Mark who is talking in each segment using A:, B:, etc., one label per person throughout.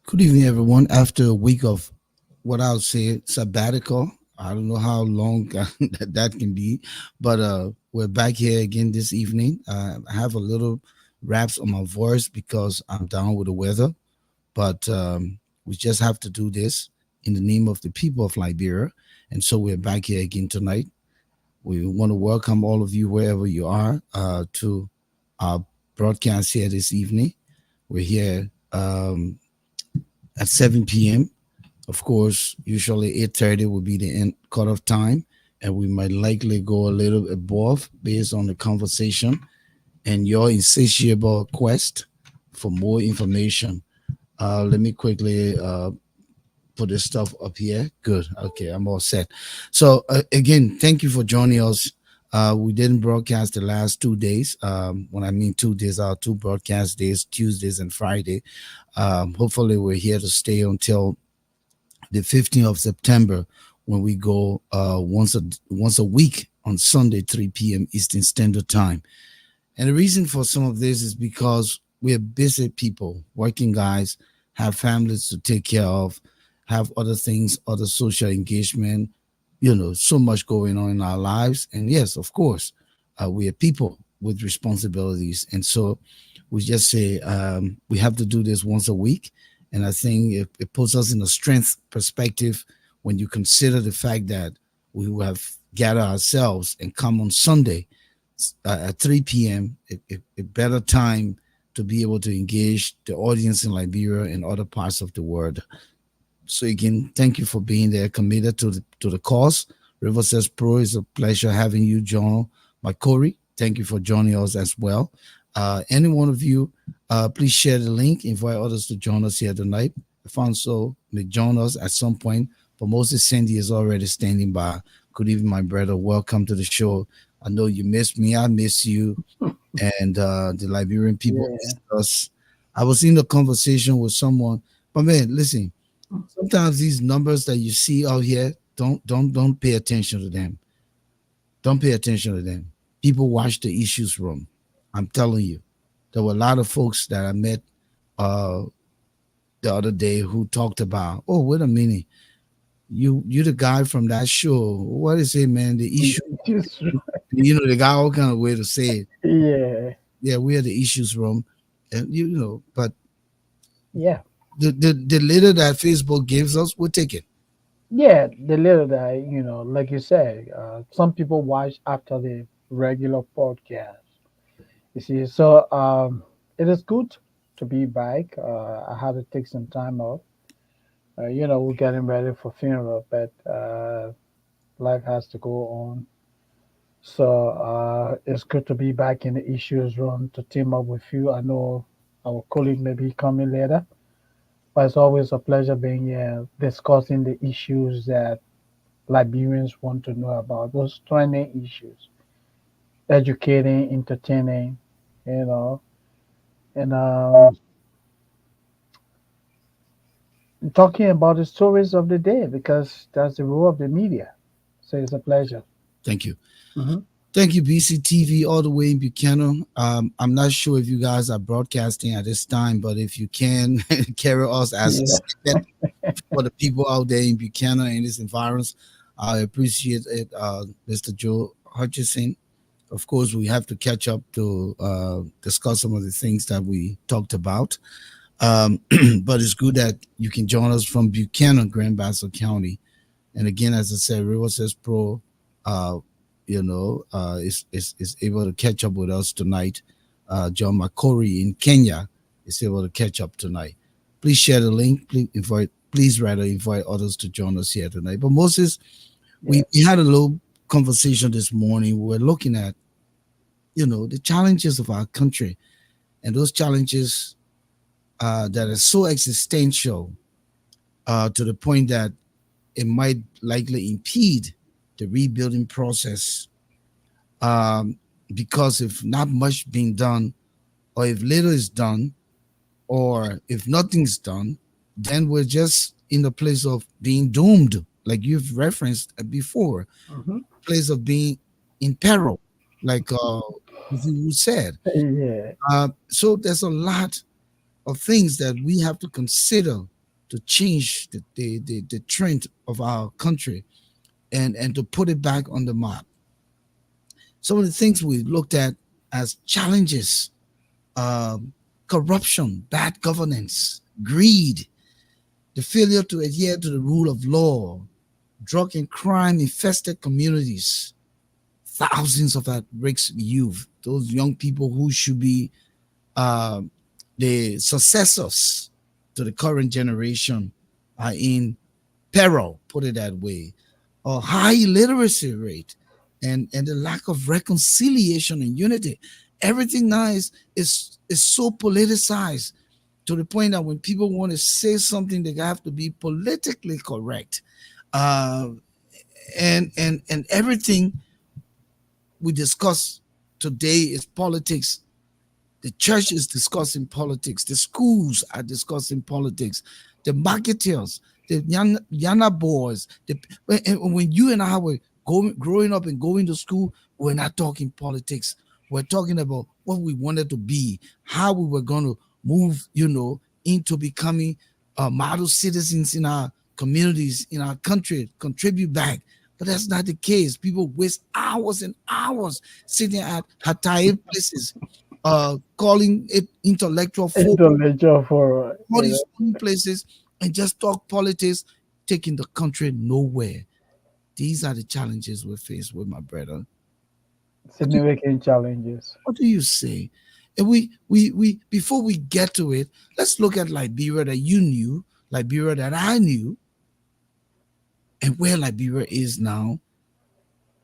A: Good evening, everyone. After a week of what I would say sabbatical, I don't know how long that can be, but we're back here again this evening. I have a little raps on my voice because I'm down with the weather, but we just have to do this in the name of the people of Liberia. And so we're back here again tonight. We want to welcome all of you wherever you are to our broadcast here this evening. We're here at 7 p.m. Of course, usually 8:30 will be the end cutoff time, and we might likely go a little above based on the conversation and your insatiable quest for more information. Let me quickly put this stuff up here. Good. Okay, I'm all set. So again, thank you for joining us. We didn't broadcast the last 2 days. When I mean 2 days, our two broadcast days, Tuesdays and Friday. Hopefully, we're here to stay until the 15th of September when we go once a week on Sunday, 3 p.m. Eastern Standard Time. And the reason for some of this is because we're busy people, working guys, have families to take care of, have other things, other social engagement, so much going on in our lives. And yes, of course, we are people with responsibilities. And so we just say we have to do this once a week. And I think it puts us in a strength perspective when you consider the fact that we will have gathered ourselves and come on Sunday at 3 p.m., a better time to be able to engage the audience in Liberia and other parts of the world. So again, thank you for being there, committed to the cause. River Says Pro, is a pleasure having you, John McCory. Thank you for joining us as well. Any one of you, please share the link, invite others to join us here tonight. Alphonso may join us at some point, but Moses Sandy is already standing by. Good evening, my brother. Welcome to the show. I know you missed me. I miss you. And the Liberian people
B: Yeah.
A: missed us. I was in a conversation with someone, but man, listen, sometimes these numbers that you see out here, don't pay attention to them. Don't pay attention to them. People watch the issues room. I'm telling you, there were a lot of folks that I met uh, the other day who talked about, oh, wait a minute, you the guy from that show. What is it, man? The issue,
B: Just,
A: they got all kind of way to say it.
B: yeah.
A: Yeah, we are the issues room, and but
B: Yeah.
A: the little that Facebook gives us, we'll take it.
B: Yeah. The little that, like you say, some people watch after the regular podcast. You see, so it is good to be back. I had to take some time off. We're getting ready for funeral, but life has to go on. So it's good to be back in the issues room to team up with you. I know our colleague may be coming later. But it's always a pleasure being here discussing the issues that Liberians want to know about, those trending issues, educating, entertaining, you know, and talking about the stories of the day because that's the role of the media. So it's a pleasure.
A: Thank you.
B: Hmm.
A: Thank you, BCTV, all the way in Buchanan. I'm not sure if you guys are broadcasting at this time, but if you can carry us as a
B: Yeah,
A: snippet for the people out there in Buchanan and its environs, I appreciate it, Mr. Joe Hutchison. Of course, we have to catch up to discuss some of the things that we talked about. Um, but it's good that you can join us from Buchanan, Grand Bassa County. And again, as I said, River Says Pro, uh, is able to catch up with us tonight. John McCory in Kenya is able to catch up tonight. Please share the link. Please rather invite others to join us here tonight. But Moses, we,
B: yeah,
A: we had a little conversation this morning. We were looking at, the challenges of our country and those challenges that are so existential to the point that it might likely impede the rebuilding process because if not much being done, or if little is done, or if nothing's done, then we're just in the place of being doomed, like you've referenced before,
B: hmm,
A: place of being in peril, like you said.
B: yeah,
A: So there's a lot of things that we have to consider to change the trend of our country and to put it back on the map. Some of the things we looked at as challenges: um, corruption, bad governance, greed, the failure to adhere to the rule of law, drug and crime infested communities, thousands of at-risk youth, those young people who should be uh, the successors to the current generation, are in peril, put it that way. A high illiteracy rate and the lack of reconciliation and unity. Everything now is so politicized to the point that when people want to say something, they have to be politically correct. Uh, and everything we discuss today is politics. The church is discussing politics. The schools are discussing politics. The marketers, the Yana boys. When you and I were growing up and going to school, we're not talking politics. We're talking about what we wanted to be, how we were going to move, into becoming model citizens in our communities, in our country, contribute back. But that's not the case. People waste hours and hours sitting at Hatay places, calling it intellectual forum,
B: Intellectual for
A: all these places, and just talk politics, taking the country nowhere. These are the challenges we're faced with, my brother. What do you,
B: significant challenges.
A: what do you say? And we before we get to it, let's look at Liberia that you knew, Liberia that I knew, and where Liberia is now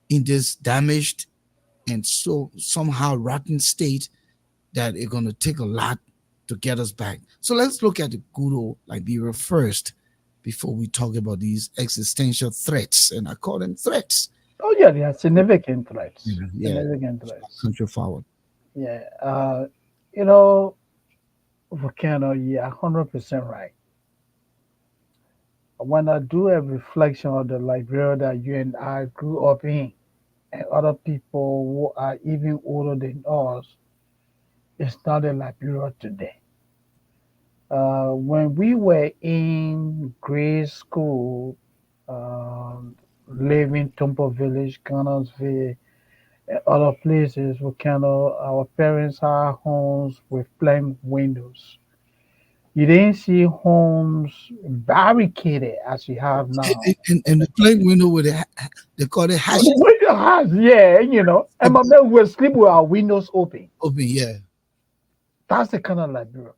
A: in this damaged and so somehow rotten state that it's going to take a lot to get us back. So let's look at the good old Liberia first before we talk about these existential threats. And I call them threats.
B: Oh yeah, they are significant threats.
A: Yeah,
B: Significant threats.
A: country forward.
B: Yeah. You know, Volcano, yeah, 100% right. When I do a reflection of the Liberia that you and I grew up in, and other people who are even older than us, it's not a Liberia today. When we were in grade school, um, living Tumpo Village, Connellsville, and other places, we kind of our parents had homes with plain windows. You didn't see homes barricaded as you have now.
A: And the plain window with they call it hash
B: With the house, yeah, and my mom will sleep with our windows open.
A: open. Yeah,
B: That's the kind of Liberia.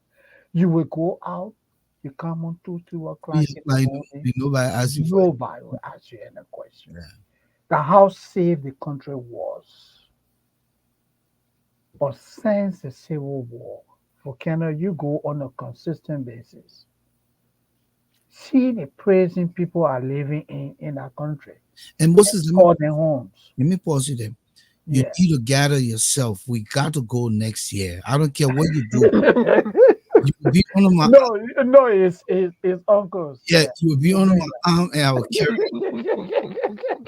B: You will go out, you come on 2 o'clock
A: yeah,
B: in the
A: like
B: morning,
A: nobody ask you for it.
B: nobody will ask you any question.
A: Yeah.
B: That how safe the country was. But since the Civil War, for Canada, you go on a consistent basis. See the prison people are living in our country.
A: And Moses,
B: Call them homes.
A: let me pause you there. You
B: Yeah.
A: need to gather yourself. We got to go next year. I don't care what you do. You will be under my
B: No, no, it's uncles.
A: yeah.
B: Yeah.
A: You will be under my arm, and I will carry.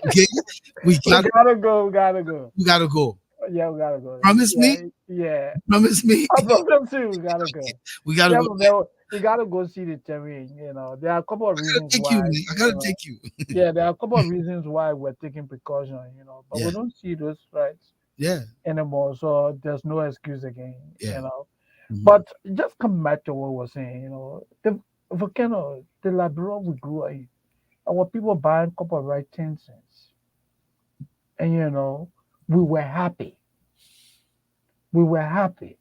A: Okay, we
B: We
A: got
B: gotta go. We gotta go.
A: we got to go.
B: Yeah, we gotta go.
A: Promise
B: Yeah,
A: me.
B: yeah.
A: Promise me.
B: I problem too. We gotta go.
A: We got to
B: Yeah,
A: go.
B: but there, we gotta go see the terrain. There are a couple of
A: I gotta
B: reasons
A: take you,
B: why.
A: man. I gotta take you.
B: Yeah, there are a couple of reasons why we're taking precaution. But
A: Yeah,
B: we don't see those threats
A: yeah,
B: anymore, so there's no excuse again.
A: yeah. Mhm.
B: But just come back to what we're saying. The volcano, the Liberia we grew up in, our people buying copper right 10 cents, and we were happy. We were happy.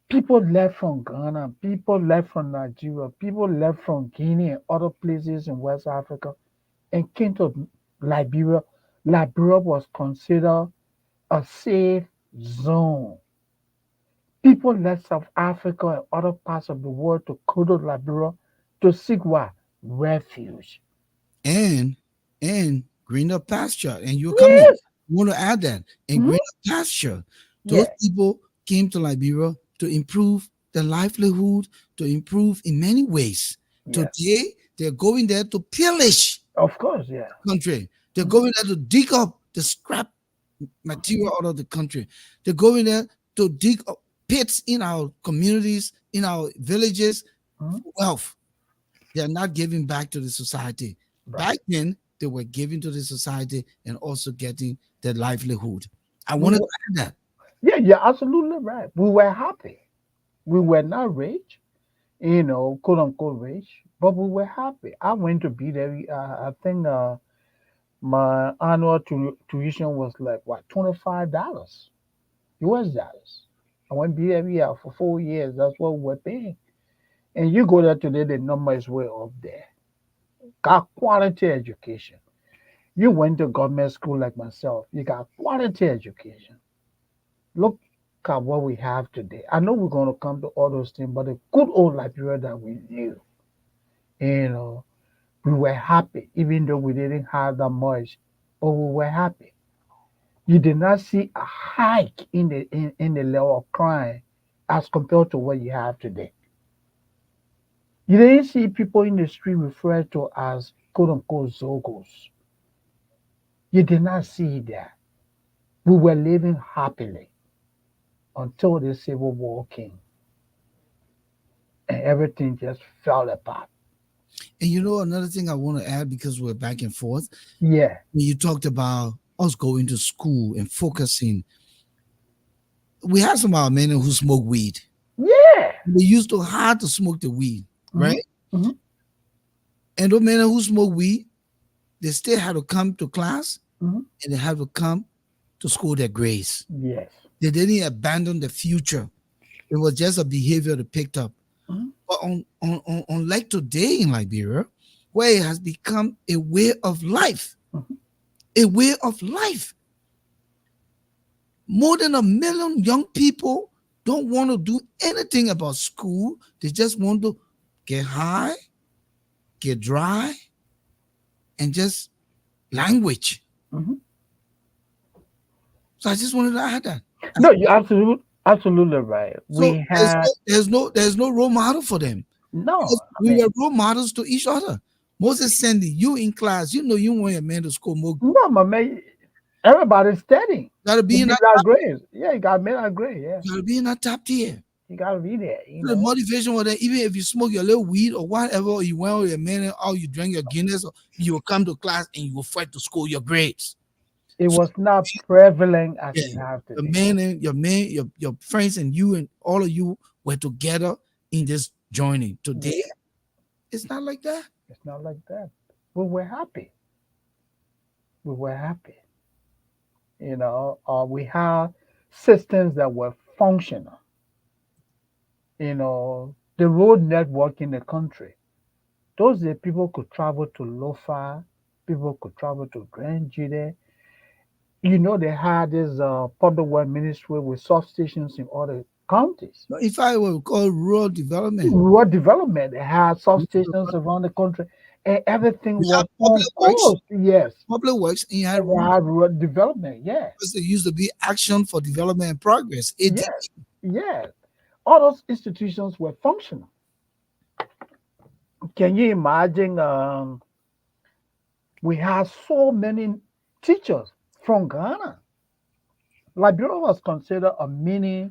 B: People left from Ghana, people left from Nigeria, people left from Guinea and other places in West Africa and came to Liberia. Liberia was considered a safe zone. People left South Africa and other parts of the world to go to Liberia to seek what? Refuge.
A: And greener pasture. And you're coming.
B: Yes.
A: You want to add that and
B: Mhm.
A: greener pasture. Those
B: Yeah.
A: people came to Liberia to improve their livelihood, to improve in many ways.
B: Yeah.
A: Today, they're going there to pillage
B: Of course. Yeah.
A: country. They're
B: Mhm.
A: going there to dig up the scrap material out of the country. They're going there to dig up pits in our communities, in our villages,
B: Mhm.
A: for wealth. They are not giving back to the society. Back
B: Right.
A: then, they were giving to the society and also getting their livelihood. I
B: We
A: wanted
B: were,
A: to add that.
B: yeah, you're absolutely right. We were happy. We were not rich, quote unquote rich, but we were happy. I went to be there. I think my annual tuition was like what, $25 US dollars. I went be every year for 4 years. That's what we were paying. And you go there today, the number is way up there. Got quality education. You went to government school like myself. You got quality education. Look at what we have today. I know we're going to come to all those things, but the good old Liberia that we knew, you know, we were happy, even though we didn't have that much, but we were happy. You did not see a hike in the level of crime as compared to what you have today. You didn't see people in the street referred to as quote unquote Zogos. You did not see that. We were living happily until the Civil War came and everything just fell apart.
A: And you know, another thing I want to add because we're back and forth.
B: Yeah.
A: When you talked about us going to school and focusing, we had some of our men who smoke weed.
B: Yeah.
A: They used to hard to smoke the weed,
B: Hmm.
A: right?
B: Hmm.
A: And those men who smoke weed, they still had to come to class
B: Hmm.
A: and they had to come to school their grades.
B: Yes.
A: They didn't abandon the future. It was just a behavior they picked up.
B: Hmm.
A: But on like today in Liberia, where it has become a way of life,
B: Hmm.
A: a way of life. More than 1 million young people don't want to do anything about school. They just want to get high, get dry, and just language.
B: Hmm.
A: So I just wanted to add that.
B: No, you're absolutely right.
A: So
B: We had
A: there's no role model for them.
B: no.
A: Because we were role models to each other. Moses Sandy, you in class, you know you want your man to score more.
B: No, my man. Everybody's studying
A: Gotta
B: to
A: be in
B: get
A: that
B: that
A: top,
B: grade. Yeah, you got to make that grade. Yeah,
A: gotta be in that top tier.
B: you got to be there.
A: So the motivation was that even if you smoke your little weed or whatever, or you went with your man or you drank your Guinness, or you will come to class and you will fight to score your grades.
B: It
A: So
B: was not prevalent as
A: yeah,
B: we have
A: the
B: today.
A: man, your friends and you and all of you were together in this joining. Today,
B: Yeah,
A: it's not like that.
B: it's not like that. We were happy. We were happy. We had systems that were functional. The road network in the country. Those days, people could travel to Lofa, people could travel to Grand Jide. They had this public work ministry with substations in other counties.
A: But if I were call rural development,
B: Rural development, they had substations around the country, and everything
A: you have
B: was
A: public
B: on
A: works,
B: post. Yes,
A: and you had
B: and they
A: rural
B: had rural development. Yeah,
A: because there used to be action for development and progress.
B: yes, yes. All those institutions were functional. Can you imagine? We had so many teachers from Ghana. Liberia was considered a mini,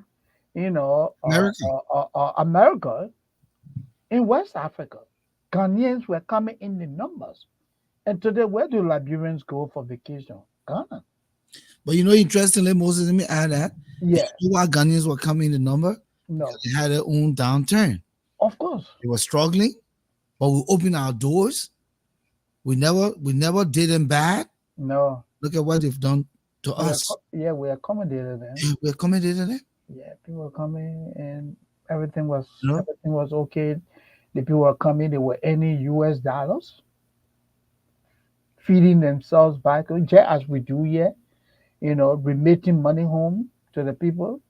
A: America.
B: America in West Africa. Ghanaians were coming in the numbers. And today, where do Liberians go for vacation? Ghana.
A: But you know, interestingly, Moses, let me add that. And
B: Yeah,
A: you know why Ghanaians were coming in the number?
B: no,
A: Because they had their own downturn.
B: of course.
A: They were struggling, but we opened our doors. We never did them bad.
B: No,
A: Look at what they've done to us.
B: yeah, we accommodated them.
A: We accommodated them.
B: Yeah, people were coming and
A: You know,
B: everything was okay. The people were coming, they were earning US dollars, feeding themselves back, just as we do here, remitting money home to the people.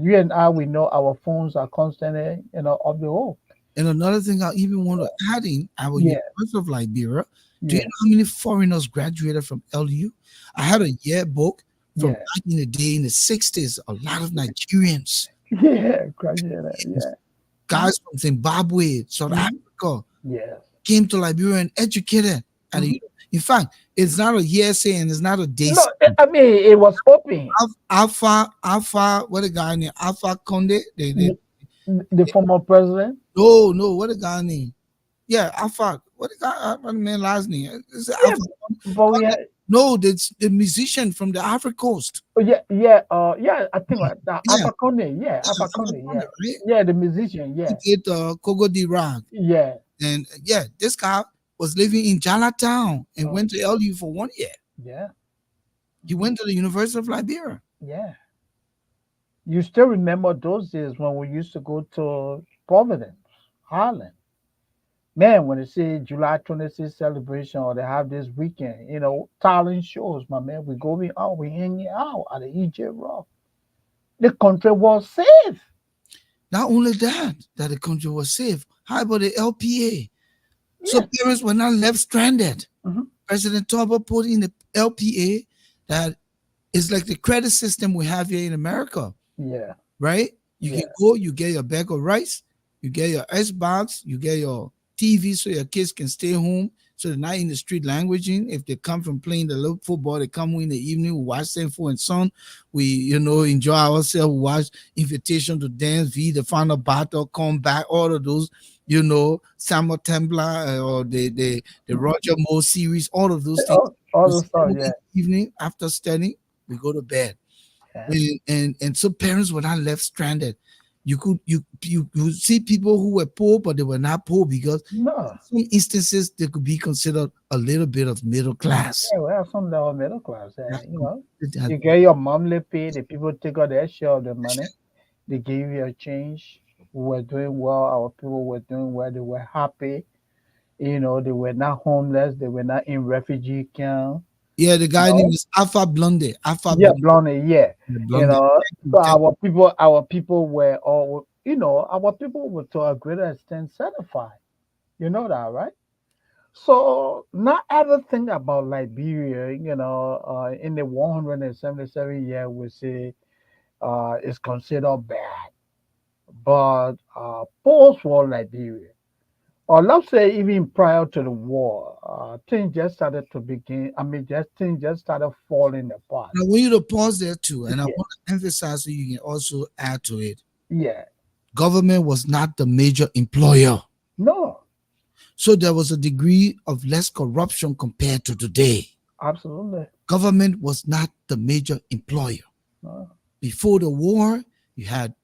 B: You and I, we know our phones are constantly, off the hook.
A: and another thing I even want to add in our
B: Yeah,
A: University of Liberia. Do you
B: yeah,
A: know how many foreigners graduated from LU? I had a yearbook from
B: yeah,
A: back in the day in the 60s. A lot of Nigerians,
B: yeah, graduate, yeah.
A: guys from Zimbabwe, South
B: Mhm.
A: Africa,
B: Yes.
A: came to Liberia and educated.
B: Mhm.
A: In fact, it's not a hearsay and it's not a day.
B: No, I mean, it was open.
A: Alpha, what a guy named Alpha Conde.
B: The former president,
A: No, what a guy named. Yeah, Alpha. What the guy? What the man last name? Is it
B: Yeah,
A: Alpha?
B: but we had.
A: No, that's the musician from the Africa Coast.
B: Oh, yeah, yeah, yeah. I think
A: Yeah,
B: Alpha Conde. Yeah,
A: yeah,
B: Alpha
A: Alpha
B: Conde.
A: Conde,
B: Yeah,
A: right?
B: yeah. The musician.
A: He
B: Yeah,
A: did Kogo di Rock,
B: yeah.
A: and yeah, this guy was living in Jalatown and
B: Oh,
A: went to LU for 1 year.
B: yeah.
A: He
B: Mhm.
A: went to the University of Liberia.
B: Yeah. You still remember those days when we used to go to Providence, Harlem. Man, when they say July 26th celebration or they have this weekend, talent shows, my man, we going out, we hanging out at the EJ Rock. The country was safe.
A: Not only that the country was safe. How about the LPA? So
B: Yes.
A: parents were not left stranded.
B: Hmm.
A: President Tubman put in the LPA that is like the credit system we have here in America,
B: Yeah.
A: right? You can
B: Yeah.
A: go, you get your bag of rice, you get your Xbox, you get your TV so your kids can stay home. So they're not in the street languaging. If they come from playing the little football, they come in the evening, we watch Sinful and Son. We, enjoy ourselves, we watch Invitation to Dance, V, the Final Battle, Come Back, all of those, Samuel Templar or the Roger Moore series, all of those things.
B: All
A: We
B: the
A: sit
B: stuff,
A: home in
B: yeah.
A: the evening after studying, we go to bed,
B: Yeah.
A: and so parents were not left stranded. You see people who were poor, but they were not poor because
B: No.
A: in some instances they could be considered a little bit of middle class.
B: Yeah, we have some that are middle class.
A: That
B: You get your monthly pay, the people take out their share of the money, they give you a change. We were doing well, our people were doing well, they were happy. They were not homeless, they were not in refugee camp.
A: Yeah, the guy name
B: No.
A: is Alpha Blonde. Alpha
B: Yeah,
A: Blonde.
B: Blondie, yeah. You
A: Blonde.
B: know,
A: Thank
B: so
A: you.
B: our people were all, our people were to a greater extent certified. You know that, right? So not everything about Liberia, in the 177 year we say is considered bad. But post-war Liberia, or let's say even prior to the war, things just started to begin. I mean, just things just started falling apart.
A: And I want you to pause there too, and I
B: Yeah,
A: want to emphasize so you can also add to it.
B: yeah,
A: Government was not the major employer.
B: no,
A: So there was a degree of less corruption compared to today.
B: absolutely,
A: Government was not the major employer.
B: no.
A: Before the war, you had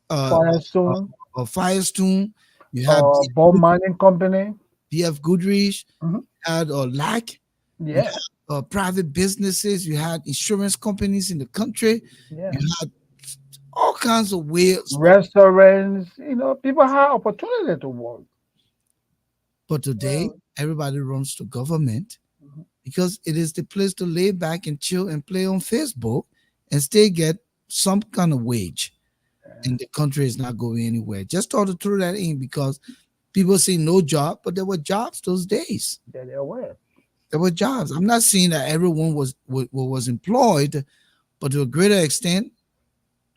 A: uh, uh,
B: Firestone,
A: Firestone, you had
B: Bob Mining Company.
A: BF Goodrich,
B: Hmm.
A: you had LAC, you
B: Yeah,
A: had private businesses, you had insurance companies in the country,
B: yeah.
A: you had all kinds of ways.
B: Restaurants, people have opportunity to work.
A: But today,
B: Well,
A: everybody runs to government
B: mhm.
A: because it is the place to lay back and chill and play on Facebook and still get some kind of wage.
B: Yeah,
A: And the country is not going anywhere. Just thought to throw that in because people say no job, but there were jobs those days.
B: they're aware.
A: There were jobs. I'm not saying that everyone was employed, but to a greater extent,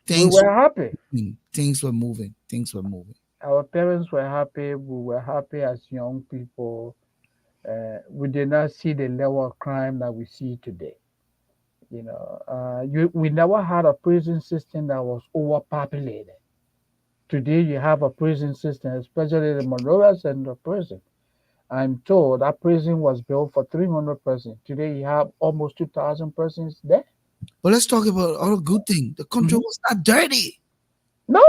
B: We
A: things
B: were happy.
A: things were moving. Things were moving.
B: Our parents were happy. We were happy as young people. We did not see the level of crime that we see today. We never had a prison system that was overpopulated. Today, you have a prison system, especially the Monrovia Central Prison. I'm told that prison was built for 300 persons. Today, you have almost 2,000 persons there.
A: But let's talk about all good thing. The country
B: Mhm.
A: was not dirty.
B: No,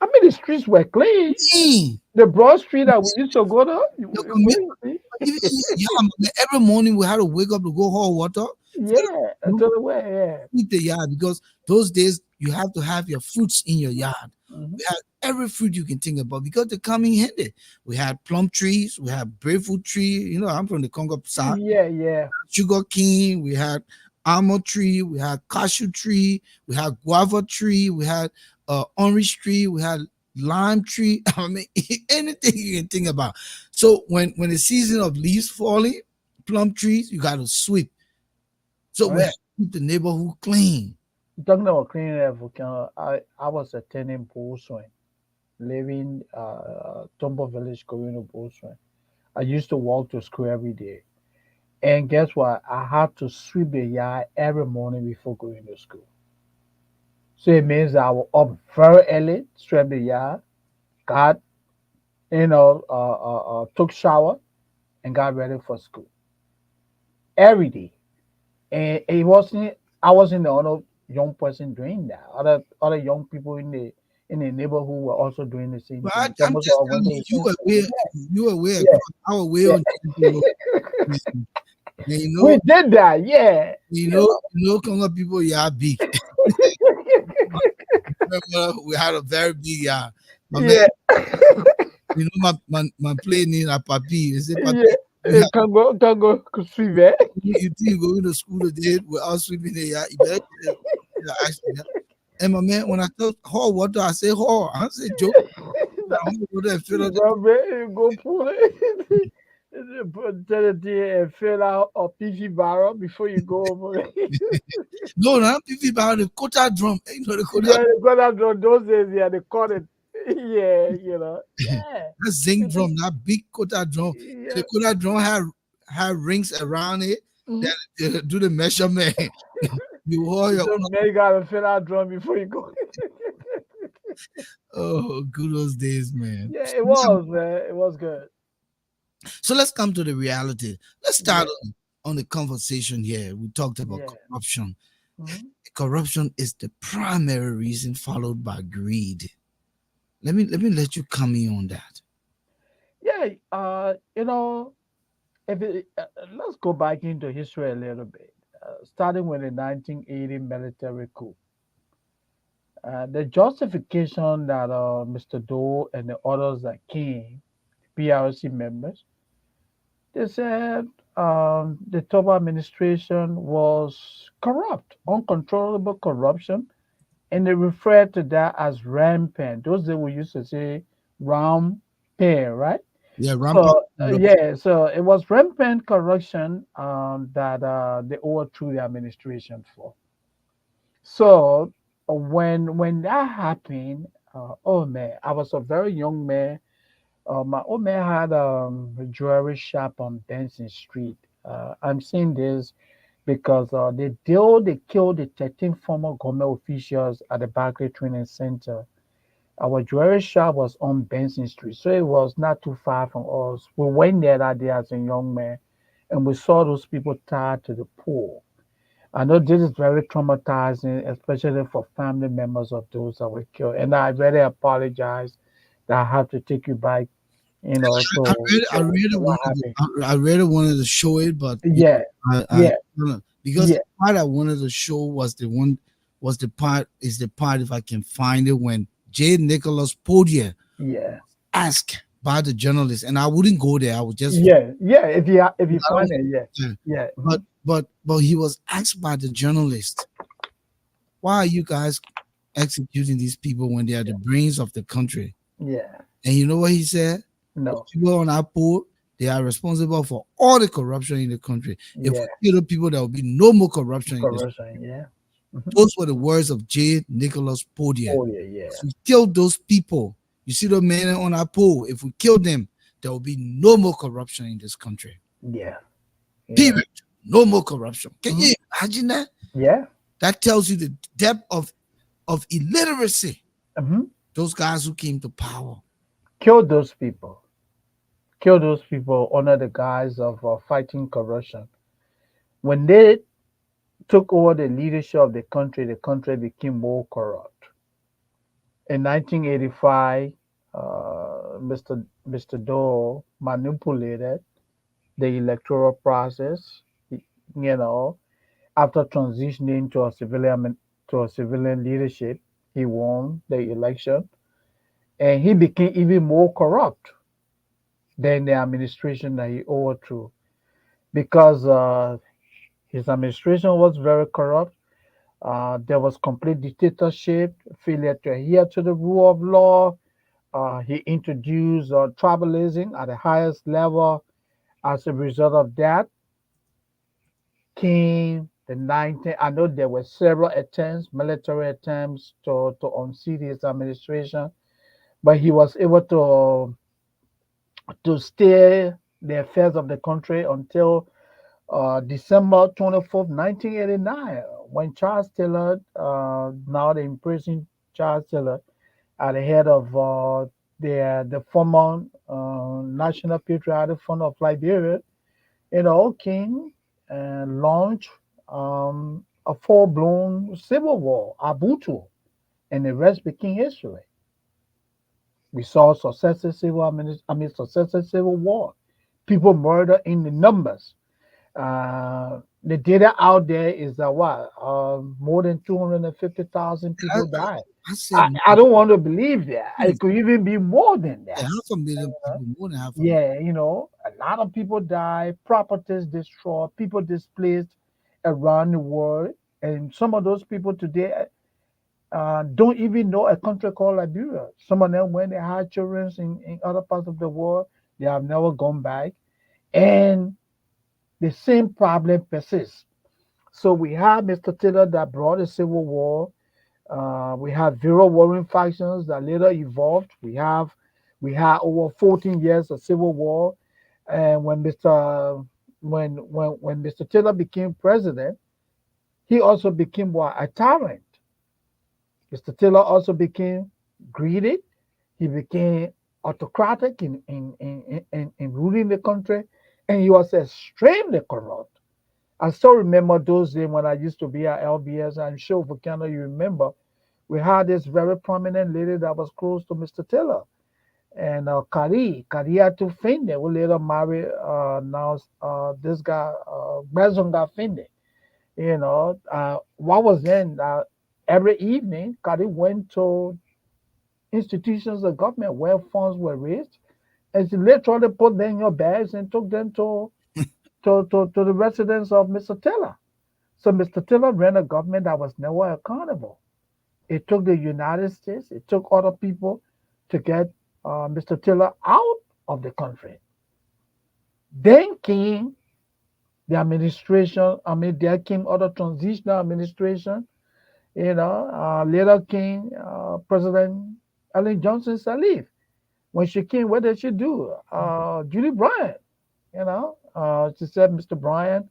B: I mean the streets were clean.
A: Clean.
B: The broad street that we used to go to,
A: The
B: you
A: commu-
B: go to
A: even
B: see.
A: yeah, man, every morning we had to wake up to go haul water.
B: Yeah,
A: No
B: to the way, yeah.
A: feed the yard because those days you have to have your fruits in your yard.
B: Hmm.
A: We had every fruit you can think about because they come in handy. We had plum trees, we had breadfruit tree. I'm from the Congo side.
B: Yeah, yeah,
A: Sugar cane, we had almond tree, we had cashew tree, we had guava tree, we had orange tree, we had lime tree. I mean, anything you can think about. So when the season of leaves falling, plum trees, you got to sweep. So
B: oh
A: we had
B: yeah.
A: to keep the neighborhood clean.
B: Talking about cleaning air, Volcano, I was attending bull swing, living Tombo Village, going to bull swing. I used to walk to school every day. And guess what? I had to sweep the yard every morning before going to school. So it means I was up very early, sweep the yard, got took shower and got ready for school every day. And it wasn't I wasn't the only young person doing that. Other young people in the neighborhood were also doing the same
A: But
B: thing because
A: I'm
B: most
A: just
B: of us went
A: telling
B: to
A: you,
B: the same school.
A: you were aware,
B: Yeah,
A: because I was way
B: yeah,
A: on Temple Road. And
B: we did that. Yeah, you know.
A: Congo people, yeah, big. Remember, we had a very big yard. My man,
B: Yeah,
A: my plane in a papi. They say, papi,
B: yeah.
A: we have,
B: Can go suivre.
A: you think you going to school today? We're all sweeping the yard. You better actually. And my man, when I thought hot water, I say hot. I say joke. Hot water and fill
B: You
A: up
B: go, you go pull it. Tell it there and fill out a PV barrel before you go over it.
A: no, no, people about the quota drum. The quota
B: Yeah, they got that those days. Yeah, they call it. Yeah, Yeah,
A: that zinc
B: it is.
A: drum, that big quota drum. The
B: Yeah.
A: quota drum had rings around it
B: Mm-hmm.
A: that do the measurement. You hold your
B: So
A: own.
B: man, you gotta fill out drum before you go.
A: Oh, good those days, man.
B: Yeah, it was, man. It was good.
A: So let's come to the reality. Let's start
B: Yeah,
A: on the conversation here. We talked about
B: yeah.
A: corruption.
B: Hmm.
A: Corruption is the primary reason, followed by greed. Let me let you come in on that.
B: Yeah, if let's go back into history a little bit, starting with the 1980 military coup. The justification that Mr. Doe and the others that came, PRC members, they said the Toba administration was corrupt, uncontrollable corruption, and they referred to that as rampant. Those days we used to say rampant, right?
A: Yeah, rampant
B: So
A: corruption.
B: yeah, so it was rampant corruption that they overthrew the administration for. So when that happened, oh man, I was a very young man. My old man had a jewelry shop on Benson Street. I'm saying this because they killed the 13 former government officials at the Barclay Training Center. Our jewelry shop was on Benson Street, so it was not too far from us. We went there that day as a young man, and we saw those people tied to the pole. I know this is very traumatizing, especially for family members of those that were killed. And I really apologize that I have to take you back,
A: I really
B: to what
A: wanted
B: happened.
A: I really wanted to show it, but
B: Yeah,
A: I
B: yeah,
A: don't know. Because the
B: yeah,
A: part I wanted to show was the part, if I can find it, when J. Nicholas Podier
B: yeah,
A: asked by the journalist, and I wouldn't go there. I would just
B: yeah, yeah. If you
A: I don't
B: find it, yeah,
A: yeah.
B: yeah,
A: But he was asked by the journalist, why are you guys executing these people when they are the brains of the country?
B: yeah.
A: And you know what he said? The
B: No,
A: people on our poll, they are responsible for all the corruption in the country. If
B: yeah,
A: we kill the people, there will be no more corruption in this.
B: corrosion, yeah. Hmm.
A: Those were the words of J. Nicholas Podier.
B: Oh yeah, yeah,
A: If we kill those people, you see the men on our poll, if we kill them, there will be no more corruption in this country.
B: yeah, yeah.
A: Period. No more corruption. Can
B: Hmm.
A: you imagine that?
B: Yeah.
A: That tells you the depth of illiteracy.
B: Hmm.
A: Those guys who came to power.
B: Kill those people. Kill those people under the guise of fighting corruption. When they took over the leadership of the country became more corrupt. In 1985, Mr. Doe manipulated the electoral process. You know, after transitioning to a civilian leadership, he won the election, and he became even more corrupt than the administration that he overthrew because his administration was very corrupt. There was complete dictatorship, failure to adhere to the rule of law. He introduced tribalism at the highest level. As a result of that, came the 19. I know there were several attempts, military attempts to unseat his administration, but he was able to steer the affairs of the country until December 24th, 1989, when Charles Taylor, now the imprisoned Charles Taylor, at the head of the former National Patriotic Front of Liberia, came and launched a full-blown civil war, Abutu, and the rest became history. We saw successive civil war, people murdered in the numbers. The data out there is that what more than 250,000
A: I,
B: people died.
A: I said
B: I don't want to believe that. It could even be more than
A: yeah,
B: that.
A: 500,000 people, more than half a million.
B: Yeah, a lot of people died, properties destroyed, people displaced around the world, and some of those people today don't even know a country called Liberia. Some of them, when they had children in other parts of the world, they have never gone back, and the same problem persists. So we have Mr. Taylor that brought the Civil War. We have zero warring factions that later evolved. We had over 14 years of civil war, and when Mr. Taylor became president, he also became what, a tyrant. Mr. Taylor also became greedy. He became autocratic in ruling the country, and he was extremely corrupt. I still remember those days when I used to be at LBS. I'm sure, Volcano, you remember. We had this very prominent lady that was close to Mr. Taylor, and Kariatu Finde, who later married now this guy, Bezonga Finde. What was then every evening, Kari went to institutions of government where funds were raised, and she literally put them in your bags and took them to the residence of Mr. Taylor. So Mr. Taylor ran a government that was never accountable. It took the United States, it took other people to get Mr. Taylor out of the country. Then came the administration. I mean, there came other transitional administration. Later came President Ellen Johnson Sirleaf. When she came, what did she do? Julie Bryant. She said Mr. Bryant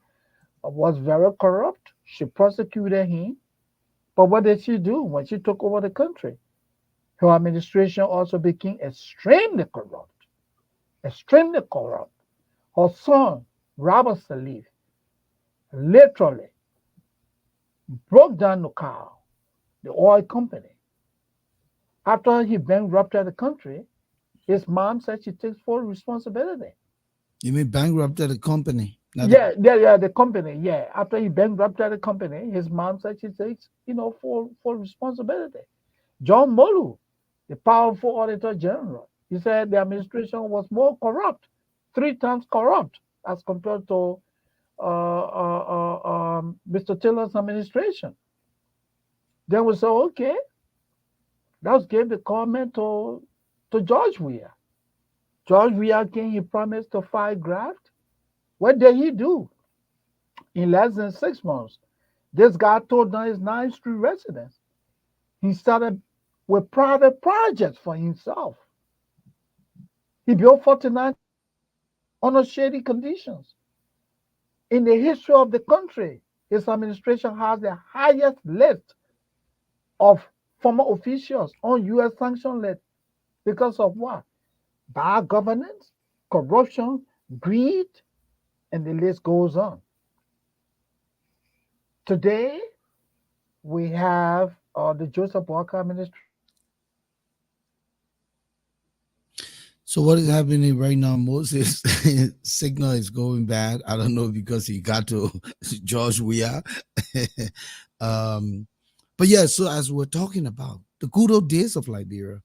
B: was very corrupt. She prosecuted him. But what did she do when she took over the country? Her administration also became extremely corrupt. Extremely corrupt. Her son, Robert Sirleaf, literally broke down Nucal, the oil company. After he bankrupted the country, his mom said she takes full responsibility.
A: You mean bankrupted the company? Not the,
B: Yeah, the company. Yeah, after he bankrupted the company, his mom said she takes, full responsibility. John Molu, the powerful Auditor General, he said the administration was more corrupt, three times corrupt as compared to Mr. Taylor's administration. Then we said, okay, let's give the comment to George Weah. George Weah came, he promised to fight graft. What did he do? In less than 6 months, this guy tore down his 9th Street residence. He started with private projects for himself. He built 49 under shady conditions. In the history of the country, his administration has the highest list of former officials on U.S. sanction list because of what? Bad governance, corruption, greed, and the list goes on. Today, we have the Joseph Walker administration.
A: so what is happening right now? Moses signal is going bad. I don't know because he got to George Weah. um, but yeah, so as we're talking about the good old days of Liberia,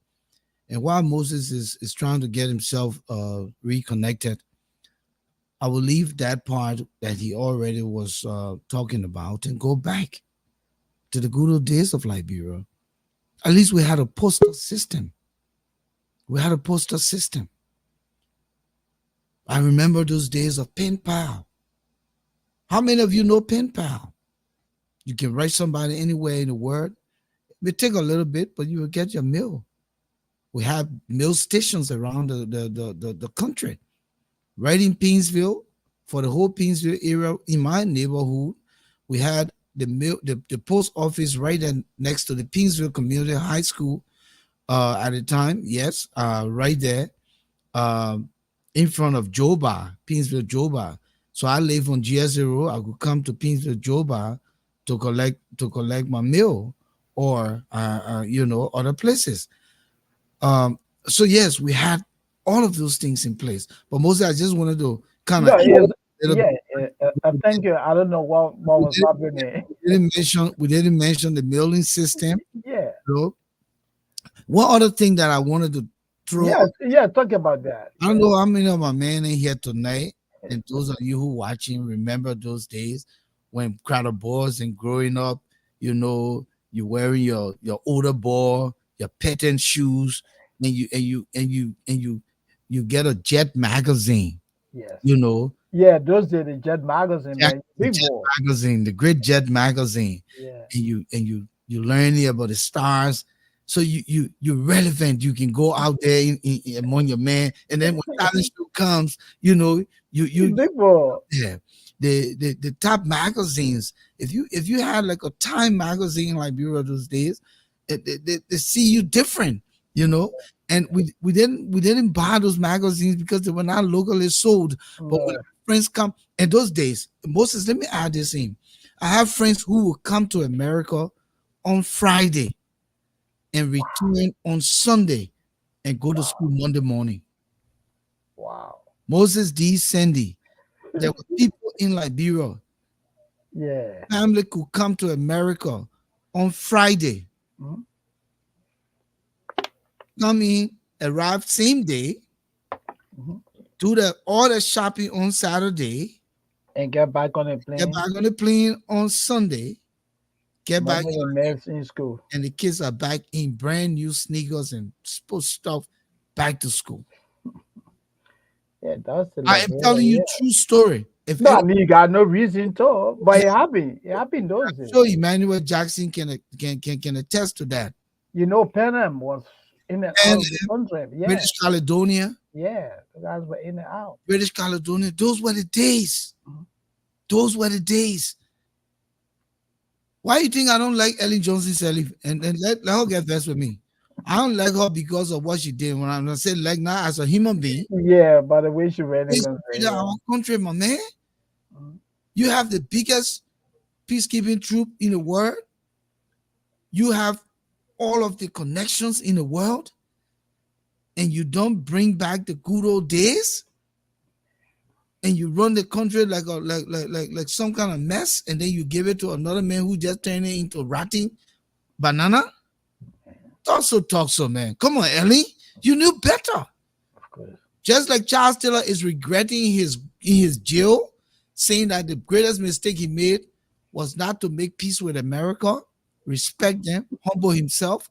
A: and while Moses is trying to get himself reconnected, I will leave that part that he already was talking about and go back to the good old days of Liberia. At least we had a postal system. We had a postal system. I remember those days of pen pal. How many of you know pen pal? You can write somebody anywhere in the world. It may take a little bit, but you will get your mail. We have mail stations around the country. Right in Painesville, for the whole Painesville area, in my neighborhood, we had the post office right next to the Painesville Community High School. at the time. Yes, right there, um, in front of Joba, Pinsville, Joba. So I live on GSA Road. I could come to Pinsville, Joba, to collect my mail, or other places. So yes, we had all of those things in place, but mostly I just wanted to kind of
B: No, it's
A: little
B: yeah.
A: bit.
B: Thank you. I don't know what
A: We
B: was
A: didn't,
B: happening.
A: we didn't mention the mailing system.
B: Yeah,
A: So one other thing that I wanted to throw,
B: yeah, yeah. Talk about that.
A: I don't
B: Yeah,
A: know how many of my men in here tonight, and those of you who watching remember those days when crowd boys and growing up, you wearing your older ball, your patent shoes, and you get a Jet magazine,
B: yes,
A: you know,
B: yeah. Those days, the Jet magazine, man,
A: The
B: big
A: Jet
B: boy.
A: magazine, the great Jet magazine,
B: Yeah,
A: and you learn about the stars. So you're relevant. You can go out there among your man, and then when talent show comes, you
B: big boy.
A: yeah. The top magazines. If you had like a Time magazine like Bureau those days, they see you different, you know. And we didn't buy those magazines because they were not locally sold. But when
B: No,
A: friends come in those days, Moses, let me add this in. I have friends who will come to America on Friday and return on Sunday and go to school Monday morning.
B: wow.
A: Moses D. Sandy. There were people in Liberia.
B: Yeah.
A: Family could come to America on Friday,
B: Mhm.
A: come in, arrive same day,
B: Mhm.
A: do all the shopping on Saturday,
B: And get back on a
A: get
B: plane.
A: back on the plane on Sunday, get back,
B: Monday the next in school.
A: and the kids are back in brand new sneakers and sports stuff back to school.
B: Yeah, that's the
A: I am
B: Liberia.
A: telling you
B: Yeah.
A: true story. If
B: No,
A: any,
B: I mean you got no reason to, but it happened. It happened those
A: I'm
B: days.
A: sure Emmanuel Jackson can attest to that.
B: You know, Panam was in and out
A: And
B: of the country. Yeah,
A: British Caledonia,
B: yeah. The guys were in and out.
A: British Caledonia, those were the days.
B: Mhm.
A: Those were the days. Why you think I don't like Ellen Johnson Sirleaf? And let her get vexed with me. I don't like her because of what she did. When I'm not saying like now as a human being,
B: Yeah, by the way she ran the
A: it's
B: country.
A: leader our country, my man.
B: Mhm.
A: You have the biggest peacekeeping troop in the world. You have all of the connections in the world, and you don't bring back the good old days, and you run the country like some kind of mess, and then you give it to another man who just turned it into rotting banana. Talk so, man. Come on, Ellie. You knew better.
B: Of course.
A: Just like Charles Taylor is regretting his jail, saying that the greatest mistake he made was not to make peace with America, respect them, humble himself.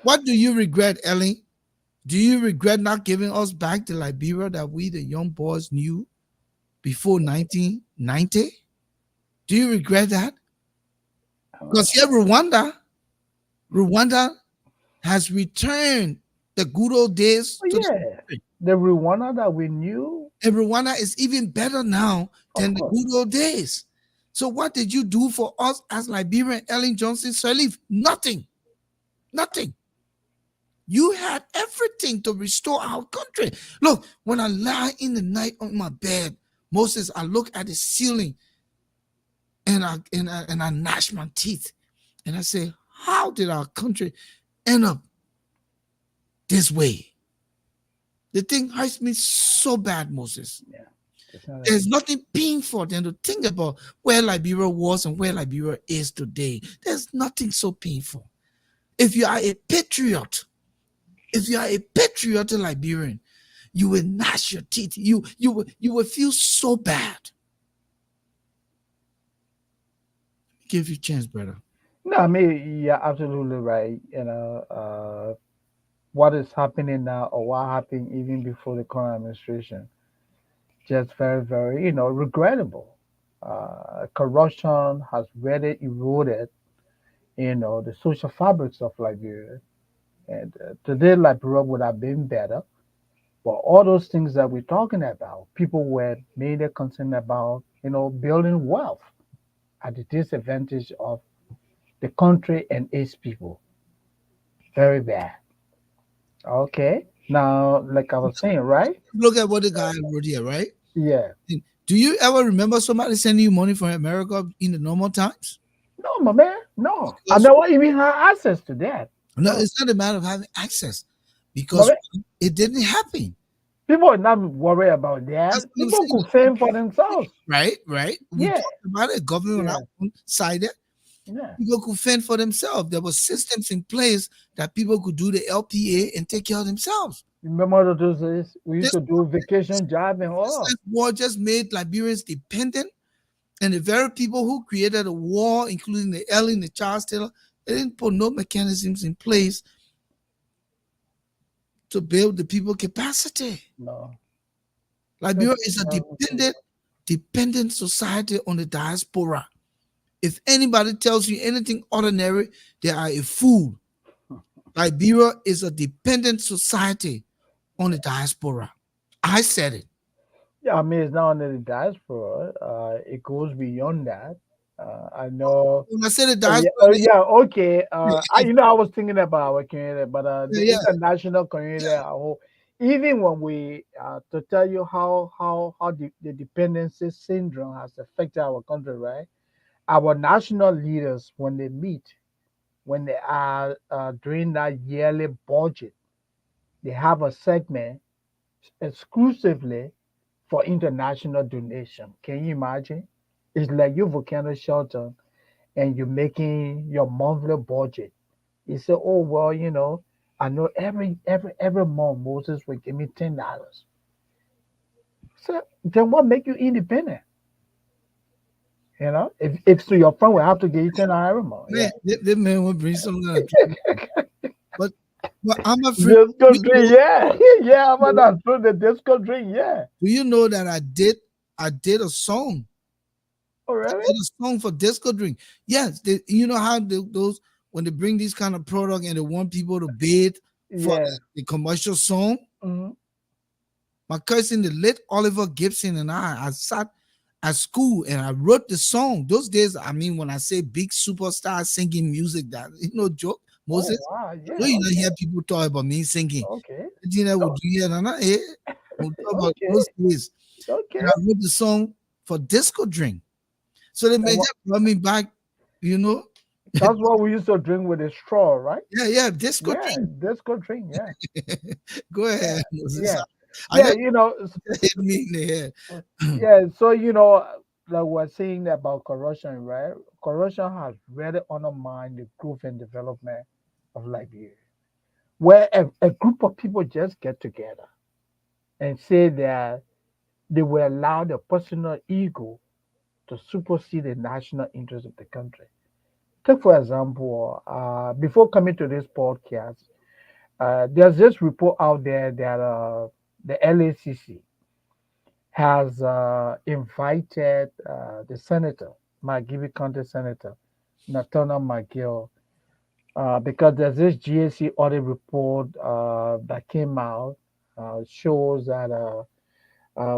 A: What do you regret, Ellie? Do you regret not giving us back the Liberia that we, the young boys, knew before 1990? Do you regret that? Because here, Rwanda has returned the good old days
B: Oh
A: to the
B: yeah. The Rwanda that we knew,
A: and Rwanda is even better now
B: of
A: than the
B: course.
A: good old days. So what did you do for us as Liberian Ellen Johnson Sirleaf? Nothing. Nothing. You had everything to restore our country. Look, when I lie in the night on my bed, Moses, I look at the ceiling and I gnash my teeth and I say, how did our country end up this way? The thing hurts me so bad, Moses.
B: Yeah. It's not
A: There's nothing painful than to think about where Liberia was and where Liberia is today. There's nothing so painful. If you are a patriot, if you are a patriotic Liberian, you will gnash your teeth. You will feel so bad. Give you a chance, brother.
B: no, I mean you're absolutely right. What is happening now or what happened even before the current administration, just very, very, regrettable. Corruption has really eroded, the social fabrics of Liberia. And today, Liberia would have been better. But all those things that we're talking about, people were mainly concerned about, building wealth at the disadvantage of the country and its people. Very bad. Okay. Now, like I was saying, right?
A: Look at what the guy wrote here, right?
B: Yeah.
A: Do you ever remember somebody sending you money from America in the normal times?
B: No, my man. No. I
A: Because
B: never even had access to that.
A: no,
B: No.
A: it's not a matter of having access,
B: My
A: because
B: man,
A: it didn't happen.
B: people are not worried about that.
A: That's what I'm
B: People
A: saying.
B: could fend for themselves.
A: Right, right. We
B: Yeah.
A: talked about it. Government on our
B: Yeah.
A: own side,
B: Yeah.
A: people could fend for themselves. There were systems in place that people could do the LPA and take care of themselves.
B: Remember those days we used
A: This
B: to do vacation job and all.
A: this war just made Liberians dependent, and the very people who created the war, including the Ellie and the Charles Taylor, they didn't put no mechanisms in place to build the people capacity.
B: No.
A: Liberia
B: That's
A: is a dependent society on the diaspora. If anybody tells you anything ordinary, they are a fool. Liberia is a dependent society on the diaspora. I said it.
B: Yeah, I mean, it's not only the diaspora. It goes beyond that. I know.
A: When I say the
B: Yeah,
A: diaspora,
B: yeah, okay.
A: yeah,
B: I was thinking about our community, but the
A: yeah,
B: international community
A: yeah.
B: as a whole, even when we to tell you how the dependency syndrome has affected our country, right? Our national leaders, when they meet, when they are doing that yearly budget, they have a segment exclusively for international donation. Can you imagine? It's like you volcano shelter and you're making your monthly budget. You say, oh well, I know every month Moses will give me $10. So then what make you independent? If so your friend will have to give you $10 every month. Yeah.
A: Man, that man will bring some kind of trouble. But I'm afraid.
B: Disco
A: You
B: drink,
A: know,
B: yeah. Yeah, I'm not through the disco drink, yeah.
A: do you know that I did a song.
B: Oh
A: I
B: really?
A: did a song for Disco Drink. Yes, you know how those when they bring these kind of product and they want people to bid for
B: Yeah.
A: the commercial song.
B: Hmm.
A: My cousin, the late Oliver Gibson, and I sat at school and I wrote the song. Those days, I mean, when I say big superstar singing music, that joke,
B: Oh
A: Moses.
B: wow,
A: I know
B: yeah,
A: you don't
B: okay.
A: hear people talk about me singing.
B: Okay.
A: You know, would
B: Oh,
A: you hear that? Eh? We'll talk about
B: okay.
A: those days. And
B: Okay.
A: I wrote the song for Disco Drink. So they
B: And
A: may
B: what,
A: just brought me back, you know.
B: that's what we used to drink with a straw, right?
A: Yeah, yeah, Disco
B: Yeah,
A: Drink.
B: disco drink, yeah.
A: Go
B: Yeah.
A: ahead, Moses.
B: Yeah.
A: I
B: Yeah,
A: just hit me in the head.
B: yeah, so like we're saying about corruption, right? Corruption has really undermined the growth and development of Liberia, where a group of people just get together and say that they will allow their personal ego to supersede the national interest of the country. Take for example, before coming to this podcast, there's this report out there that the LACC has invited the senator, McGibby County Senator, Nathaniel McGill, because there's this GAC audit report that came out, shows that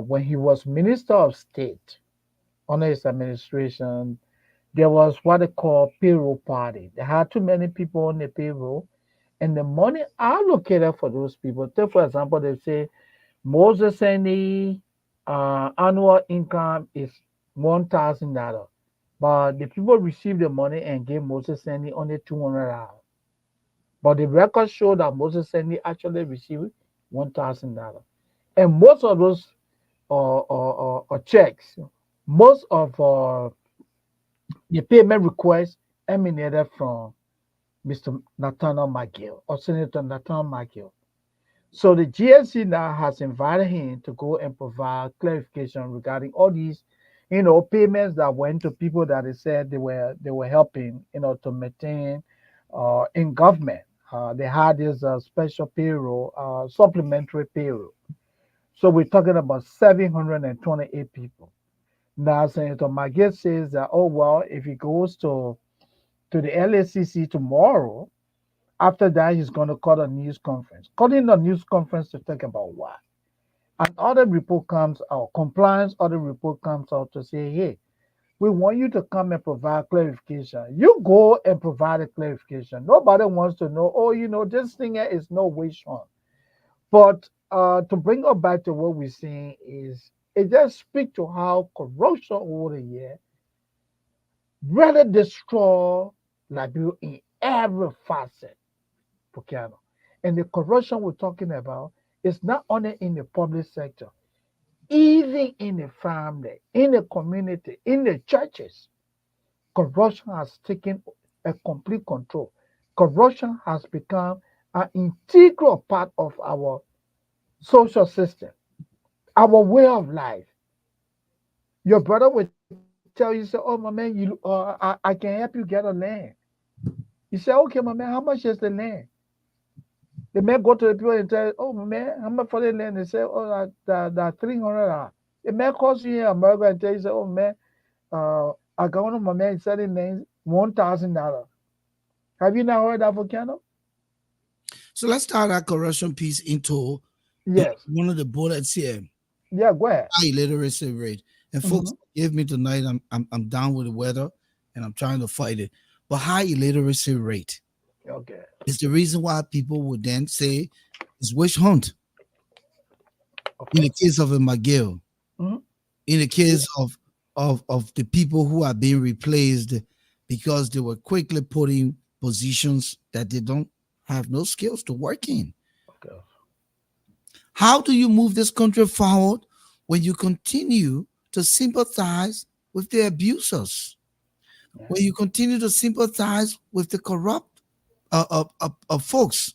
B: when he was Minister of State under his administration, there was what they call payroll party. They had too many people on the payroll, and the money allocated for those people. Take for example, they say Moses any annual income is $1,000, but the people received the money and gave Moses any only $200. But the records show that Moses any actually received $1,000, and most of those checks, most of the payment requests emanated from Mr. Nathaniel McGill or Senator Nathaniel McGill. So the GNC now has invited him to go and provide clarification regarding all these, payments that went to people that they said they were helping, to maintain in government. They had this special payroll, supplementary payroll. So we're talking about 728 people. Now Senator McGill says that, oh well, if he goes to the LACC tomorrow, after that, he's going to call a news conference. Calling a news conference to talk about what? Another report comes out, compliance other report comes out to say, hey, we want you to come and provide clarification. You go and provide a clarification. Nobody wants to know, oh, this thing here is no way shown. But to bring us back to what we're saying is it just speaks to how corruption over the year really destroy Liberia in every facet, Volcano. And the corruption we're talking about is not only in the public sector, even in the family, in the community, in the churches. Corruption has taken a complete control. Corruption has become an integral part of our social system, our way of life. Your brother will tell you, say, "Oh, my man, I can help you get a land." You say, "Okay, my man, how much is the land?" The man go to the people and tell, "Oh, my man, how much for the land?" They say, "Oh, that 300. The man calls you in America and tell you, say, "Oh, man, I got one of my man selling land $1,000." Have you not heard that, Volcano?
A: So let's start that corruption piece into
B: Yes.
A: one of the bullets here.
B: Yeah, go ahead.
A: High illiteracy rate. And folks,
B: Hmm.
A: give me tonight. I'm down with the weather, and I'm trying to fight it. But high illiteracy rate
B: Okay.
A: is the reason why people would then say it's witch hunt. In the
B: Okay.
A: case of a McGill,
B: Hmm.
A: in the
B: Yeah.
A: case of the people who are being replaced because they were quickly put in positions that they don't have no skills to work in.
B: Okay.
A: How do you move this country forward when you continue to sympathize with the abusers?
B: Yeah.
A: When you continue to sympathize with the corrupt folks?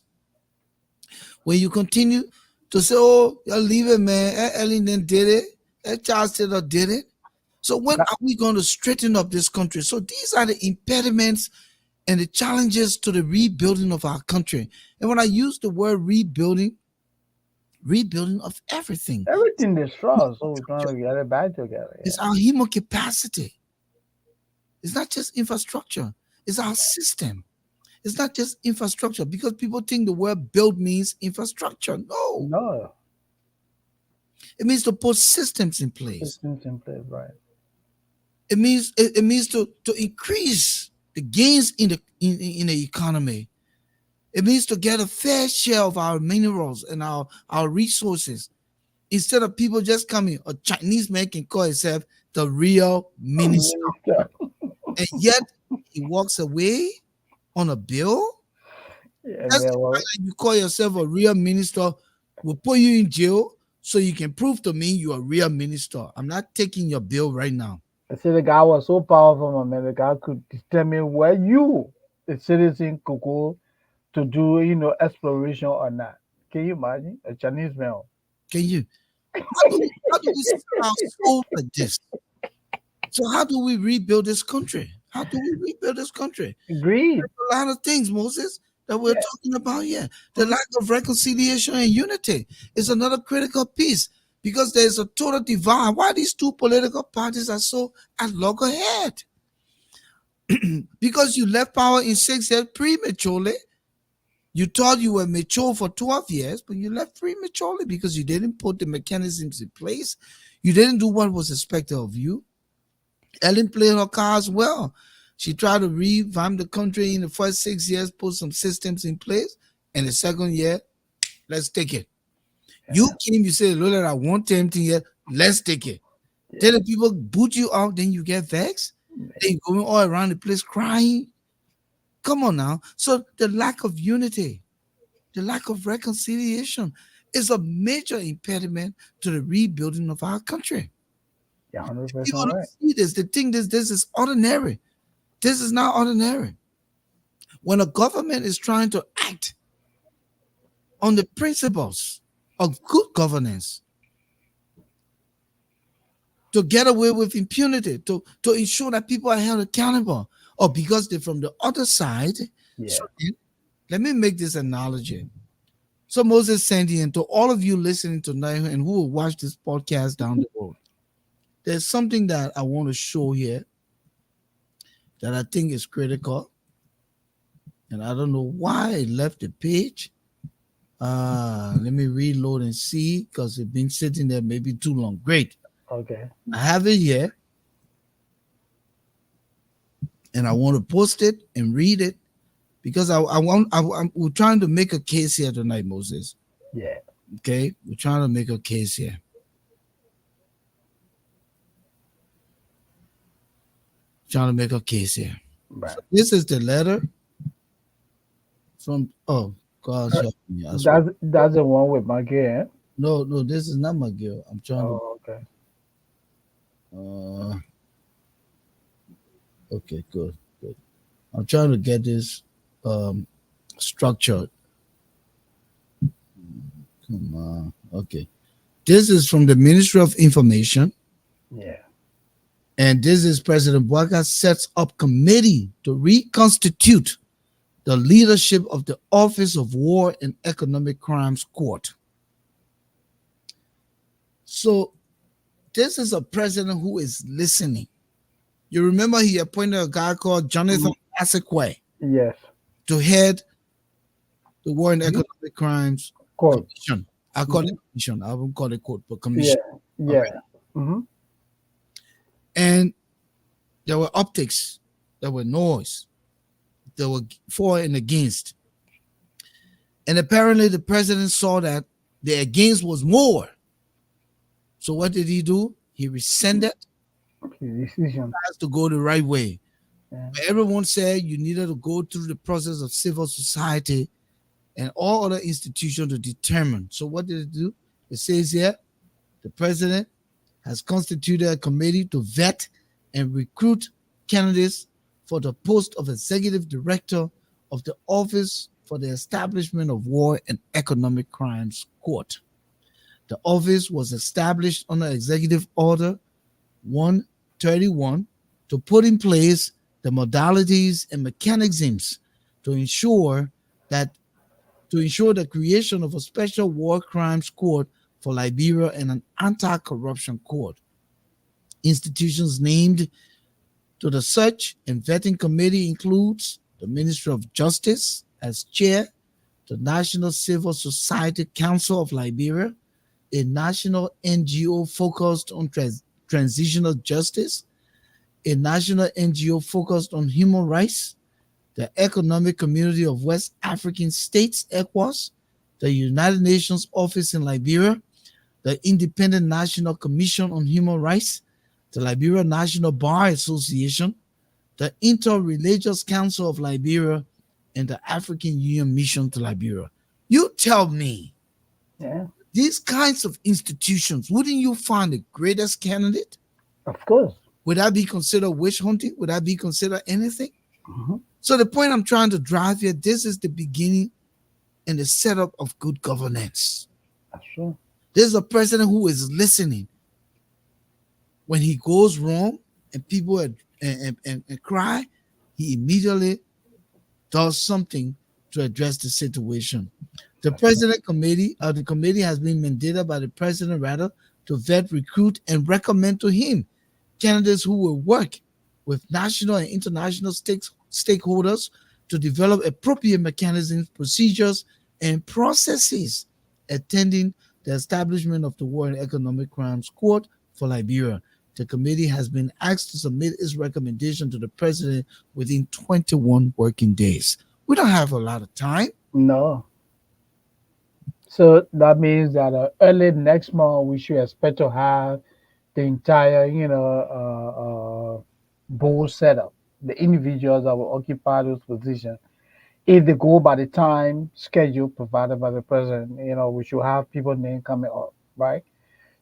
A: When you continue to say, "Oh, you're leaving, man. Ellen did it. Charles Taylor did it." So when
B: That,
A: are we going to straighten up this country? So these are the impediments and the challenges to the rebuilding of our country. And when I use the word rebuilding, rebuilding of everything.
B: everything destroyed, so we're trying to get it back together.
A: It's
B: Yeah.
A: our human capacity. It's not just infrastructure. It's our system. It's not just infrastructure because people think the word build means infrastructure. No,
B: No
A: it means to put systems in place.
B: systems in place, right?
A: It means to increase the gains in the economy. It means to get a fair share of our minerals and our resources. Instead of people just coming, a Chinese man can call himself the real minister.
B: Minister.
A: And yet he walks away on a bill.
B: Yeah,
A: Just
B: man.
A: the fact
B: Well,
A: that you call yourself a real minister will put you in jail so you can prove to me you're a real minister. I'm not taking your bill right now.
B: I say the guy was so powerful, my man. The guy could determine where you, the citizen, could go to do, exploration or not. Can you imagine a Chinese man?
A: Can you? How do we sell our soul like this? So how do we rebuild this country? How do we rebuild this country?
B: Agreed.
A: A lot of things, Moses, that we're
B: Yeah.
A: talking about here. The
B: Mhm.
A: lack of reconciliation and unity is another critical piece because there's a total divide. Why these two political parties are so at loggerhead? Because you left power in 6 years prematurely. You thought you were mature for 12 years, but you left prematurely because you didn't put the mechanisms in place. You didn't do what was expected of you. Ellen played her cards well. She tried to revamp the country in the first 6 years, put some systems in place. And the second year, let's take it. You
B: Yeah.
A: came, you said, "Look, I want tempting here. Let's take it." Tell
B: Yeah.
A: the people boot you out, then you get vexed. Then you going all around the place crying. Come on now. So the lack of unity, the lack of reconciliation is a major impediment to the rebuilding of our country.
B: You're
A: People
B: 100%
A: don't
B: right.
A: see this. They think this is ordinary. This is not ordinary. When a government is trying to act on the principles of good governance to get away with impunity, to ensure that people are held accountable, or because they're from the other side. So
B: Yeah.
A: let me make this analogy. So Moses Sandy, and to all of you listening tonight and who will watch this podcast down the road, there's something that I want to show here that I think is critical. And I don't know why it left the page. Let me reload and see because it's been sitting there maybe too long. Great.
B: Okay.
A: I have it here and I want to post it and read it because we're trying to make a case here tonight, Moses.
B: Yeah.
A: Okay, we're trying to make a case here. Trying to make a case here. So
B: Right.
A: this is the letter from. Oh, God help me. I swear.
B: That's the one with my girl.
A: No, no, this is not my girl. I'm trying to.
B: Oh, okay.
A: Uh, okay, good, good. I'm trying to get this um structured. Come on. Okay. This is from the Ministry of Information,
B: Yeah.
A: and this is President Bouaga sets up committee to reconstitute the leadership of the Office of War and Economic Crimes Court. So this is a president who is listening. You remember he appointed a guy called Jonathan
B: Mm,
A: Asekwe
B: yes.
A: to head the War and
B: Mhm.
A: Economic Crimes
B: Court.
A: Commission. I call it
B: Hmm.
A: commission. I won't call it court, but
B: Yeah.
A: commission. All right.
B: Yeah. Hmm.
A: And there were optics, there were noise, there were for and against. And apparently the president saw that the against was more. So what did he do? He rescinded,
B: His decision.
A: has to go the right way.
B: Yeah.
A: Everyone said you needed to go through the process of civil society and all other institutions to determine. So what did it do? It says here the president has constituted a committee to vet and recruit candidates for the post of executive director of the Office for the Establishment of War and Economic Crimes Court. The office was established under Executive Order 131 to put in place the modalities and mechanisms to ensure that the creation of a special war crimes court for Liberia and an anti-corruption court. Institutions named to the search and vetting committee includes the Ministry of Justice as chair, the National Civil Society Council of Liberia, a national NGO focused on transitional justice, a national NGO focused on human rights, the Economic Community of West African States, ECOWAS, the United Nations Office in Liberia, the Independent National Commission on Human Rights, the Liberia National Bar Association, the Interreligious Council of Liberia, and the African Union Mission to Liberia. You tell me,
B: Yeah.
A: these kinds of institutions, wouldn't you find the greatest candidate?
B: Of course.
A: Would that be considered witch hunting? Would that be considered anything?
B: Hmm.
A: So the point I'm trying to drive here, this is the beginning and the setup of good governance.
B: That's true.
A: This is a president who is listening. When he goes wrong and people and cry, he immediately does something to address the situation.
B: That's true.
A: The committee has been mandated by the president rather to vet, recruit, and recommend to him candidates who will work with national and international stakeholders to develop appropriate mechanisms, procedures, and processes attending the establishment of the War and Economic Crimes Court for Liberia. The committee has been asked to submit its recommendation to the president within 21 working days. We don't have a lot of time.
B: No. So that means that early next month we should expect to have the entire, board setup, the individuals that will occupy those positions. If they go by the time schedule provided by the president, we should have people name coming up, right?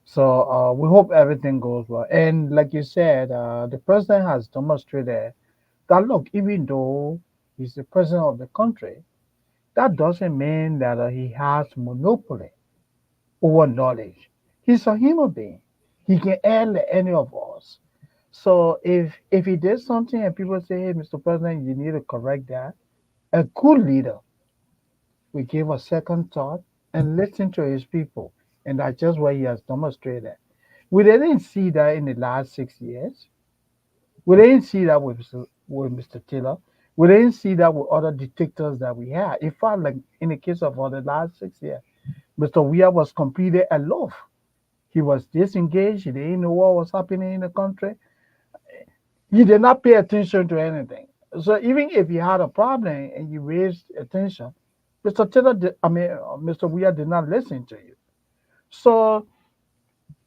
B: So we hope everything goes well. And like you said, the president has demonstrated that look, even though he's the president of the country, that doesn't mean that he has monopoly over knowledge. He's a human being. He can add like any of us. So if he did something and people say, "Hey, Mr. President, you need to correct that," a good leader will give a second thought and listen to his people, and that's just what he has demonstrated. We didn't see that in the last 6 years. We didn't see that with Mr. Taylor. We didn't see that with other dictators that we had. In fact, like in the case of the last 6 years, Mr. Weah was completely aloof. He was disengaged. He didn't know what was happening in the country. He did not pay attention to anything. So even if you had a problem and you raised attention, Mr. Taylor, Mr. Weah did not listen to you. So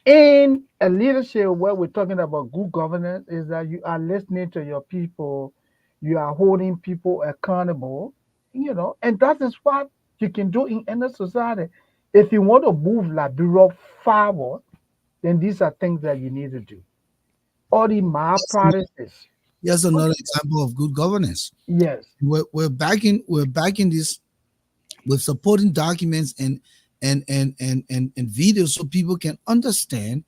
B: in a leadership where we're talking about good governance is that you are listening to your people, you are holding people accountable, and that is what you can do in any society. If you want to move Liberia forward, then these are things that you need to do. All the
A: Here's another,
B: malpractices.
A: here's another example of good governance.
B: Yes,
A: We're backing this with supporting documents and videos so people can understand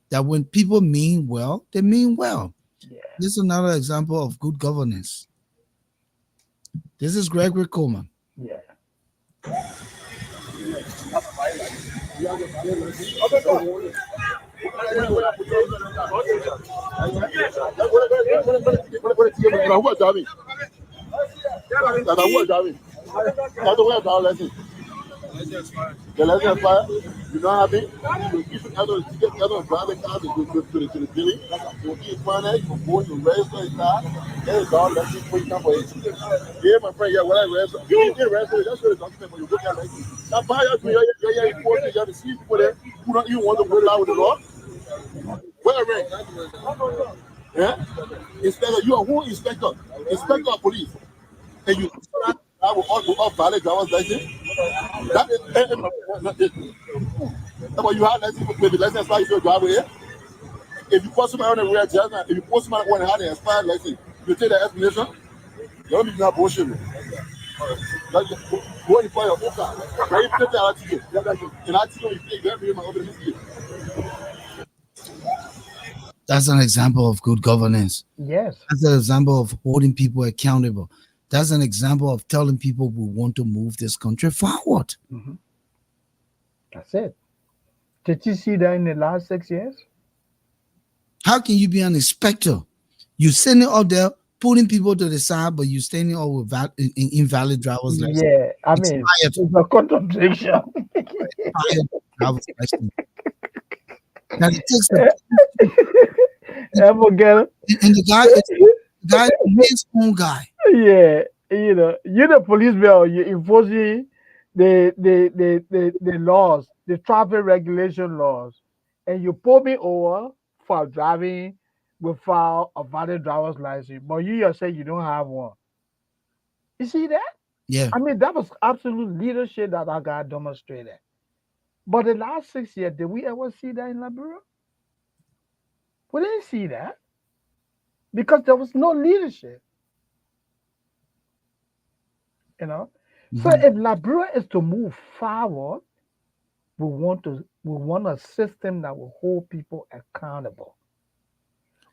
A: that when people mean well, they mean well.
B: yeah,
A: This is another example of good governance. This is Gregory Coleman.
B: yeah.
C: The lesson expire. You know how big? You give it other drive the car to the building. You keep money, you go to register the car. Then it's all let's see quick number. Yeah, my friend, yeah, what I register. You did register, that's what the document when you look at it. Now, buy your report, you have to see people there who don't even want to go out with the law. Where ring? Yeah? Inspector, you are who inspector? Inspector of police. And you I will all valid driver's license. That is, but you have license, maybe license expire if you drive here. If you put somebody on the rear judgment, if you put somebody on the expired license, you take the explanation. You don't be not bullshit. Go in for your own car. Now you take the ticket. And I think you take that my other ticket.
A: That's an example of good governance.
B: Yes.
A: That's an example of holding people accountable. That's an example of telling people we want to move this country forward.
B: Hmm. That's it. Did you see that in the last 6 years?
A: How can you be an inspector? You sending out there, putting people to the side, but you standing out with invalid driver's license,
B: Yeah, I mean,
A: expired,
B: it's a contradiction.
A: expired driver's license. Now it takes
B: Ever get it?
A: and the guy, his own guy.
B: Yeah, you're the policeman, you're enforcing the laws, the traffic regulation laws, and you pull me over for driving without a valid driver's license, but you yourself you don't have one. You see that?
A: Yeah.
B: I mean, that was absolute leadership that I got demonstrated. But the last 6 years, did we ever see that in Liberia? We didn't see that because there was no leadership, you know. So
A: Mhm.
B: if Liberia is to move forward, we want a system that will hold people accountable.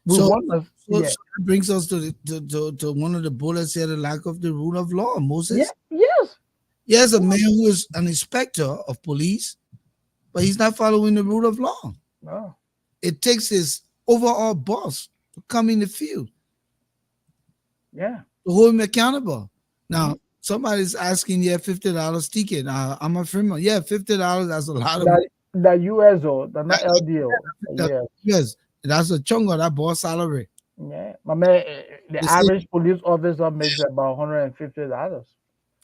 B: We
A: So,
B: want us,
A: so,
B: yeah,
A: so that brings us to one of the bullets here: the lack of the rule of law.
B: yeah,
A: Moses,
B: yes,
A: yes, a man who is an inspector of police, but he's not following the rule of law.
B: no,
A: It takes his overall boss to come in the field
B: yeah.
A: to hold him accountable.
B: Mhm.
A: Now, somebody's asking, yeah, $50 ticket. I'm a friend. Yeah, $50. That's a lot of money.
B: The USO, the not
A: That,
B: LDO,
A: that,
B: yeah,
A: yes, that's a chunk of that boss salary.
B: yeah. My man, the
A: They say,
B: average police officer makes about $150.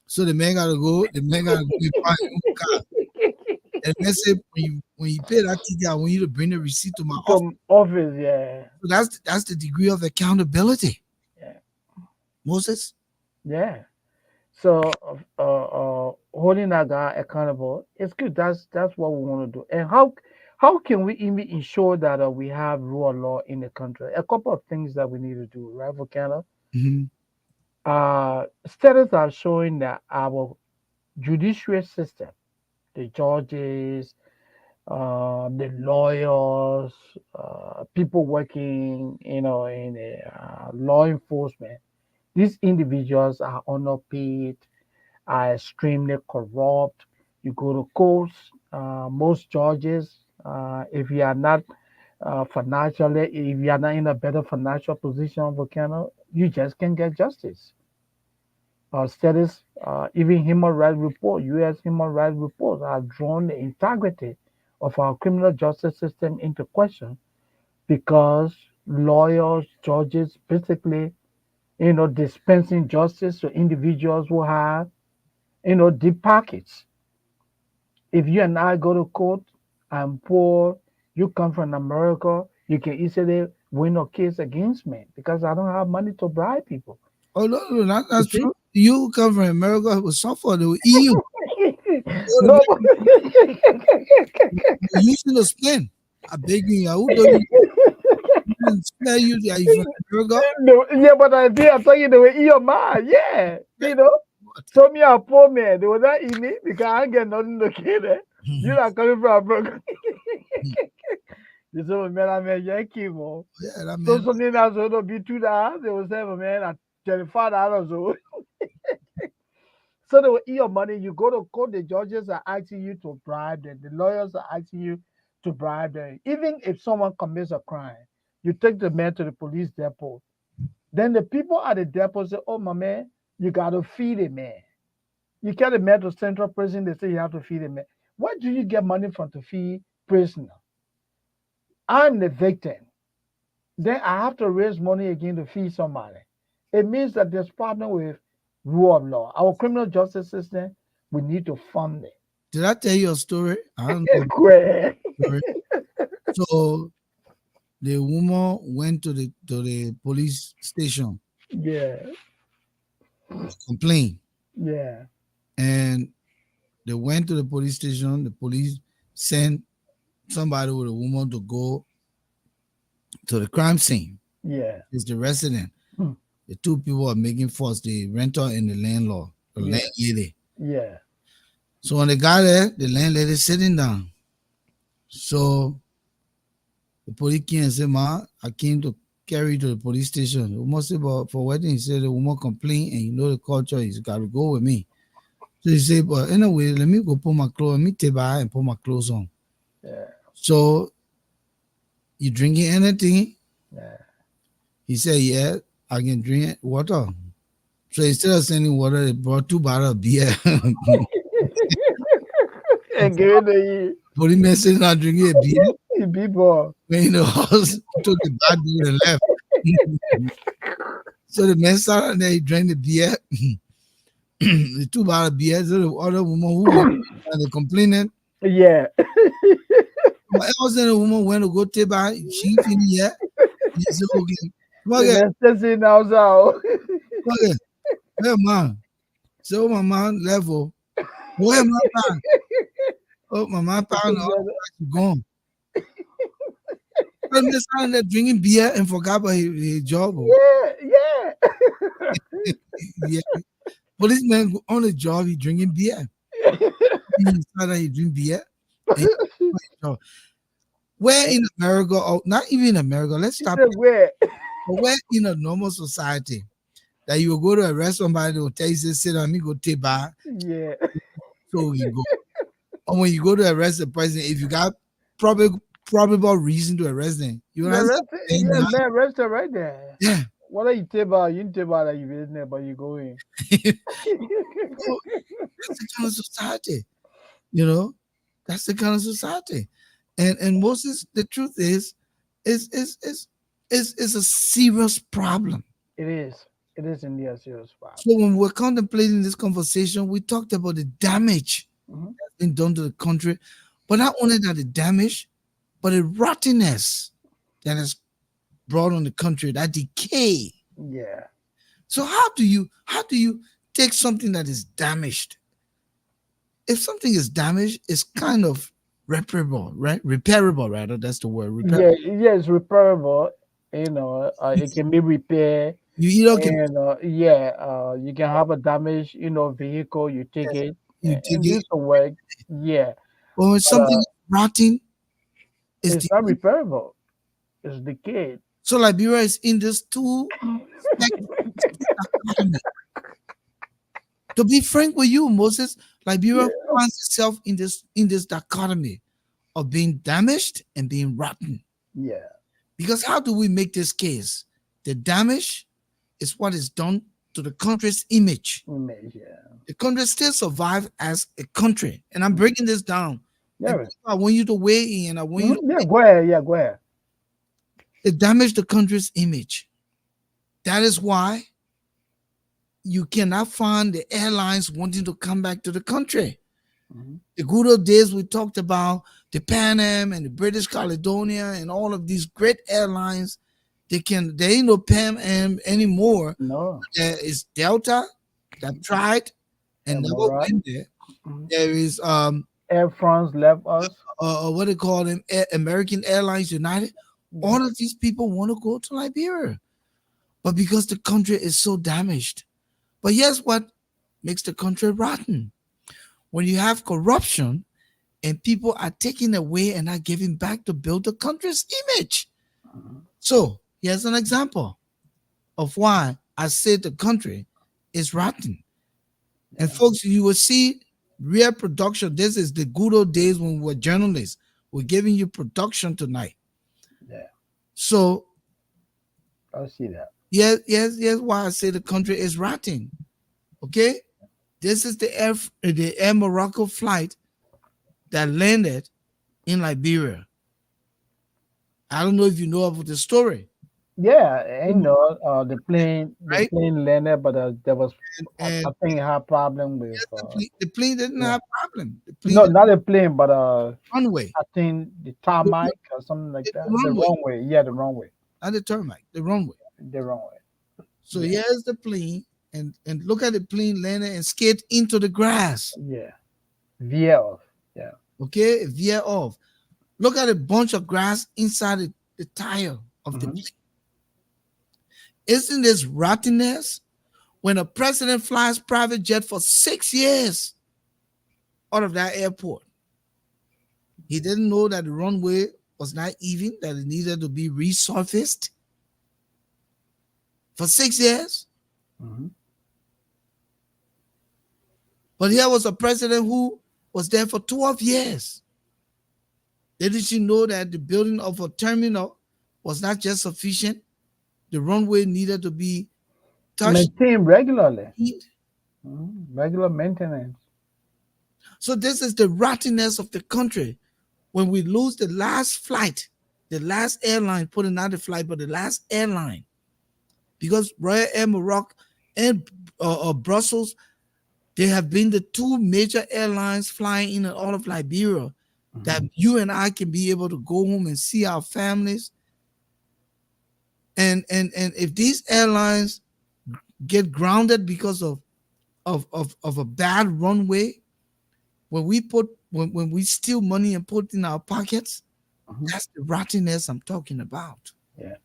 A: so the man gotta go. The man gotta go and find his own car. And the man say, when you pay that ticket, I want you to bring the receipt to my office.
B: Come office, yeah,
A: So that's the degree of accountability,
B: yeah,
A: Moses.
B: yeah. So, holding that guy accountable, it's good. That's what we want to do. And how can we even ensure that we have rule of law in the country? A couple of things that we need to do, right, Volcano?
A: Hmm.
B: Studies are showing that our judicial system, the judges, the lawyers, people working, in law enforcement, these individuals are underpaid, are extremely corrupt. You go to courts, most judges, if you are not financially, if you are not in a better financial position, Volcano, you just can't get justice. Studies, even human rights report, U.S. human rights reports have drawn the integrity of our criminal justice system into question because lawyers, judges, basically, dispensing justice to individuals who have, deep pockets. If you and I go to court, I'm poor. You come from America. You can easily win a case against me because I don't have money to bribe people.
A: Oh no, no,
B: You
A: that's
B: see?
A: true. You come from America with suffer the EU. So the
B: No.
A: man using to spend. I beg you, who don't you spare you are you from America?
B: No, yeah, but I think I tell you the way your man, yeah,
A: Eh,
B: you know.
A: what?
B: So me a poor man, they was not eat me because I ain't get nothing to get it. You not coming from America. You say, man, I'm a Yankee, mo.
A: Yeah, that
B: So
A: man.
B: something that's going to be $2. They will say, man, at $25. So so they will eat your money. You go to court, the judges are asking you to bribe them, the lawyers are asking you to bribe them. Even if someone commits a crime, you take the man to the police depot. Then the people at the depot say, oh, my man, you got to feed a man. You get a man to central prison, they say you have to feed a man. Where do you get money from to feed prisoner? I'm the victim. Then I have to raise money again to feed somebody. It means that there's problem with rule of law. Our criminal justice system, we need to fund it.
A: Did I tell you a story? I don't know
B: Great.
A: the story. So the woman went to the police station
B: Yeah,
A: to complain.
B: yeah,
A: And they went to the police station. The police sent somebody with a woman to go to the crime scene.
B: yeah,
A: It's the resident.
B: hmm,
A: The two people are making fuss, the renter and the landlord, the
B: yeah,
A: landlady.
B: yeah,
A: So when they got there, the landlady sitting down. So the police came and said, Ma, I came to carry you to the police station. The woman said, but for wedding, he said the woman complained and you know the culture, he's got to go with me. So he said, but anyway, let me go put my clothes, let me take by and put my clothes on.
B: yeah,
A: So you drinking anything?
B: yeah.
A: He said, yeah, I can drink water. So instead of sending water, they brought 2 bottles of beer.
B: And give it to you.
A: Policeman said not drinking a beer.
B: You people.
A: Went in the house, took the back door and left. So the man sat there, he drank the beer, the 2 bottle of beer. So the other woman who was and they complaining,
B: Yeah.
A: but else then the woman went to go take back, she ain't finished yet. He said, okay, come
B: The
A: again,
B: next person now, so.
A: come again. Hey man. So my man left. Oh, where my man? Oh, my man found out she gone. So the man sat there drinking beer and forgot about his job. Oh.
B: Yeah, yeah.
A: Yeah. Policeman on the job, he drinking beer. He started he drink beer. And where in America, or not even in America, let's
B: She
A: stop.
B: said, where?
A: But where in a normal society that you will go to arrest somebody, they will tell you, say, sit down, me go take bar,
B: Yeah.
A: so you go. Or when you go to arrest the person, if you got probable reason to arrest them, you will
B: The
A: answer.
B: rest, yeah, man, rest it right there.
A: Yeah.
B: What are you tell about? You tell about that you business, but you go in.
A: So that's the kind of society, you know. That's the kind of society, and Moses. The truth is a serious problem.
B: It is. It is indeed a serious problem.
A: So when we're contemplating this conversation, we talked about the damage
B: Mhm.
A: that's been done to the country, but not only that the damage, but the rottenness that is brought on the country, that decay.
B: Yeah.
A: So how do you take something that is damaged? If something is damaged, it's kind of repairable, right? Repairable, rather. That's the word.
B: Yeah.
A: Repair.
B: Yeah. It's repairable. It can be repaired.
A: You either can
B: And yeah, you can have a damaged, vehicle. You take it
A: you
B: and
A: dig
B: do
A: it,
B: some work. Yeah,
A: but when
B: but
A: something is rotting, it's
B: it's
A: the
B: not repairable. It's decayed.
A: so Liberia is in this two spectrum dichotomy. To be frank with you, Moses, Liberia
B: Yeah.
A: finds itself in this dichotomy of being damaged and being rotten.
B: Yeah.
A: Because how do we make this case? The damage is what is done to the country's image.
B: Image. Yeah.
A: The country still survive as a country. And I'm breaking this down. And
B: Yeah.
A: I want you to weigh in. I want you to
B: Yeah. Go ahead. Yeah. Go ahead.
A: it damaged the country's image. That is why you cannot find the airlines wanting to come back to the country.
B: Mhm.
A: The good old days we talked about, the Pan Am and the British Caledonia and all of these great airlines. There ain't no Pan Am anymore.
B: No,
A: There is Delta that tried and never
B: Emerald.
A: went there.
B: Mhm.
A: There is
B: Air France left us.
A: what do they call them? American Airlines United.
B: Yeah.
A: All of these people want to go to Liberia, but because the country is so damaged. But here's what makes the country rotten: when you have corruption and people are taking away and not giving back to build the country's image.
B: Mhm.
A: So here's an example of why I said the country is rotten. And
B: Yeah.
A: folks, you will see real production. This is the good old days when we were journalists. We're giving you production tonight.
B: Yeah.
A: So
B: I see that.
A: yes, why I say the country is rotten. Okay, this is the Air Morocco flight that landed in Liberia. I don't know if you know of the story,
B: Yeah, I know. The
A: right?
B: plane landed, but there was, I
A: And
B: think, it had problem with.
A: yes, the plane didn't
B: Yeah.
A: have problem. The plane
B: No,
A: didn't
B: not a plane, but
A: runway,
B: I think the
A: the,
B: tarmac or something like
A: the
B: that. The
A: runway,
B: runway. Yeah, the runway.
A: not the tarmac, the runway.
B: The runway.
A: So
B: Yeah.
A: here's the plane, and look at the plane landing and skate into the grass.
B: Yeah. VL. Yeah.
A: Okay, veer off. Look at a bunch of grass inside the tire of the
B: Hmm.
A: plane. Isn't this rottenness? When a president flies private jet for 6 years out of that airport, he didn't know that the runway was not even, that it needed to be resurfaced for 6 years.
B: Hmm.
A: But here was a president who was there for 12 years. Didn't you know that the building of a terminal was not just sufficient? The runway needed to be touched.
B: Maintain regularly.
A: Cleaned.
B: Regular maintenance.
A: So this is the rottenness of the country. When we lose the last flight, the last airline putting out the flight, but the last airline, because Royal Air Morocco and Brussels, they have been the two major airlines flying in and out of Liberia that
B: Hmm.
A: you and I can be able to go home and see our families. And if these airlines get grounded because of a bad runway, when we steal money and put in our pockets,
B: Hmm.
A: that's the rottenness I'm talking about.
B: Yeah.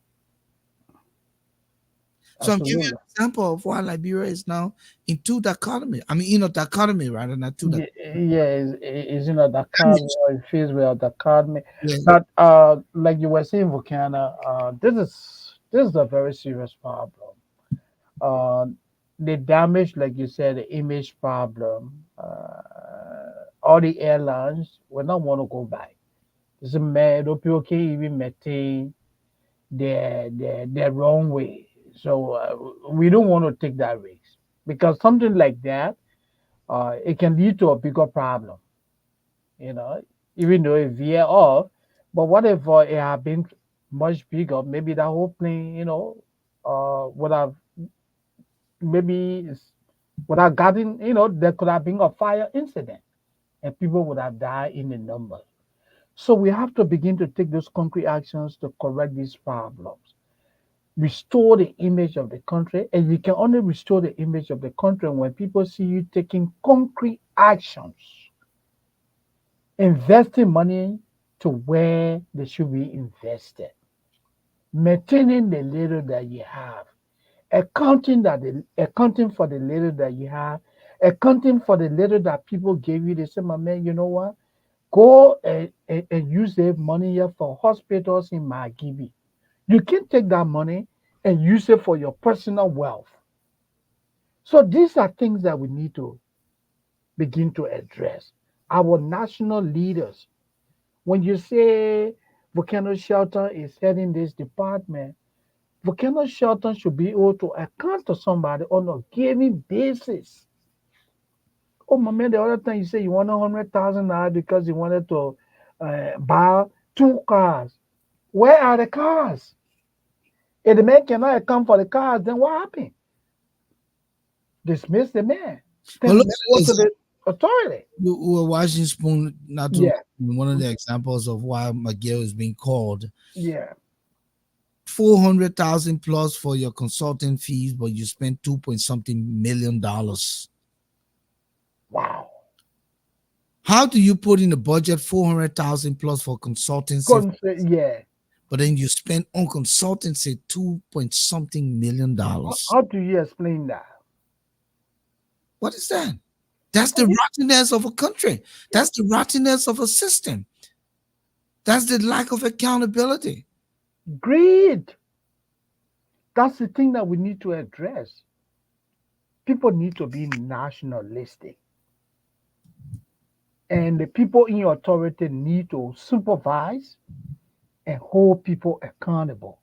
A: So I'm giving you
B: Absolutely.
A: an example of why Liberia is now in two dichotomy. I mean, dichotomy rather, not two
B: Yeah,
A: dichotomy.
B: yeah, is the card or it feels with the card me.
A: Yeah.
B: But like you were saying, Volcano, this is a very serious problem. Uh, the damage, like you said, the image problem. All the airlines will not want to go back. This is mad. People can't even maintain their wrong way. So we don't want to take that risk because something like that, it can lead to a bigger problem. You know, even though it veer off. But what if it had been much bigger? Maybe that whole plane, would have maybe would have gotten, there could have been a fire incident and people would have died in the numbers. So we have to begin to take those concrete actions to correct these problems. Restore the image of the country, and you can only restore the image of the country when people see you taking concrete actions, investing money to where they should be invested, maintaining the little that you have, accounting for the little that you have, accounting for the little that people gave you. They say, my man, you know what? Go and use the money here for hospitals in Margibi. You can take that money and use it for your personal wealth. So these are things that we need to begin to address. Our national leaders, when you say Volcano Shelter is heading this department, Volcano Shelter should be able to account to somebody on a given basis. Oh, my man, the other time you say you want 100,000 because you wanted to buy two cars. Where are the cars? If the man cannot account for the cars, then what happened? Dismiss the man.
A: But
B: Then the
A: look
B: man
A: at
B: go
A: the
B: to the
A: example.
B: authority.
A: We were watching Spoon not too long.
B: Yeah,
A: One of the examples of why McGill is being called
B: yeah.
A: 400,000 plus for your consulting fees, but you spent 2 point something million.
B: Wow.
A: How do you put in the budget 400,000 plus for consultancy,
B: Yeah.
A: but then you spend on consultancy 2 point something million?
B: How do you explain that?
A: What is that? That's the
B: Yeah.
A: rottenness of a country. That's the rottenness of a system. That's the lack of accountability.
B: Greed. That's the thing that we need to address. People need to be nationalistic, and the people in authority need to supervise and hold people accountable.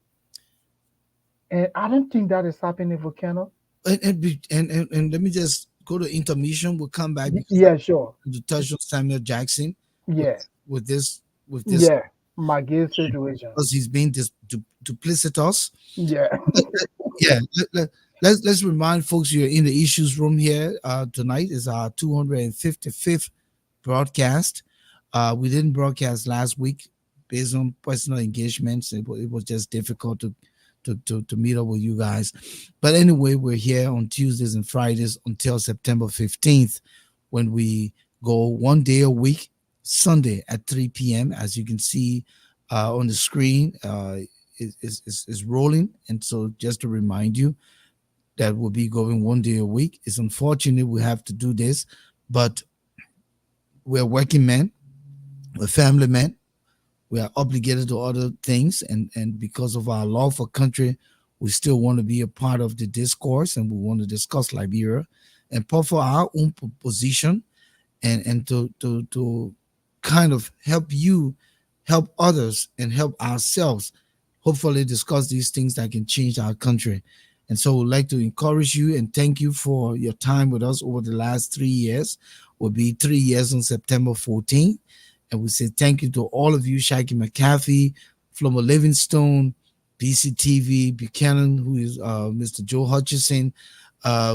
B: And I don't think that is happening in Volcano.
A: And let me just go to intermission. We'll come back because I
B: Yeah, sure.
A: want to touch on Samuel Jackson with
B: Yeah,
A: with this with this
B: yeah. My guilt situation.
A: because he's being duplicitous.
B: Yeah,
A: Yeah, let's remind folks you're in the issues room here. Tonight is our 255th broadcast. We didn't broadcast last week based on personal engagements. It was just difficult to meet up with you guys. But anyway, we're here on Tuesdays and Fridays until September 15th when we go one day a week, Sunday at 3 p.m. As you can see on the screen, is rolling. And so just to remind you that we'll be going one day a week. It's unfortunate we have to do this, but we're working men, we're family men, we are obligated to other things, and because of our love for country, we still want to be a part of the discourse, and we want to discuss Liberia and put for our own position, and to kind of help you, help others, and help ourselves hopefully discuss these things that can change our country. And so we'd like to encourage you and thank you for your time with us over the last 3 years. Will be 3 years on September 14th. And we say thank you to all of you, Shaggy McCaffey, Flomo Livingstone, BCTV, Buchanan, who is Mr. Joe Hutchison.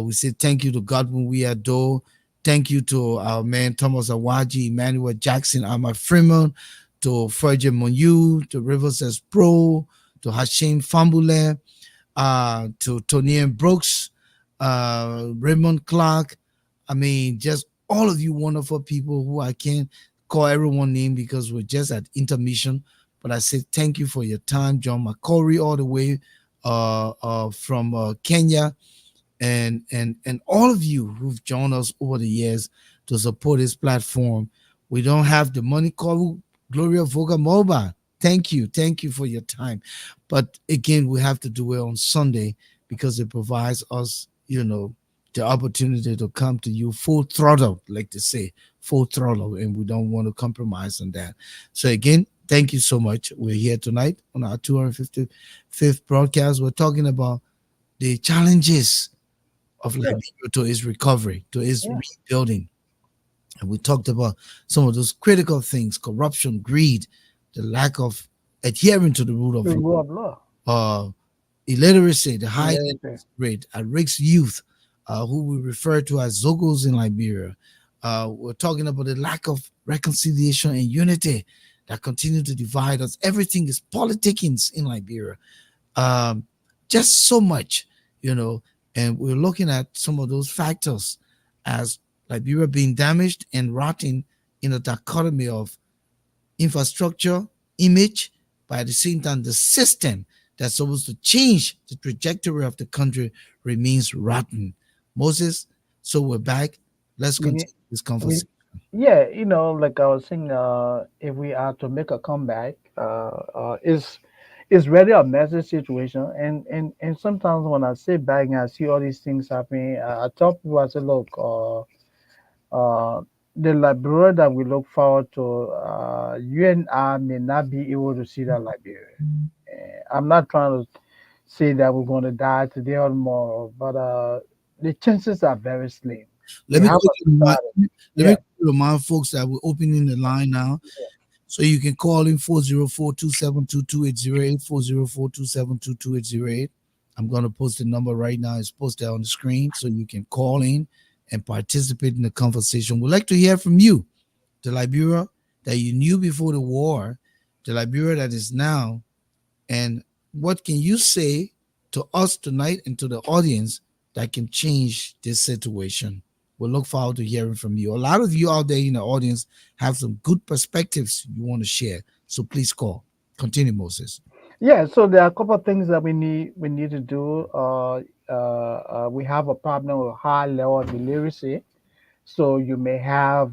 A: We say thank you to Godwin We Adore. Thank you to our man Thomas Awaji, Emmanuel Jackson, Amma Freeman, to Fergie Monyu, to Rivers S. Pro, to Hashim Fambule, to Tony and Brooks, Raymond Clark. I mean, just all of you wonderful people who I can't call everyone name because we're just at intermission. But I say thank you for your time, John McCory, all the way from Kenya, and all of you who've joined us over the years to support this platform. We don't have the money called Gloria Voga Mobile. Thank you for your time. But again, we have to do it on Sunday because it provides us, the opportunity to come to you full throttle, like they say, full throttle, and we don't want to compromise on that. So again, thank you so much. We're here tonight on our 255th broadcast. We're talking about the challenges of Liberia to its recovery, to its
B: yeah.
A: rebuilding. And we talked about some of those critical things: corruption, greed, the lack of adhering to the rule of
B: The
A: law,
B: rule of law.
A: illiteracy, the high
B: Illiteracy.
A: rate, at-risk youth, who we refer to as Zogos in Liberia. We're talking about the lack of reconciliation and unity that continue to divide us. Everything is politicking in Liberia. Just so much, and we're looking at some of those factors as Liberia being damaged and rotting in a dichotomy of infrastructure, image, but at the same time, the system that's supposed to change the trajectory of the country remains rotten. Moses, so we're back. Let's
B: We need,
A: continue this
B: we,
A: conversation.
B: yeah, like I was saying, if we are to make a comeback, it's really a messy situation. And sometimes when I sit back and I see all these things happening, I tell people, I say, look, the Liberia that we look forward to, you and I may not be able to see that Liberia. I'm not trying to say that we're going to die today or tomorrow, but the chances are very slim.
A: Let
B: We
A: me
B: have
A: quickly remind,
B: started.
A: let me
B: Yeah,
A: quickly remind folks that we're opening the line now. So you can call in 404-272-2808, 404-272-2808. I'm going to post the number right now. It's posted on the screen. So you can call in and participate in the conversation. We'd like to hear from you, the Liberia that you knew before the war, the Liberia that is now, and what can you say to us tonight and to the audience that can change this situation? We'll look forward to hearing from you. A lot of you out there in the audience have some good perspectives you want to share. So please call. Continue, Moses.
B: Yeah, so there are a couple of things that we need to do. We have a problem with high level of illiteracy. So you may have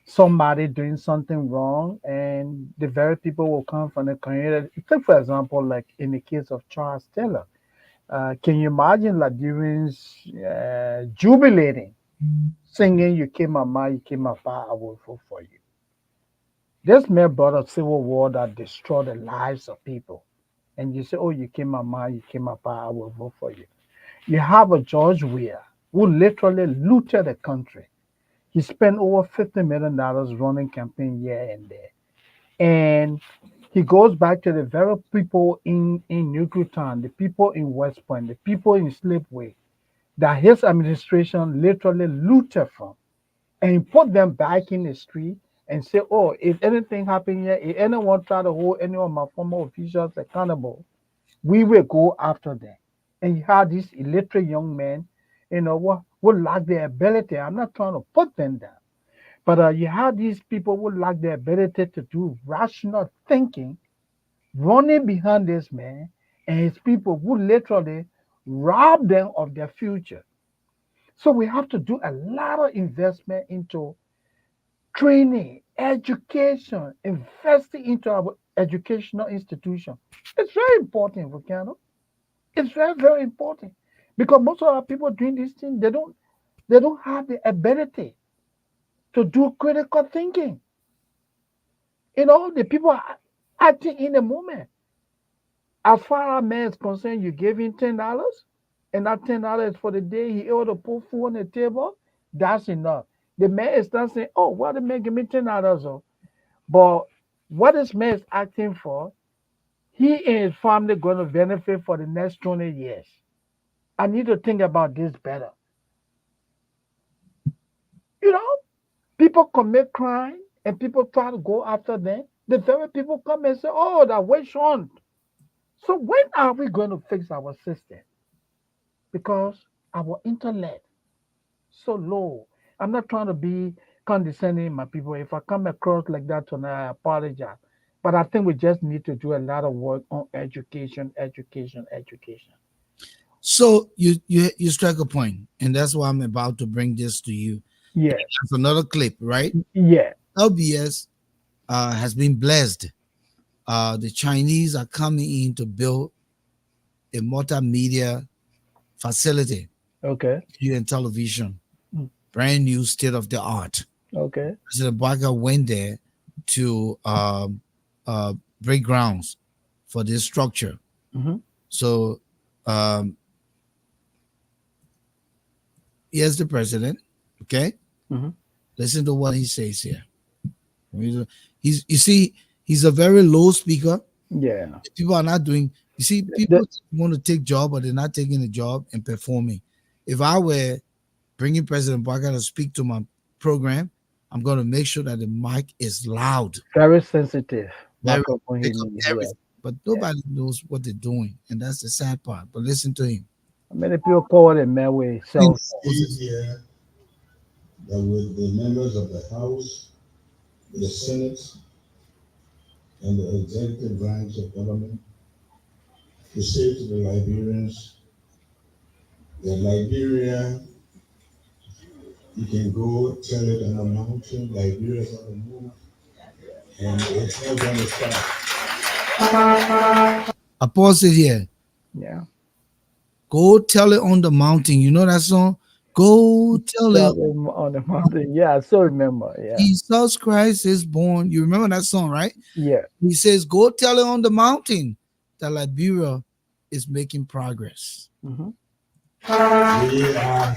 B: somebody doing something wrong, and the very people will come from the community. Take for example, like in the case of Charles Taylor. Can you imagine Liberians jubilating, singing "You came my, you came my pa, I will vote for you." This man brought a civil war that destroyed the lives of people. And you say, oh, you came my ma, you came my pa, I will vote for you. You have a George Weah who literally looted the country. He spent over $50 million running campaign here and there. And he goes back to the very people in Town, the people in West Point, the people in Slipway, that his administration literally looted from, and put them back in the street and say, oh, if anything happened here, if anyone try to hold any of my former officials accountable, we will go after them. And you have these illiterate young men, who lack the ability. I'm not trying to put them down, but you have these people who lack the ability to do rational thinking, running behind this man and his people who literally rob them of their future. So we have to do a lot of investment into training, education, investing into our educational institution. It's very important, Volcano. It's very, very important. Because most of our people doing these things, they don't have the ability to do critical thinking. The people are acting in the moment. As far as man is concerned, you gave him $10, and that $10 is for the day he able to put food on the table. That's enough. The man is not saying, "Oh, why the man give me $10?" Oh, but what this man is acting for, he and his family going to benefit for the next 20 years. I need to think about this better. You know, people commit crime and people try to go after them. The very people come and say, "Oh, that witch hunt." So when are we going to fix our system? Because our intellect so low. I'm not trying to be condescending, my people. If I come across like that tonight, I apologize. But I think we just need to do a lot of work on education, education, education.
A: So you strike a point, and that's why I'm about to bring this to you.
B: Yeah,
A: That's another clip, right?
B: yeah.
A: LBS has been blessed. The Chinese are coming in to build a multimedia facility,
B: Okay,
A: video and television,
B: mm,
A: brand new state of the art.
B: okay.
A: President Baga went there to uh, break grounds for this structure.
B: Hmm.
A: So um, here's the president. Okay,
B: Hmm.
A: listen to what he says here. You see, he's a very low speaker.
B: Yeah.
A: People are not doing. You see, people
B: The,
A: want to take job, but they're not taking the job and performing. If I were bringing President Barker to speak to my program, I'm going to make sure that the mic is loud,
B: very sensitive
A: very
B: microphone he
A: pick up
B: needs. Yeah,
A: everything. But
B: yeah.
A: nobody knows what they're doing, and that's the sad part. But listen to him.
B: Many people call it man with cell
A: Think,
B: phone.
C: See here that with the members of the House, the Senate, and the executive branch of government to say to the Liberians that Liberia, you can go tell it on a mountain, Liberia is on the move, and it's not going to stop.
A: I pause it here.
B: Yeah.
A: Go tell it on the mountain. You know that song? Go tell it.
B: Tell them on the mountain. Yeah, I still remember. Yeah.
A: Jesus Christ is born. You remember that song, right?
B: Yeah.
A: He says, go tell it on the mountain that Liberia is making progress.
B: Hmm.
C: We are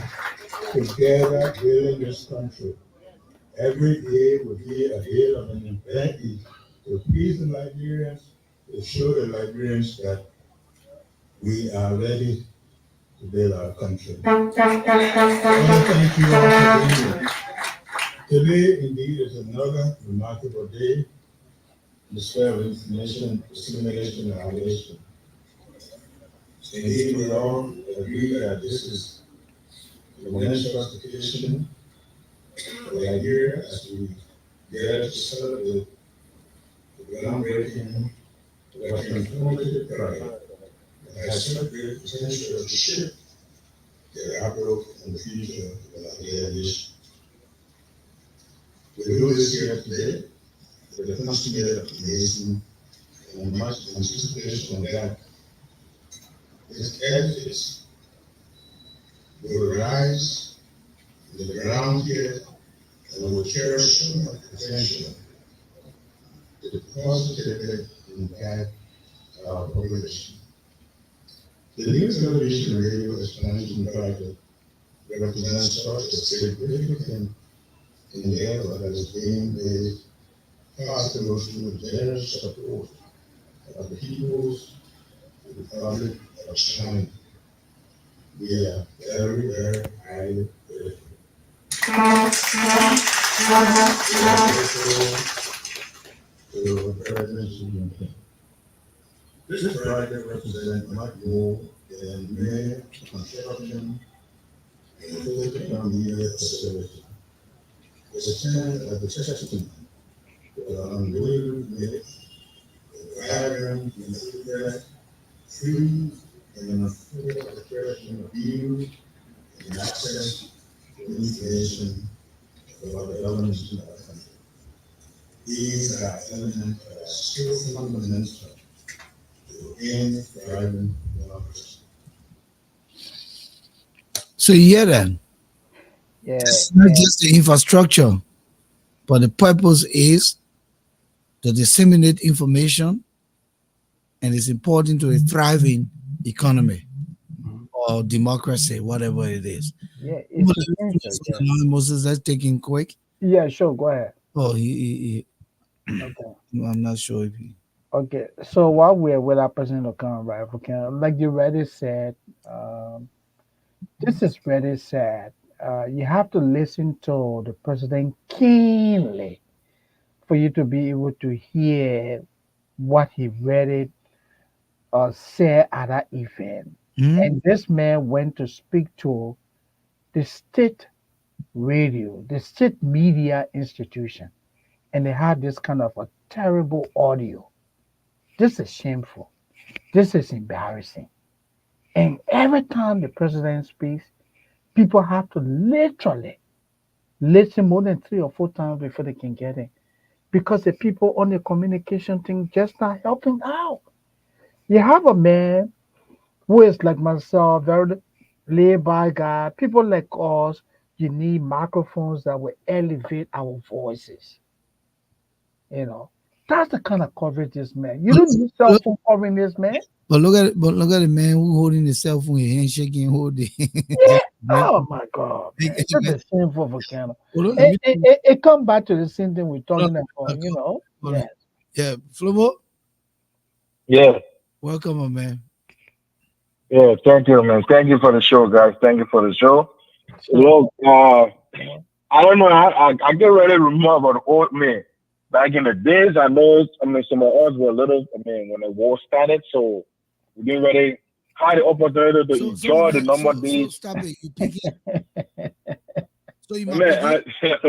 C: together building this country. Every day will be a day of an event to please the Liberians, to show the Liberians that we are ready to build our country. I want to thank you all for being here. Today, indeed, is another remarkable day in the sphere of information, dissemination, and relation. Indeed, we all agree that this is the momentous occasion for the Adhere as we dare to celebrate the groundbreaking of a transformative project that has such great potential to shape the outlook and the future of the Adhere nation. We do this here today with the consummate amazing and much anticipation that this edifice will rise in the ground here and will cherish so much potential to positively impact our population. The new television radio expansion project represents such a significant endeavor that is being made possible through the generous support of the People's Republic of China. We are very, very highly grateful. To President Xi Jinping. This project represents much more than mere construction and physical media facility. It stands as a testament to the unwavering commitment, the vibrant enthusiasm, free and unfettered expression of views and access to information about the governance of our country. These are elements that are still fundamental to any thriving democracy.
A: So you hear that?
B: Yeah,
A: It's not just the infrastructure, but the purpose is to disseminate information, and it's important to a thriving economy or democracy, whatever it is.
B: yeah, it's essential. Yeah,
A: Moses, let's take him quick.
B: yeah, sure, go ahead.
A: Oh,
B: Okay.
A: I'm not sure if he.
B: Okay, so while we're with our president of Ghana, right, okay, like you already said, um, this is very sad. You have to listen to the president keenly for you to be able to hear what he really said at that event.
A: Hmm?
B: And this man went to speak to the state radio, the state media institution, and they had this kind of a terrible audio. This is shameful. This is embarrassing. And every time the president speaks, people have to literally listen more than 3 or 4 times before they can get in. Because the people on the communication thing just not helping out. You have a man who is like myself, very laid by guy. People like us, you need microphones that will elevate our voices. You know, that's the kind of coverage this man. You don't need cell phone covering this man.
A: But look at the man who holding the cell phone, his hand shaking, holding.
B: Yeah. Oh my God, man. It's a shameful volcano.
A: Hold on, let
B: It,
A: me-
B: it, it, it come back to the same thing we're
A: hold
B: talking
A: on,
B: about, you know.
A: hold on.
B: Yes.
A: Yeah, Flobo,
D: Yeah,
A: welcome, my man.
D: yeah. Thank you, man. Thank you for the show, guys. Thank you for the show. Look, I don't know. I get ready to remember about the old man. Back in the days, I know. I mean, some of us were little. I mean, when the war started, so we didn't really had the opportunity to enjoy the normal
A: so
D: days.
A: stop it. You pick it. So you might
D: Man,
A: pick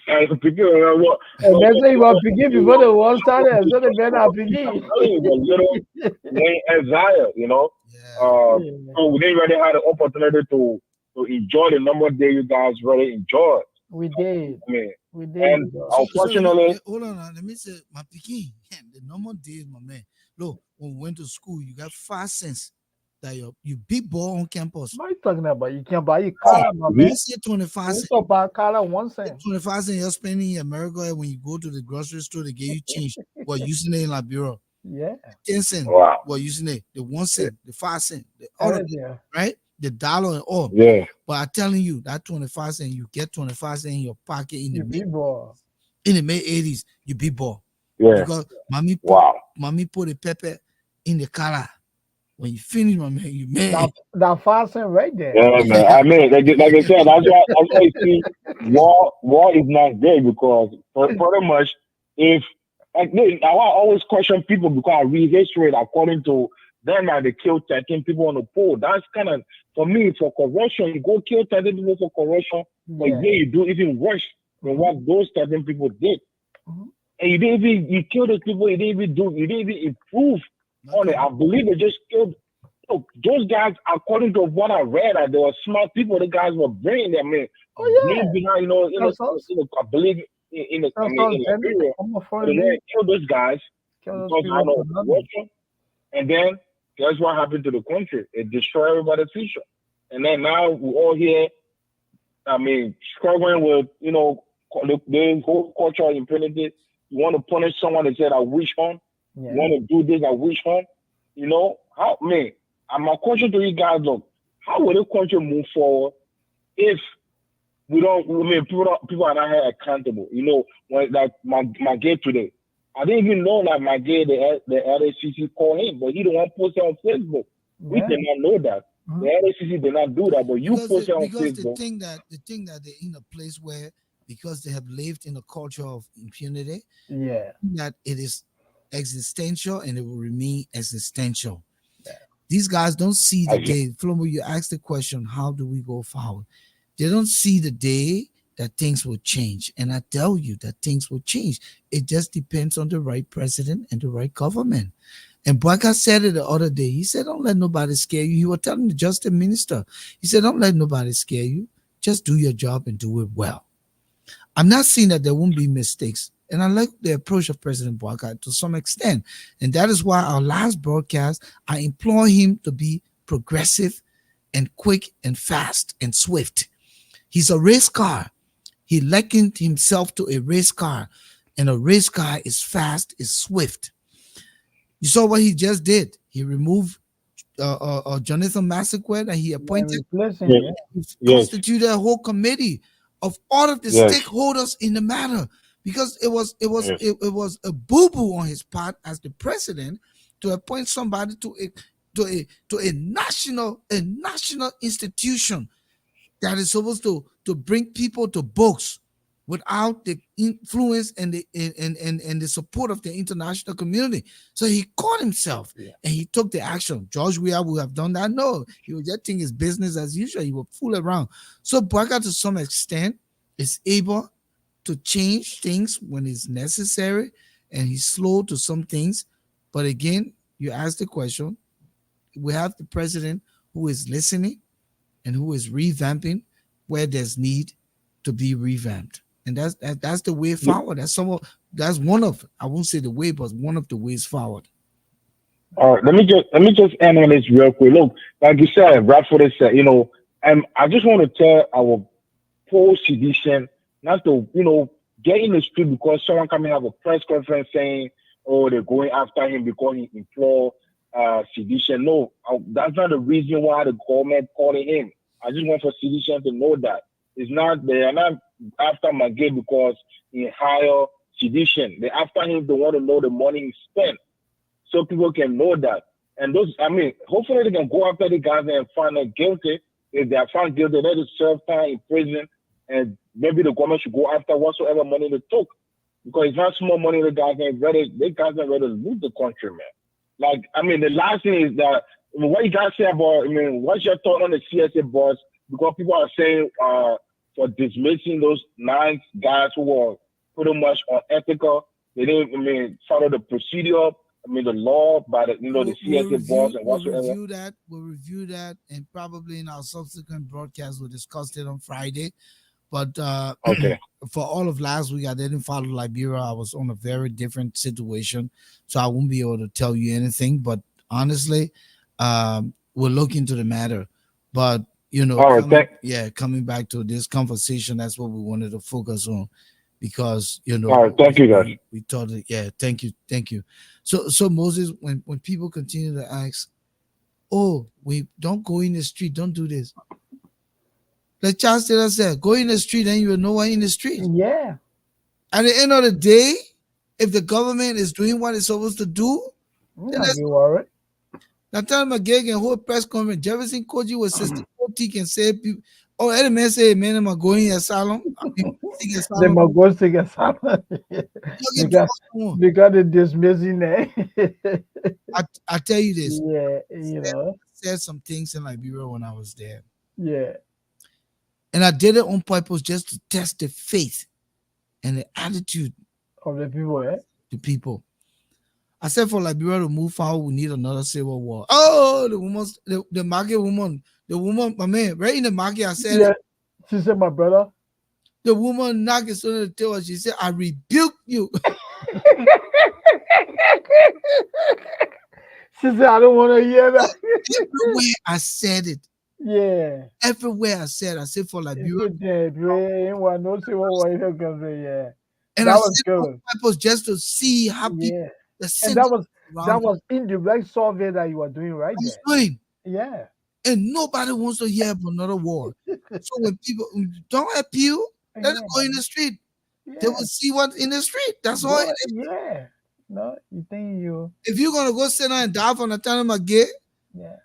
D: I forget what.
B: And that's why you want to begin before the war started, so the men are begin.
D: The little when Isaiah, you know.
A: Yeah.
D: So we didn't really have the opportunity to enjoy the normal day you guys really enjoyed.
B: We did.
D: I mean,
B: We did.
D: and unfortunately,
A: hold on. Let me say, my picking. The normal days, my man. Look, when we went to school, you got 5 cents that you big boy on campus.
B: What are you talking about? You can't buy your car, my man.
A: You say 25
B: You
A: cents.
B: talk about car 1 cent.
A: 25 cents you're spending in America when you go to the grocery store, they give you change. What using it in Liberia?
B: Yeah.
A: 10 cents.
D: wow,
A: What using it? The 1 cent, the 5 cent, the other,
B: Yeah.
A: right? The dollar and all.
D: yeah,
A: But I'm telling you, that 25 cents, you get 25 cents in your pocket in
B: You people.
A: the mid 80s, you be ball.
D: yeah,
A: Because mommy
D: wow,
A: put the pepper in the color. When you finish, my man, you man.
B: That fasting right there.
D: Yeah, man. I mean, like I said, that's why you see war is not there because pretty much if like I always question people because I read history according to them that they killed 13 people on the pole. That's kind of for me for corruption. You go kill 13 people for corruption, but
B: Yeah.
D: yeah, you do even worse than what those 13 people did.
B: Mhm.
D: And you didn't even you killed those people. You didn't even improve on it.
A: Okay.
D: I believe they just killed. Look, those guys, according to what I read, they were smart people. The guys were brilliant. I mean,
B: Oh
D: brain
B: yeah.
D: behind,
B: That's us.
D: I believe
B: That's us,
D: in
B: David.
D: Liberia,
B: I'm a
D: but they
B: foreign
D: went
B: name.
D: and killed those guys
B: Kill those
D: because I
B: people for
D: know
B: nothing.
D: corruption. And then guess what happened to the country? It destroyed everybody's future. And then now we're all here. I mean, struggling with the whole culture of impunity. You want to punish someone that said I wish on. You
B: Yeah.
D: want to do this I wish on. How man? And my question to you guys, look, how will the country move forward if we don't? I mean, people are not held accountable. When like my gay today, I didn't even know that my gay the LACC called him, but he the one posted on Facebook. We
B: Yeah.
D: did not know that. The
B: Mhm.
D: LACC did not do that, but you
A: because
D: posted on
A: because
D: Facebook.
A: the thing that they're in a place where because they have lived in a culture of impunity
B: Yeah.
A: that it is existential and it will remain existential.
B: Yeah.
A: These guys don't see the
D: I
A: day. Flomo, you asked the question, how do we go forward? They don't see the day that things will change. And I tell you that things will change. It just depends on the right president and the right government. And Boyka said it the other day. He said, don't let nobody scare you. He was telling the justice minister. He said, don't let nobody scare you. Just do your job and do it well. I'm not saying that there won't be mistakes. And I like the approach of President Boyka to some extent. And that is why our last broadcast, I implore him to be progressive and quick and fast and swift. He's a race car. He likened himself to a race car. And a race car is fast, is swift. You saw what he just did. He removed Jonathan Massacre and he
B: Yeah.
A: appointed,
B: Replacing.
D: yes,
B: Yeah.
D: yes,
A: constituted a whole committee of all of the
D: yes,
A: stakeholders in the matter because it was it was
D: yes.
A: it, it was a boo-boo on his part as the president to appoint somebody to a national institution that is supposed to bring people to books without the influence and the support of the international community. So he caught himself
B: Yeah.
A: and he took the action. George Weah would have done that. No, he would just think it's business as usual. He would fool around. So Braga, to some extent, is able to change things when it's necessary, and he's slow to some things. But again, you ask the question, we have the president who is listening and who is revamping where there's need to be revamped. And that's the way forward. That's one of, I won't say the way, but one of the ways forward.
D: All right, let me just end on this real quick. Look, like you said, Bradford said, I just want to tell our post edition not to, get in the street because someone come and have a press conference saying, oh, they're going after him because he implored sedition. No, that's not the reason why the government calling him. I just want for sedition to know that they are not after Magay because he hired sedition. They're after him. They want to know the money he spent so people can know that. And hopefully they can go after the guys and find them guilty. If they are found guilty, they just serve time in prison, and maybe the government should go after whatsoever money they took, because it's not small money. The guys ain't ready. They guys ain't ready to lose the country, man. The last thing is that what you guys say about. What's your thought on the CSA boss? Because people are saying for dismissing those 9 guys who were pretty much unethical. They didn't, follow the procedure. The law by the CSA boss and whatsoever.
A: We'll review that, and probably in our subsequent broadcast, we'll discuss it on Friday. But
D: Okay.
A: for all of last week, I didn't follow Liberia. I was on a very different situation, so I won't be able to tell you anything. But honestly, we'll look into the matter. But
D: All right.
A: coming back to this conversation, that's what we wanted to focus on, because
D: All right. Thank you, guys.
A: we thought it, yeah, thank you. So Moses, when people continue to ask, oh, we don't go in the street, don't do this. Like Charles Taylor said, go in the street and you will know what in the street.
B: Yeah.
A: At the end of the day, if the government is doing what it's supposed to do,
B: I'm
A: then
B: not be worried.
A: That time I gig and whole press conference, Jefferson Koji was sister Oti can say people. Oh, any man say, man, am I going asylum? I mean, seek
B: They
A: asylum.
B: must go to get some
A: You get
B: because
A: to
B: because they dismissing it.
A: I tell you this.
B: Yeah,
A: Said some things in Liberia when I was there.
B: yeah,
A: And I did it on purpose just to test the faith and the attitude
B: of the people, eh?
A: to people. I said for Liberia to move forward, we need another civil war. Oh, the market woman, my man, right in the market, I said
B: Yeah, she said, my brother.
A: the woman knocked his on the tail. She said, I rebuke you.
B: She said, I don't want to hear that.
A: Everywhere I said it.
B: Yeah.
A: Everywhere I said for
B: It's
A: Liberia.
B: good there. You ain't want no civil war in the country, yeah.
A: And
B: That
A: I
B: was
A: said on
B: good.
A: purpose just to see how people,
B: Yeah.
A: the
B: And
A: sentiment
B: that
A: around
B: was indirect survey that you were doing right
A: was
B: there.
A: doing.
B: Yeah.
A: And nobody wants to hear about another war. So when people don't appeal, let them go in the street. They
B: Yeah.
A: will see what's in the street. That's all it is.
B: Yeah. No, you think you
A: If you're gonna go sit down and die for Nathaniel McGee,
B: yeah.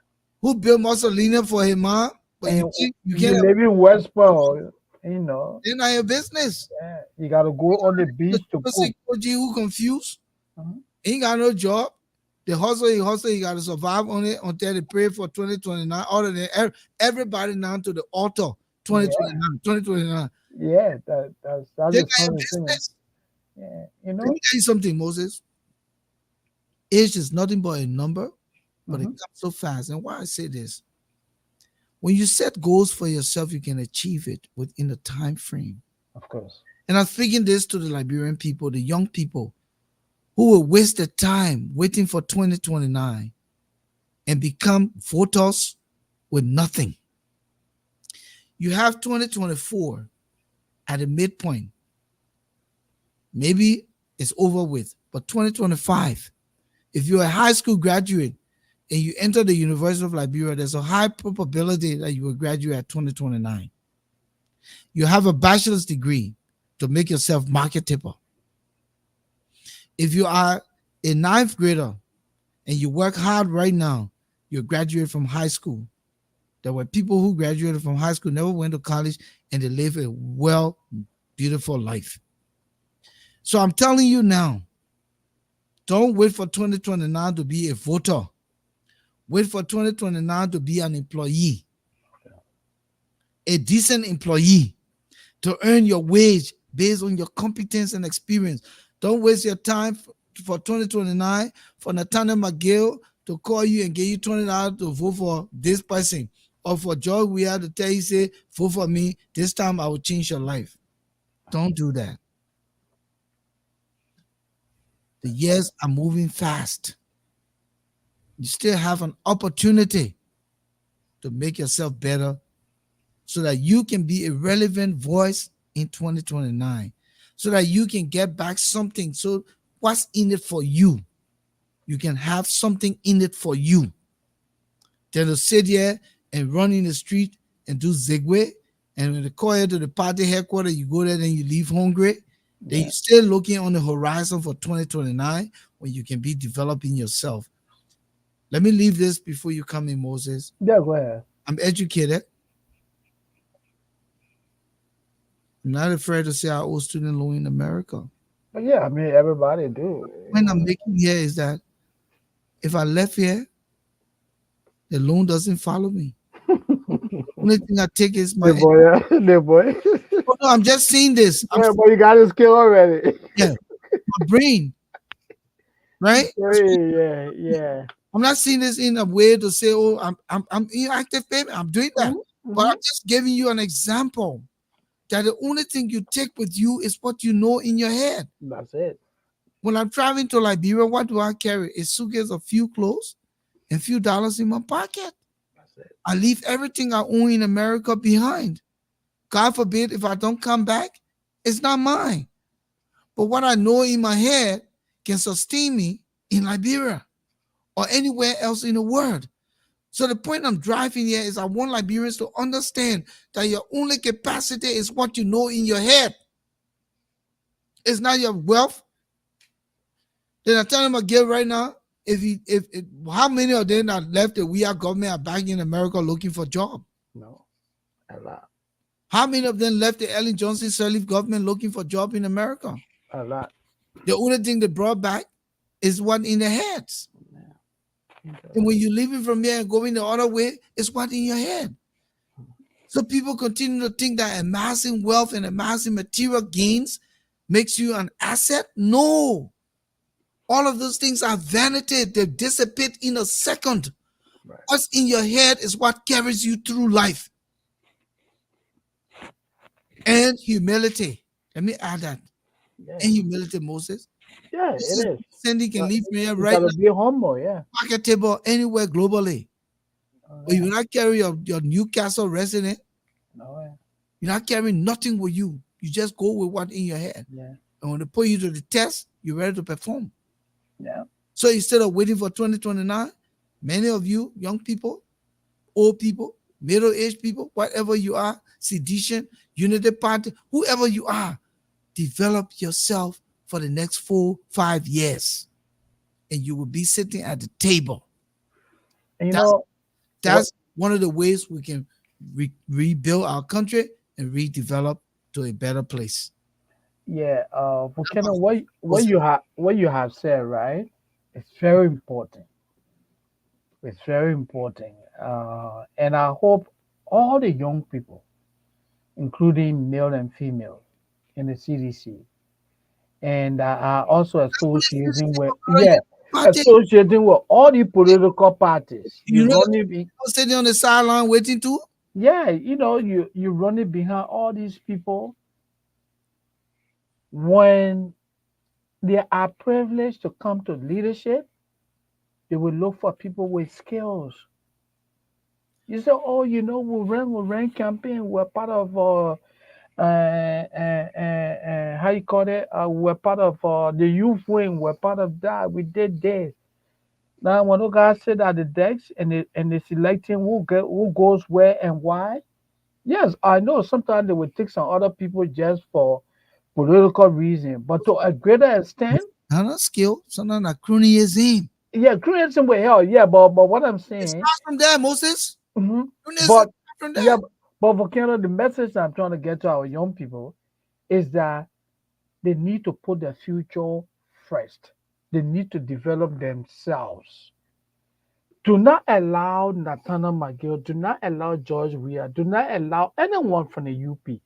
A: who built Mussolini for him mom, but you
B: And
A: think you
B: you
A: can't,
B: live in West Point, you know.
A: they're not your business.
B: Yeah. You gotta go on the beach to
A: The
B: cook.
A: Koji who confused,
B: Mhm.
A: ain't got no job. The hustle, he got to survive on it until they pray for 2029. Other than everybody now to the altar, 2029, 2029.
B: Yeah, that's
A: They
B: the
A: got your
B: funny thing.
A: business.
B: Yeah.
A: Let me tell you something, Moses. Age is nothing but a number, but it
B: Mhm.
A: comes so fast. And why I say this, when you set goals for yourself, you can achieve it within a time frame.
B: Of course.
A: And I'm speaking this to the Liberian people, the young people who will waste their time waiting for 2029 and become voters with nothing. You have 2024 at a midpoint. Maybe it's over with, but 2025, if you're a high school graduate and you enter the University of Liberia, there's a high probability that you will graduate at 2029. You have a bachelor's degree to make yourself marketable. If you are a ninth grader and you work hard right now, you graduate from high school. There were people who graduated from high school, never went to college, and they live a beautiful life. So I'm telling you now, don't wait for 2029 to be a voter. Wait for 2029 to be an employee, a decent employee, to earn your wage based on your competence and experience. Don't waste your time for 2029 for Nathaniel McGill to call you and give you $20 to vote for this person, or for George Weah to tell you, say, vote for me. This time I will change your life. Don't do that. The years are moving fast. You still have an opportunity to make yourself better so that you can be a relevant voice in 2029, so that you can get back something. So what's in it for you? You can have something in it for you. Than to sit here and run in the street and do zigway, and when they call you to the party headquarters, you go there, then you leave hungry. Then you're still looking on the horizon for 2029 when you can be developing yourself. Let me leave this before you come in, Moses.
B: Yeah, go ahead.
A: I'm educated. I'm not afraid to say I owe student loan in America.
B: But yeah, I mean everybody do.
A: When I'm making here is that if I left here, the loan doesn't follow me. Only thing I take is my
B: The boy.
A: Oh, no, I'm just saying this.
B: Yeah, but you got his skill already.
A: My brain, right?
B: Yeah.
A: I'm not saying this in a way to say, oh, I'm inactive payment. I'm doing that.
B: Mhm,
A: But I'm just giving you an example that the only thing you take with you is what you know in your head.
B: That's it.
A: When I'm traveling to Liberia, what do I carry? A suitcase of few clothes and few dollars in my pocket.
B: That's it.
A: I leave everything I own in America behind. God forbid if I don't come back, it's not mine. But what I know in my head can sustain me in Liberia or anywhere else in the world. So the point I'm driving here is I want Liberians to understand that your only capacity is what you know in your head. It's not your wealth. Then I tell them again right now, if how many of them are left that we are government are back in America looking for job?
B: No, a lot,
A: How many of them left the Ellen Johnson Sirleaf government looking for job in America?
B: a lot.
A: The only thing they brought back is what in their heads.
B: Yeah.
A: And when you're leaving from here and going the other way, it's what in your head. So people continue to think that amassing wealth and amassing material gains makes you an asset. No. All of those things are vanity. They dissipate in a second.
B: Right.
A: What's in your head is what carries you through life. And humility. Let me add that.
B: Yeah,
A: And humility, Moses.
B: yeah,
A: This
B: it
A: is
B: is.
A: Cindy can leave me here
B: You
A: right
B: gotta
A: now,
B: be humble. Yeah.
A: pocket table anywhere globally. But you will not carry your Newcastle resident.
B: No, yeah.
A: You're not carrying nothing with you. You just go with what in your head.
B: Yeah.
A: And when they put you to the test, you're ready to perform.
B: Yeah.
A: So instead of waiting for 2029, many of you, young people, old people, middle-aged people, whatever you are, sedition, unity party, whoever you are, develop yourself for the next 4-5 years. And you will be sitting at the table.
B: And you
A: That's
B: know,
A: That's one of the ways we can rebuild our country and redevelop to a better place.
B: yeah, Volcano,
A: Was
B: what you have said, right? It's very important. It's very important. And I hope all the young people, including male and female, in the CDC, and are also associating with, yeah,
A: party.
B: associating with all the political parties. You
A: You know,
B: run it,
A: sitting on the sideline waiting to.
B: yeah, you run it behind all these people when they are privileged to come to leadership. They will look for people with skills. You say, oh, we ran campaign. We're part of how you call it? We're part of the youth wing. We're part of that. We did this. Now, when those guys sit at the decks and they selecting who goes where and why. Yes, I know. Sometimes they will take some other people just for political reason, but to a greater extent,
A: Not skill, something like cronyism.
B: yeah, creating will help. Yeah, but what I'm
A: It
B: saying.
A: starts from there, Moses.
B: Mhm.
A: Cronyism
B: But
A: starts from
B: yeah,
A: there.
B: but Volcano, the message I'm trying to get to our young people is that they need to put their future first. They need to develop themselves. Do not allow Nathaniel McGill, do not allow George Weah, do not allow anyone from the UP,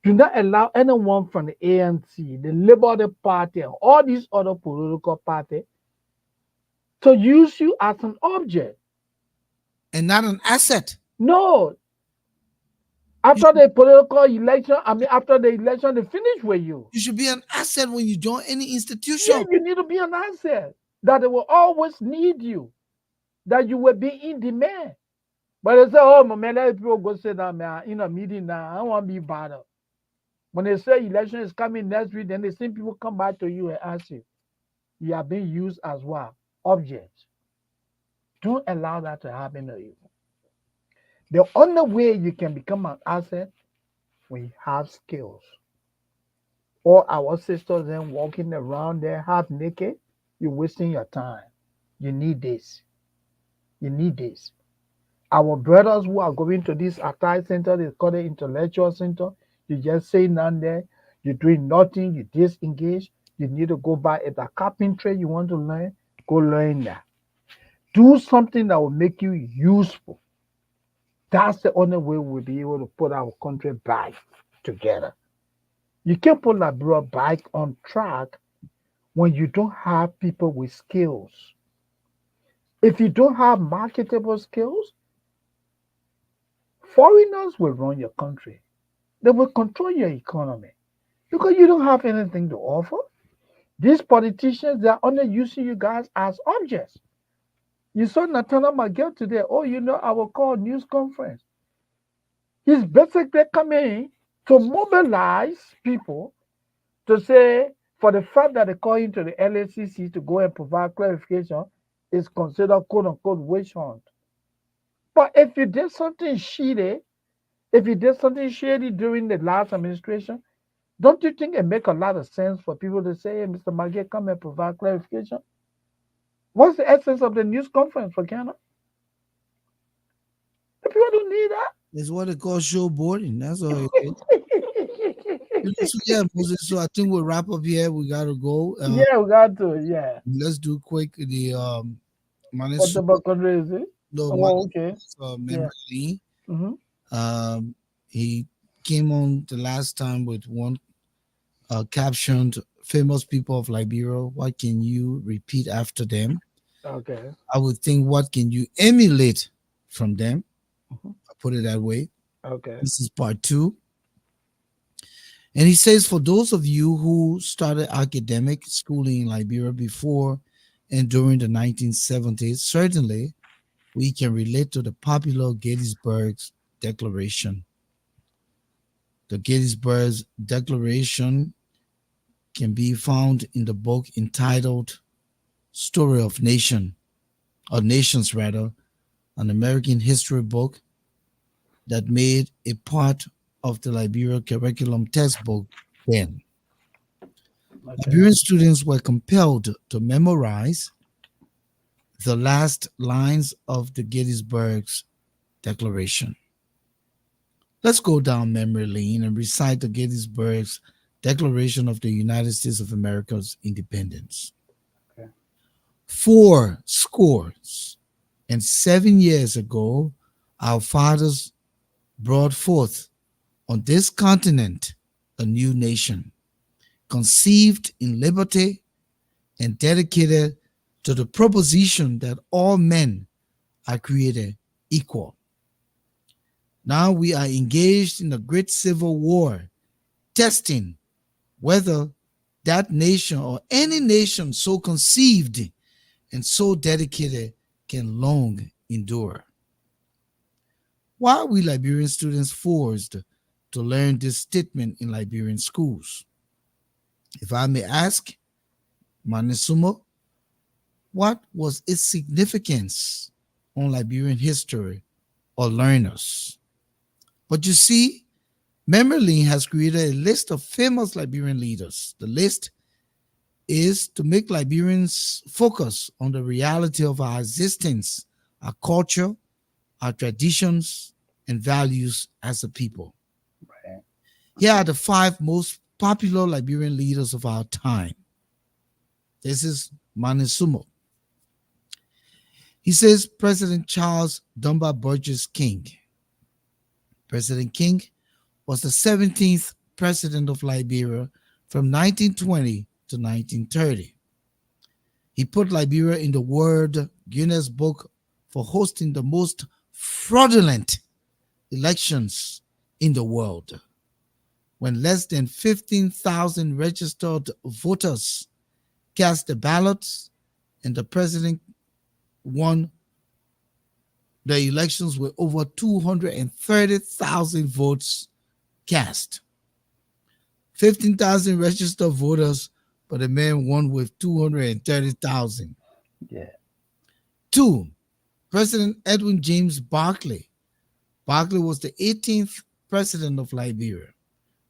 B: do not allow anyone from the ANC, the Liberal Party, and all these other political parties to use you as an object.
A: And not an asset.
B: No,
A: You
B: after
A: should,
B: the political election, after the election, they finish with you.
A: you should be an asset when you join any
B: Yeah,
A: institution.
B: you need to be an asset that they will always need you, that you will be in demand. But they say, oh, my man, let people go sit down man, in a meeting now. I don't want to be bothered. When they say election is coming next week, then the same people come back to you and ask you, you are being used as what? Objects. Don't allow that to happen to you. The only way you can become an asset when you have skills. All our sisters then walking around there half naked, you're wasting your time. You need this. You need this. Our brothers who are going to this attire center, they call it intellectual center. You just say none there. You're doing nothing. You disengage. You need to go back at the carpentry you want to learn. Go learn that. Do something that will make you useful. That's the only way we'll be able to put our country back together. You can't put Liberia back on track when you don't have people with skills. If you don't have marketable skills, foreigners will run your country. They will control your economy because you don't have anything to offer. These politicians, they're only using you guys as objects. You saw Nathaniel McGill today. Oh, I will call news conference. He's basically coming to mobilize people to say, for the fact that they call him to the LACC to go and provide clarification is considered quote unquote witch hunt. But if you did something shady, if you did something shady during the last administration, don't you think it make a lot of sense for people to say, hey, Mr. Maggie, come and provide clarification? What's the essence of the news conference for Ghana? The people don't need
A: It's what they call showboarding. That's all it is.
B: that.
A: So yeah, Moses. So I think we'll wrap up here. We gotta go.
B: Yeah, we got to. Yeah.
A: Let's do quick the
B: What
A: Manis
B: about country is it?
A: no
B: Oh, okay.
A: Manis
B: Yeah.
A: memory.
B: Mm-hmm.
A: He came on the last time with one captioned famous people of Liberia. What can you repeat after them?
B: Okay.
A: I would think what can you emulate from them?
B: Mhm.
A: I put it that way.
B: Okay.
A: This is part two. And he says, for those of you who started academic schooling in Liberia before and during the 1970s, certainly we can relate to the popular Gettysburg Declaration. The Gettysburg Declaration can be found in the book entitled Story of Nation, or Nations rather, an American history book that made a part of the Liberia curriculum textbook then.
B: Okay.
A: Liberian students were compelled to memorize the last lines of the Gettysburg Declaration. Let's go down memory lane and recite the Gettysburg Declaration of the United States of America's independence.
B: Okay.
A: 4 scores and 7 years ago, our fathers brought forth on this continent a new nation, conceived in liberty and dedicated to the proposition that all men are created equal. Now we are engaged in a great civil war, testing whether that nation or any nation so conceived and so dedicated can long endure. Why are we Liberian students forced to learn this statement in Liberian schools? If I may ask, Manesumo, what was its significance on Liberian history or learners? But you see, Memory Lane has created a list of famous Liberian leaders. The list is to make Liberians focus on the reality of our existence, our culture, our traditions, and values as a people.
B: Right.
A: Here are the 5 most popular Liberian leaders of our time. This is Manesumo. He says President Charles Dunbar Burgess King. President King was the 17th president of Liberia from 1920 to 1930. He put Liberia in the World Guinness Book for hosting the most fraudulent elections in the world, when less than 15,000 registered voters cast the ballots and the president won the elections with over 230,000 votes cast. 15,000 registered voters, but the man won with 230,000.
B: Yeah.
A: 2. President Edwin James Barclay. Barclay was the 18th president of Liberia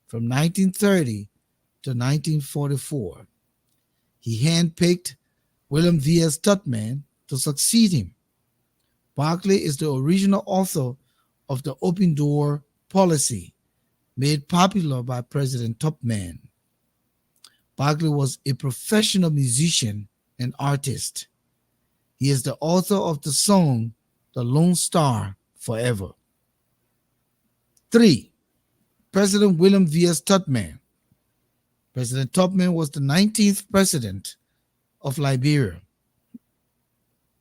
A: from 1930 to 1944. He handpicked William V.S. Tubman to succeed him. Barclay is the original author of the open door policy made popular by President Tubman. Barclay was a professional musician and artist. He is the author of the song The Lone Star Forever. 3. President William V.S. Tubman. President Tubman was the 19th president of Liberia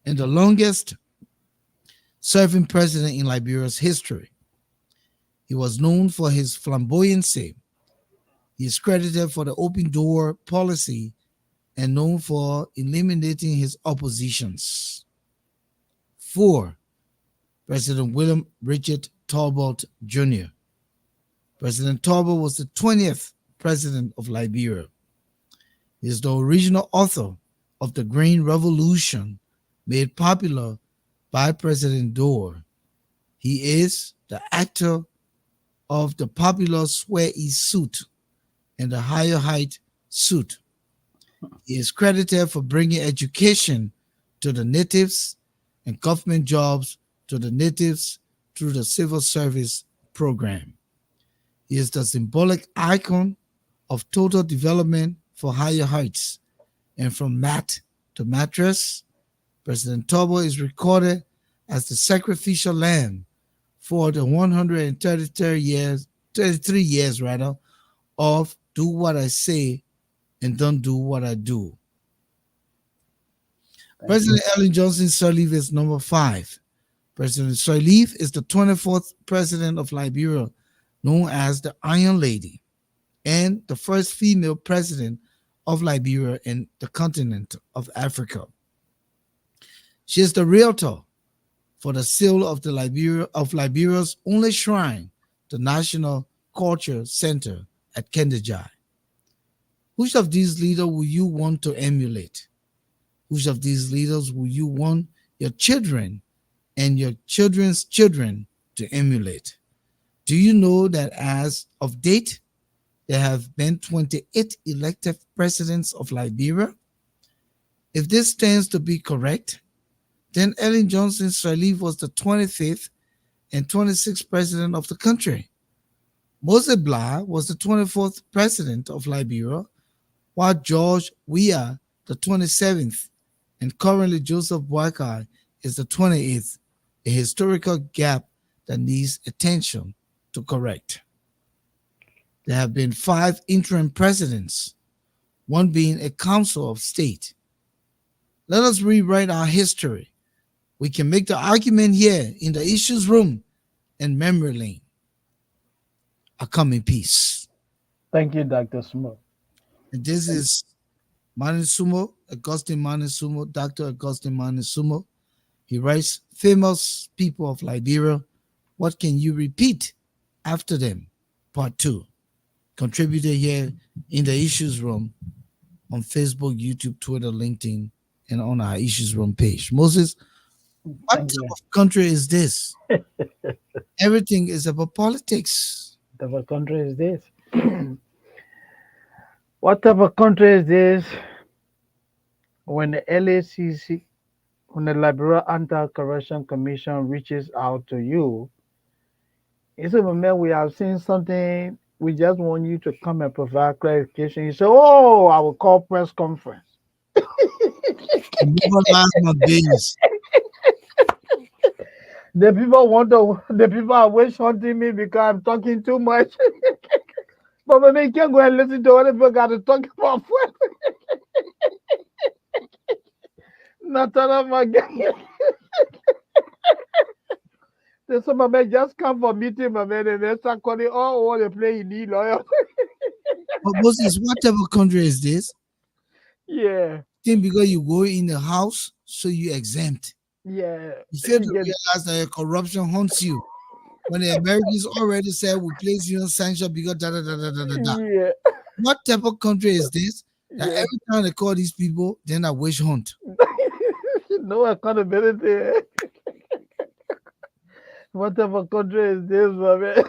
A: and the longest serving president in Liberia's history. He was known for his flamboyancy. He is credited for the open door policy and known for eliminating his oppositions. 4. President William Richard Talbot Jr. President Talbot was the 20th president of Liberia. He is the original author of the Green Revolution made popular by President Dorr. He is the actor of the popular Swear-E suit and the Higher Height suit. He is credited for bringing education to the natives and government jobs to the natives through the civil service program. He is the symbolic icon of total development for higher heights. And from mat to mattress, President Tobo is recorded as the sacrificial lamb for the 33 years rather, of do what I say and don't do what I do. President Ellen Johnson Sirleaf is number 5. President Sirleaf is the 24th president of Liberia, known as the Iron Lady, and the first female president of Liberia and the continent of Africa. She is the realtor for the seal of Liberia's only shrine, the National Culture Center at Kendajai. Which of these leaders will you want to emulate? Which of these leaders will you want your children and your children's children to emulate? Do you know that as of date, there have been 28 elected presidents of Liberia? If this stands to be correct, then Ellen Johnson Sirleaf was the 25th and 26th president of the country. Moses Blah was the 24th president of Liberia, while George Weah, the 27th, and currently Joseph Boakai is the 28th, a historical gap that needs attention to correct. There have been 5 interim presidents, one being a council of state. Let us rewrite our history. We can make the argument here in the issues room and memory lane. A coming peace.
B: Thank you, Dr. Smith.
A: And this is Manisumo, Augustine Manisumo, Dr. Augustine Manisumo. He writes, famous people of Liberia, what can you repeat after them? Part 2. Contributed here in the issues room on Facebook, YouTube, Twitter, LinkedIn, and on our issues room page. Moses, what type of country is this? Everything is about politics.
B: What type of country is this? What type of country is this? When the LACC, when the Liberia Anti-Corruption Commission reaches out to you, he said, man, we have seen something. We just want you to come and provide clarification. You say, oh, I will call press conference.
A: Never last my business.
B: The people are wish hunting me because I'm talking too much. But man, you can't go and listen to what people got to talk about. Not of my gang. There's some man just come for meeting, my man, and they start calling all the play you need lawyer.
A: But Moses, what type of country is this?
B: Yeah.
A: Think because you go in the house, so you exempt.
B: Yeah.
A: You fail to realize that corruption haunts you. When the Americans already said we place you on sanction because da da da da da da.
B: Yeah.
A: What type of country is this? That every time they call these people, then I witch hunt.
B: No accountability. What type of country is this, my man?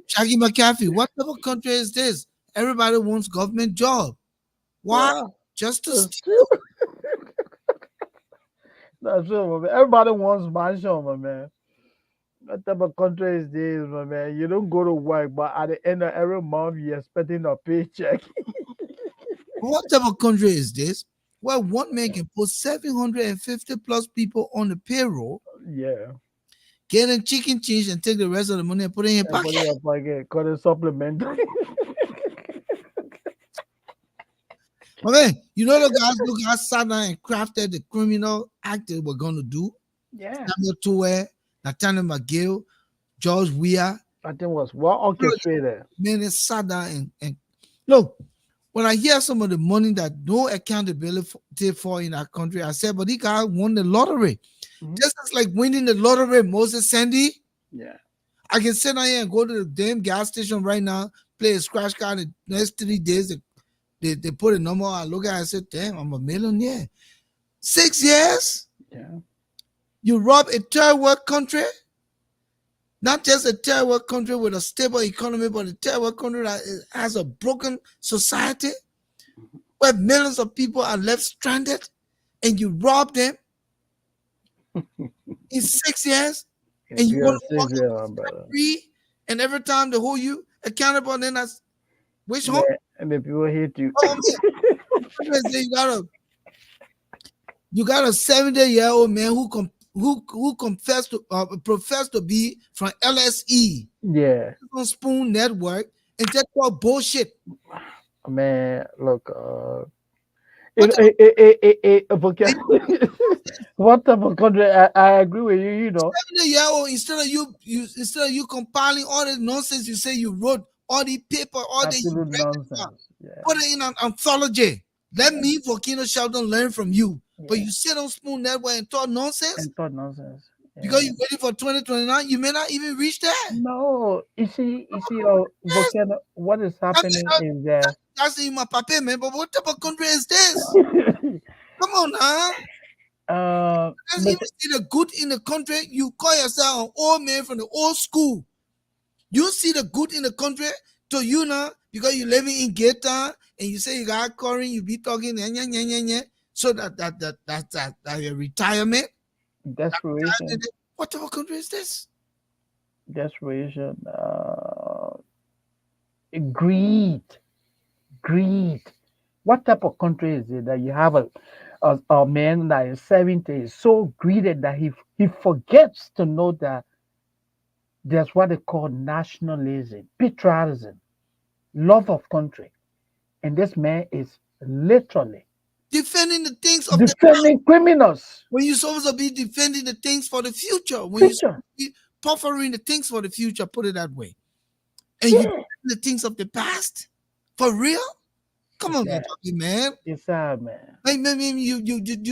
A: Shaggy McAfee, what type of country is this? Everybody wants government job. Why?
B: Yeah.
A: Just to steal.
B: That's true, my man. Everybody wants mansion, my man. What type of country is this, my man? You don't go to work, but at the end of every month, you're expecting a paycheck.
A: What type of country is this? Well, one man can put 750 plus people on the payroll.
B: Yeah.
A: Get a chicken change and take the rest of the money and put it in your pocket.
B: Call it supplement.
A: My man, you know the guys sat down and crafted the criminal act they were going to do?
B: Yeah.
A: Samuel Towe, Nathaniel McGill, George Weah.
B: I think was well orchestrated.
A: Man, they sat down and look, when I hear some of the money that no accountability for in our country, I said, but these guys won the lottery.
B: Mm-hmm.
A: Just as like winning the lottery, Moses Sandy.
B: Yeah.
A: I can sit down here and go to the damn gas station right now, play a scratch card. The next 3 days, they put a number. I look at it, I said, damn, I'm a millionaire. 6 years?
B: Yeah.
A: You rob a third world country? Not just a third world country with a stable economy, but a third world country that has a broken society where millions of people are left stranded and you rob them in 6 years,
B: If
A: and you
B: you're
A: want
B: a
A: to walk
B: 6 year brother.
A: free, and every time they hold you accountable, and then that's which home?
B: Man, and the people hate you.
A: Oh man, you got a 70-year-old man who confessed to professed to be from LSE
B: Yeah,
A: on Spoon Network and just talk bullshit.
B: man. Look,
A: What
B: what type of country? I agree with you. You know,
A: 70-year-old instead of you compiling all the nonsense you say you wrote, all the paper, all the you
B: absolute
A: break it down,
B: nonsense. Yeah,
A: put it in an anthology. Let me, Volcano Sheldon, learn from you. But
B: yeah,
A: you sit on Spoon Network and talk nonsense
B: and thought nonsense.
A: because
B: Yeah.
A: you're waiting for 2029. You may not even reach there.
B: No,
A: Yes,
B: Volcano. What is
A: I mean,
B: happening is that
A: that's in my paper, man. But what type of country is this? Come on, now. Let's even
B: but
A: see the good in the country. You call yourself an old man from the old school. You see the good in the country to you now because you living in Gay Town and you say you got current, you be talking so that your retirement.
B: desperation,
A: What type of country is this?
B: desperation, greed, greed. What type of country is it that you have a man that is 70 is so greedy that he forgets to know that there's what they call nationalism, patriotism, love of country, and this man is literally
A: Defending the things of the past.
B: defending criminals.
A: When you're supposed to be defending the things for the future. When you're supposed
B: Picture,
A: to be puffering the things for the future, put it that way. And you
B: yeah,
A: defend the things of the past? For real? Come
B: it's
A: on,
B: sad.
A: man.
B: It's sad, man.
A: Like, man, you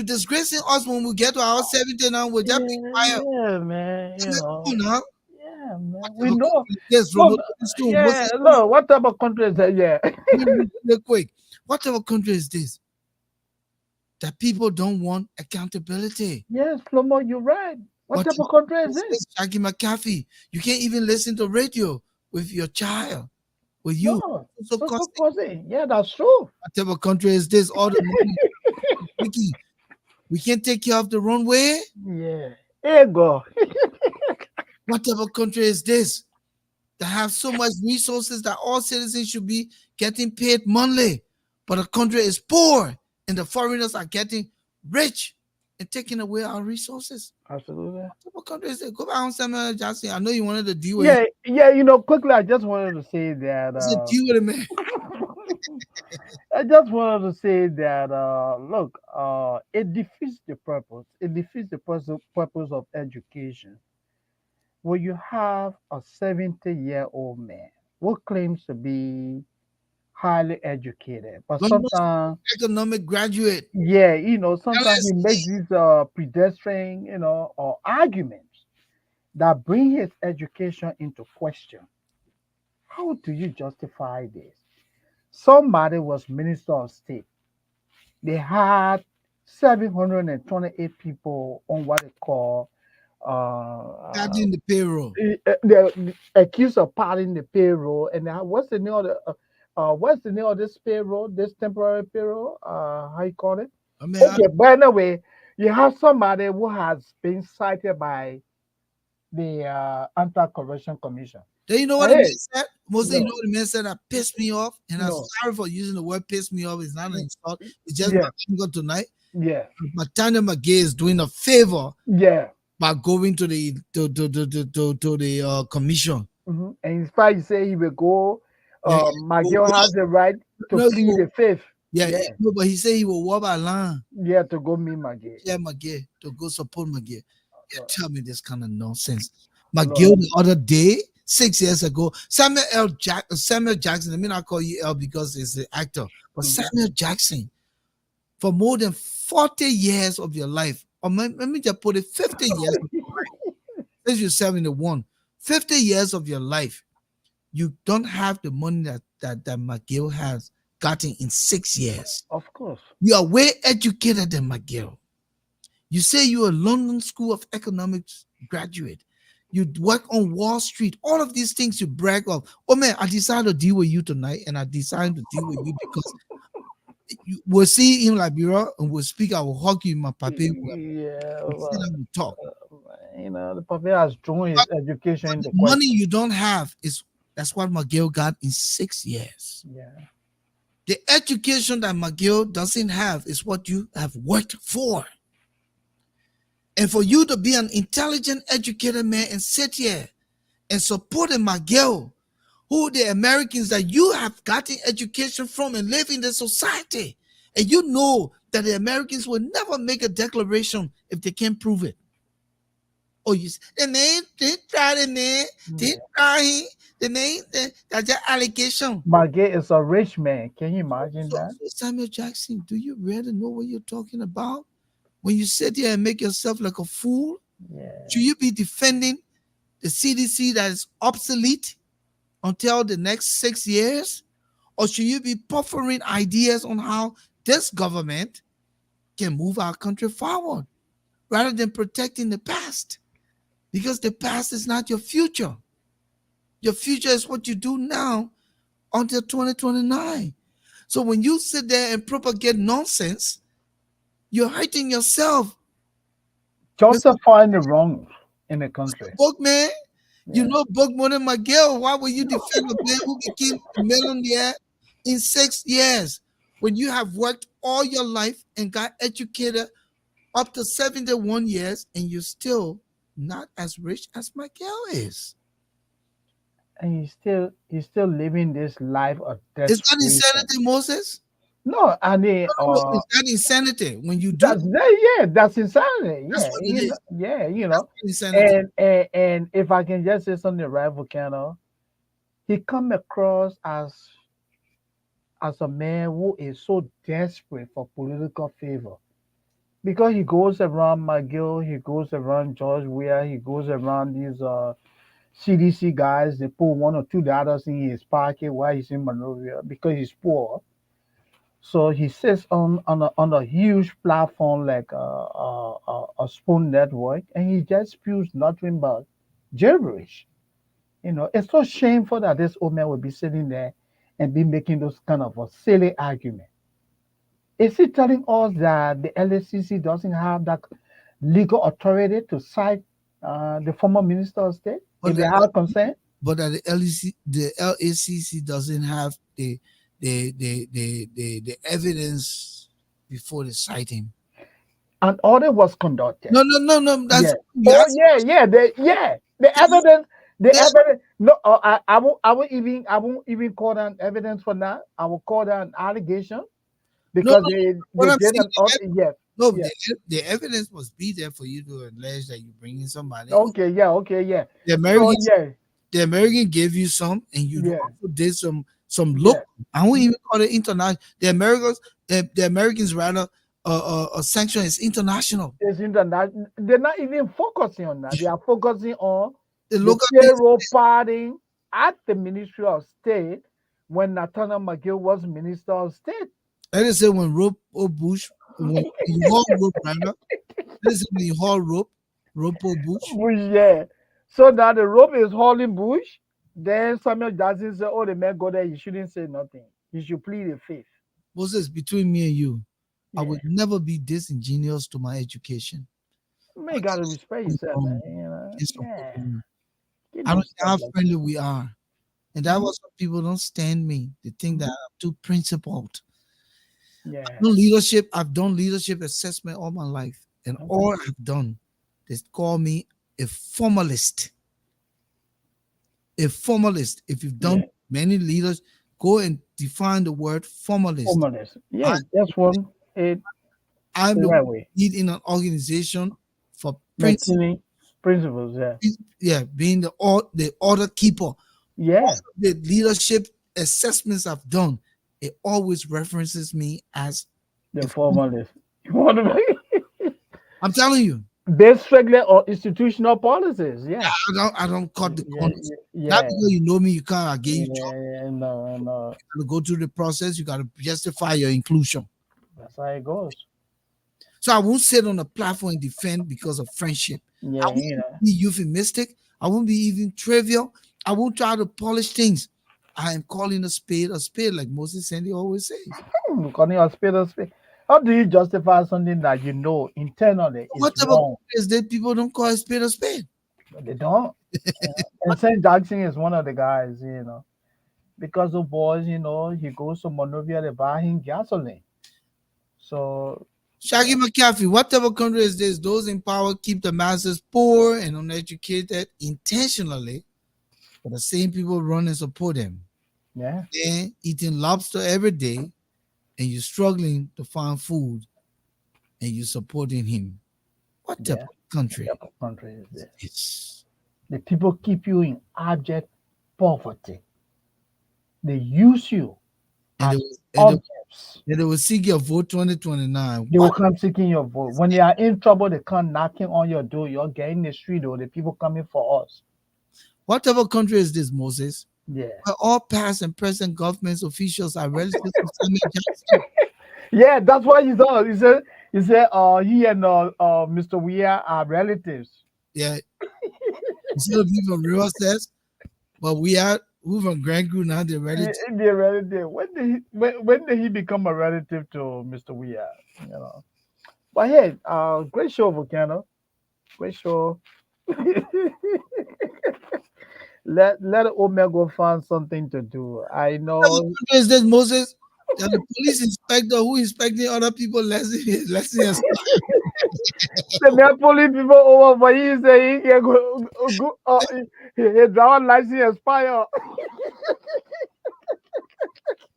A: disgracing us when we get to our 70 now. We'll just be
B: Yeah,
A: quiet.
B: yeah, man. You
A: Come
B: know,
A: on now.
B: yeah, man. We
A: Whatever
B: know.
A: country is this,
B: Look,
A: Robert Stone,
B: yeah, look, what type of country is that? Yeah.
A: real quick. Whatever country is this that people don't want accountability?
B: Yes, Flomo, you're right. What
A: What
B: type of country is this?
A: Jackie McCaffrey? You can't even listen to radio with your child, with you.
B: No,
A: So
B: so
A: costly.
B: costly. Yeah, that's true.
A: Whatever country is this? All the money. Vicky, we can't take care of the runway.
B: Yeah. Ego.
A: Whatever country is this that have so much resources that all citizens should be getting paid monthly, but the country is poor and the foreigners are getting rich and taking away our resources?
B: Absolutely.
A: What country is it? Go back on Samuel Jackson. I know you wanted to deal with it.
B: Yeah, yeah. Quickly, I just wanted to say that.
A: I said, deal with it, man.
B: I just wanted to say that. Look, it defeats the purpose. It defeats the purpose of education. When you have a 70-year-old man who claims to be highly educated, but
A: One more
B: sometimes,
A: economic graduate.
B: yeah, sometimes he
A: LSE.
B: makes these pedestrian, or arguments that bring his education into question. How do you justify this? Somebody was minister of state. They had 728 people on what they call
A: Charging the payroll.
B: they're accused of parting the payroll. And what's the name of what's the name of this payroll? This temporary payroll? How you call it?
A: I mean,
B: Okay, but anyway, you have somebody who has been cited by the Anti-Corruption Commission.
A: then you know what the man
B: Hey,
A: said? Mostly, you know
B: no,
A: what the man said that pissed me off? And I'm
B: no,
A: sorry for using the word piss me off. It's not an insult. It's just my
B: yeah,
A: anger tonight.
B: yeah,
A: Matanya McGay is doing a favor
B: yeah.
A: by going to the commission.
B: And in fact, you say he will go.
A: Yeah,
B: McGill has the right to
A: no,
B: plead the fifth.
A: yeah,
B: Yeah,
A: no, but he said he will walk by line.
B: yeah, to go meet McGill.
A: Yeah, McGay to go support McGay. Yeah,
B: So,
A: tell me this kind of nonsense.
B: look,
A: McGill the other day, 6 years ago, Samuel Jackson. Let me not call you L because he's the actor, but
B: mhm.
A: Samuel Jackson for more than 40 years of your life, or let me just put it 50 years. Since you're 71, 50 years of your life, you don't have the money that McGill has gotten in 6 years.
B: Of course.
A: You are way educated than McGill. You say you're a London School of Economics graduate. You work on Wall Street. All of these things you brag of. Oh man, I decided to deal with you tonight, and I decided to deal with you because You will see him Liberia and will speak. I will hug you in my papi.
B: Yeah,
A: We sit
B: but,
A: down and talk.
B: the puppy has thrown his education
A: But
B: into
A: the money
B: question.
A: you don't have is that's what McGill got in 6 years.
B: Yeah.
A: The education that McGill doesn't have is what you have worked for. And for you to be an intelligent, educated man and sit here and support a McGill, who the Americans that you have gotten education from and live in the society, and you know that the Americans will never make a declaration if they can't prove it. Oh, you say, the name, they try the name, they
B: Yeah.
A: try the name, that's just allegation.
B: Maggie is a rich man. Can you imagine
A: So,
B: that?
A: so Samuel Jackson, do you really know what you're talking about? When you sit here and make yourself like a fool,
B: Yeah.
A: should you be defending the CDC that is obsolete until the next 6 years? Or should you be puffering ideas on how this government can move our country forward rather than protecting the past? Because the past is not your future. Your future is what you do now until 2029. So when you sit there and propagate nonsense, you're hurting yourself. Mr.
B: Justifying the wrongs in the country.
A: Bookman, you
B: Yeah.
A: know Book more than Miguel. Why would you defend a man who became a millionaire in 6 years when you have worked all your life and got educated up to 71 years and you're still not as rich as Miguel is?
B: And he's still living this life of
A: Is that
B: desperation.
A: insanity, Moses?
B: No, I mean,
A: No, is that insanity when you do
B: that's that, yeah, that's insanity.
A: that's
B: Yeah,
A: what it is.
B: yeah,
A: That's insanity.
B: and if I can just say something, right, Volcano, he come across as a man who is so desperate for political favor because he goes around McGill, he goes around George Weah, he goes around these CDC guys. They put $1 or $2 in his pocket while he's in Monrovia because he's poor. So he sits on a huge platform like a Spoon Network, and he just spews nothing but gibberish. It's so shameful that this old man will be sitting there and be making those kind of a silly argument. Is he telling us that the LACC doesn't have that legal authority to cite the former minister of state
A: But
B: if they
A: that,
B: have consent?
A: but that the LACC doesn't have the evidence before they cite him.
B: An audit was conducted.
A: No, no, no, no. That's
B: Yeah.
A: you
B: Oh
A: ask.
B: yeah, yeah. The evidence. The evidence. No, I won't even call that evidence for that. I will call that an allegation
A: No,
B: because
A: no.
B: they
A: What I'm
B: did
A: saying,
B: an audit. Yes.
A: no,
B: Yeah.
A: the evidence must be there for you to allege that you're bringing somebody.
B: Okay. Yeah. Okay. Yeah.
A: The
B: So
A: Americans,
B: yeah.
A: the American gave you some, and you
B: Yeah.
A: also did some
B: Yeah.
A: local. I won't even call it international. The Americans rather sanction is international.
B: It's international. They're not even focusing on that. They are focusing on
A: The
B: the
A: local things.
B: payroll parting at the Ministry of State when Nathaniel McGill was Minister of State.
A: Let us say when rope or bush when you haul rope rather. Let us say when you haul rope or bush.
B: Bush, yeah. So now the rope is hauling Bush. Then Samuel Jackson said, "Oh, the man go there. You shouldn't say nothing. You should plead the fifth."
A: Moses, between me and you, I
B: Yeah.
A: would never be disingenuous to my education.
B: Man, you gotta respect yourself, man.
A: Support
B: Yeah.
A: me.
B: Get
A: I don't
B: this
A: care
B: stuff
A: how
B: like
A: friendly we are. And that
B: Mhm.
A: was what people don't stand me. They think that I'm too principled.
B: Yeah.
A: I've done leadership assessment all my life. And all I've done is call me a formalist. A formalist. If you've done
B: Yeah.
A: many leaders, go and define the word formalist.
B: Homeless.
A: I,
B: Yeah, that's one.
A: I'm
B: The
A: the
B: right way.
A: lead in an organization for
B: Maintaining principles. Yeah.
A: being the order keeper.
B: Yeah.
A: The leadership assessments I've done, it always references me as
B: The
A: a
B: formalist. You want to
A: I'm telling you,
B: based regular or institutional policies. Yeah.
A: I don't cut the
B: Yeah.
A: corners. Not
B: Yeah.
A: because you know me, you can't I gave you job.
B: Yeah. No. No.
A: You gotta go through the process, you gotta justify your inclusion.
B: That's how it goes.
A: So I won't sit on a platform and defend because of friendship. I
B: Yeah.
A: won't be euphemistic. I won't be even trivial. I won't try to polish things. I am calling a spade, like Moses Sandy always says.
B: Calling a spade a spade. How do you justify something that you know internally is
A: Whatever
B: wrong?
A: is that people don't call a spade a spade.
B: But they don't. And Saint Jackson is one of the guys, because the boys, he goes to Monrovia to buy him gasoline. So,
A: Shaggy McCaffrey, whatever country is this, those in power keep the masses poor and uneducated intentionally, but the same people run and support them.
B: yeah,
A: And eating lobster every day, and you're struggling to find food, and you're supporting him. What type
B: yeah.
A: of country
B: What type of country is
A: is
B: this?
A: this?
B: The people keep you in abject poverty. They use you
A: And
B: as
A: they, will- and, they,
B: objects.
A: and they will seek your vote 2029.
B: They will
A: What?
B: come seeking your vote. When they are in trouble, they come knocking on your door. You're getting the street, or the people coming for us.
A: Whatever country is this, Moses?
B: Yeah.
A: Where all past and present government officials are relatives of Samuel Jackson.
B: Yeah, that's what he does. He said, he and Mr. Weir are relatives.
A: Yeah, instead of people from River says, but we are who from Grand Crew now, they're
B: He,
A: relative.
B: he be a relative. When did he become a relative to Mr. Weir? But hey, great show, Volcano. Great show. Let Omega find something to do. I
A: Whatever
B: know.
A: country is this, Moses? And the police inspector who inspecting other people less than
B: The Nepali people over, but he say he go, his driver license expire.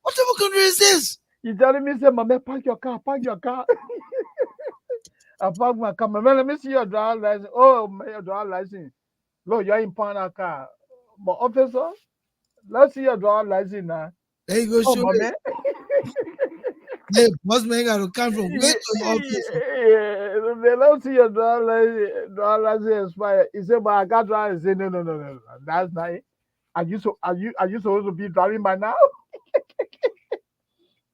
A: whatever country is this?
B: He telling me, say, Mama, park your car, park your car. I park my car. Mama, let me see your driver license. Oh, your driver license. Look, you're in a car. But officer, let's see your driver license now.
A: There you go,
B: Oh,
A: show
B: Mama.
A: me. Hey, boss man got to come from way to the office.
B: Yeah, let's see your driver license expire. He said, but I got driver. He said, no. That's not it. Are you supposed to be driving by now?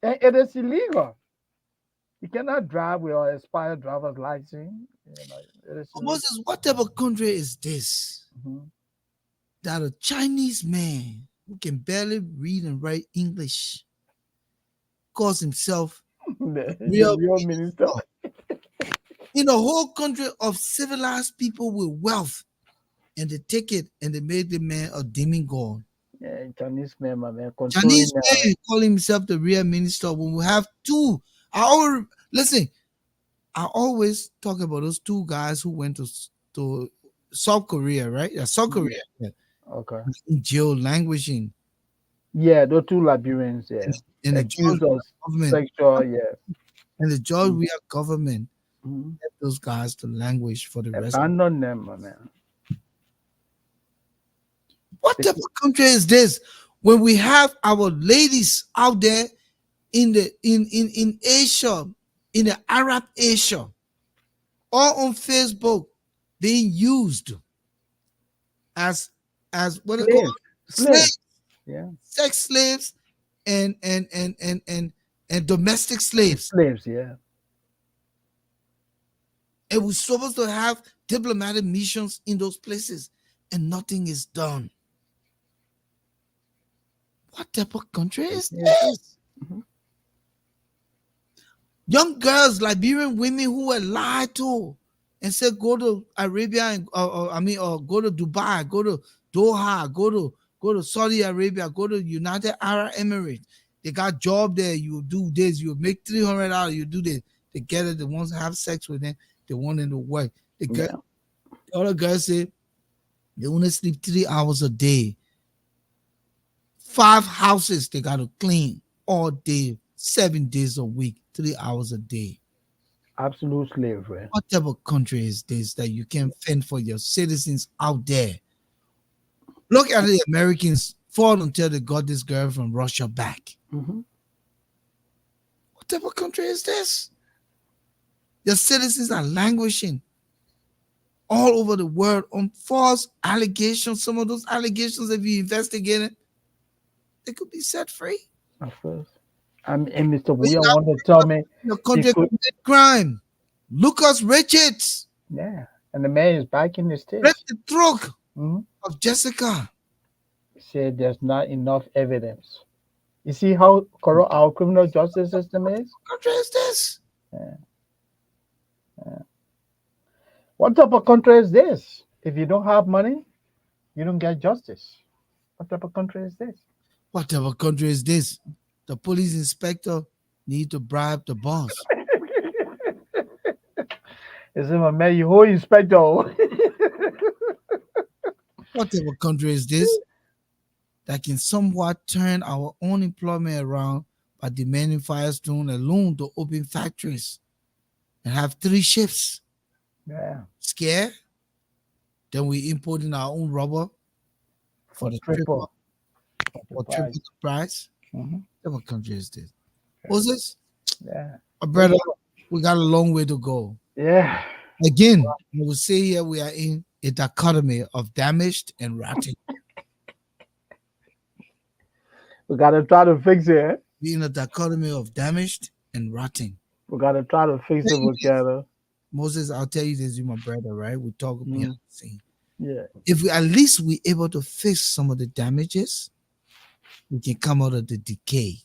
B: And it is illegal. You cannot drive with an expired driver's license. It is illegal.
A: Moses, whatever country is this?
B: Mhm.
A: That a Chinese man who can barely read and write English calls himself
B: The
A: real
B: real minister.
A: in a whole country of civilized people with wealth, and they take it and they make the man a demigod.
B: Yeah, Chinese man, my man, controlling
A: Chinese man call himself the real minister when we have two. Listen. I always talk about those two guys who went to South Korea, right? Yeah, South Korea. Yeah.
B: Okay.
A: In jail, languishing
B: Yeah, those two Liberians, yeah.
A: in the
B: Accused
A: George
B: of
A: government.
B: sexual, yeah.
A: And the George government
B: Mhm.
A: left those guys to languish for the rest.
B: Abandon them, my man.
A: What type of country is this? When we have our ladies out there in Asia, in the Arab Asia, or on Facebook, being used as what they call slaves,
B: Yeah.
A: sex slaves, and domestic slaves.
B: Slaves, yeah.
A: And we're supposed to have diplomatic missions in those places, and nothing is done. What type of country is this?
B: Mhm.
A: Young girls, Liberian women who were lied to and said go to Arabia and or go to Dubai, go to Doha, go to Saudi Arabia, go to United Arab Emirates. They got job there. You do this, you make $300. You do this. They get it. They want to have sex with them. They want them to work. The other girls say they want to sleep 3 hours a day. 5 houses they got to clean all day, 7 days a week, 3 hours a day.
B: Absolute slavery.
A: What type of country is this that you can fend for your citizens out there? Look at the Americans fought until they got this girl from Russia back.
B: Mhm.
A: What type of country is this? Your citizens are languishing all over the world on false allegations. Some of those allegations, if you investigate it, they could be set free.
B: At first. And Mr. Weir want to tell me
A: Your country
B: could-
A: commit crime. Lucas Richards
B: yeah. And the man is back in the States.
A: ripped the throat
B: Mhm.
A: of Jessica.
B: said there's not enough evidence. You see how corrupt our criminal justice system is?
A: Country is this?
B: Yeah. What type of country is this? If you don't have money, you don't get justice. What type of country is this?
A: Whatever country is this? The police inspector need to bribe the boss.
B: It's in my man, you whole inspector.
A: Whatever country is this that can somewhat turn our unemployment around by demanding Firestone alone to open factories and have 3 shifts?
B: Yeah,
A: Scared? Then we importing our own rubber for
B: for
A: the
B: triple
A: triple
B: the
A: or triple
B: price.
A: the price.
B: Hmm.
A: What country is this? Moses,
B: Yeah.
A: my brother, we got a long way to go.
B: Yeah.
A: Again, I will say here we are in a dichotomy of damaged and rotting.
B: We gotta try to fix it.
A: We're in a dichotomy of damaged and rotting.
B: We gotta try to fix it, Volcano.
A: Moses, I'll tell you this, you my brother, right? We talk behind
B: Mm.
A: the scene.
B: Yeah.
A: If we at least we able to fix some of the damages, we can come out of the decay.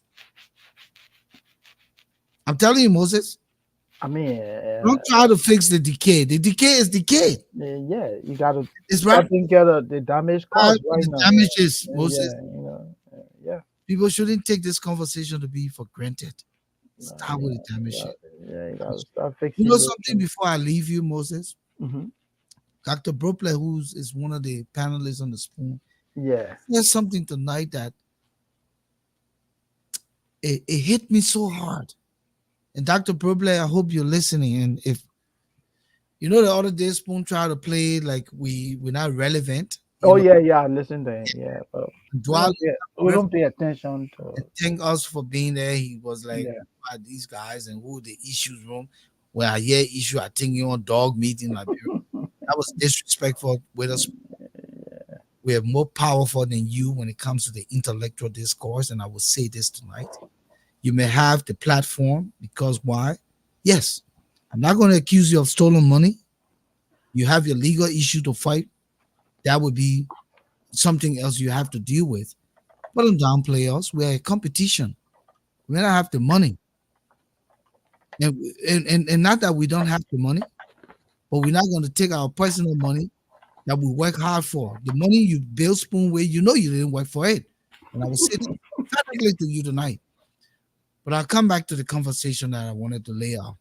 A: I'm telling you, Moses,
B: I mean,
A: don't try to fix the decay. The decay is decay.
B: yeah, you gotta
A: It's right.
B: taking care of the damage caused right
A: The
B: now.
A: damages,
B: Yeah,
A: Moses.
B: you know, yeah.
A: People shouldn't take this conversation to be for granted. Start with the damage
B: Yeah,
A: shit.
B: yeah, you gotta start
A: You
B: fixing
A: know
B: this.
A: something before I leave you, Moses?
B: Hmm.
A: Dr. Brookler, who's is one of the panelists on the spoon,
B: Yeah.
A: there's something tonight that it hit me so hard. And Dr. Brookler, I hope you're listening. And if you know the other day Spoon tried to play like we're not relevant,
B: Oh yeah, yeah. Listen to him. Yeah, but
A: Dwell
B: we don't pay attention to.
A: thank us for being there. He was like,
B: Yeah.
A: "Who are these guys and who the issues room? Where I hear issue, I think you on dog meeting like that was disrespectful with us. We are more powerful than you when it comes to the intellectual discourse. And I will say this tonight. You may have the platform because why? Yes, I'm not going to accuse you of stolen money. You have your legal issue to fight. That would be something else you have to deal with. But don't downplay us. We're a competition. We don't have the money. And not that we don't have the money, but we're not going to take our personal money that we work hard for. The money you build Spoon with, you know you didn't work for it. And I will say this emphatically to you tonight. But I'll come back to the conversation that I wanted to lay out.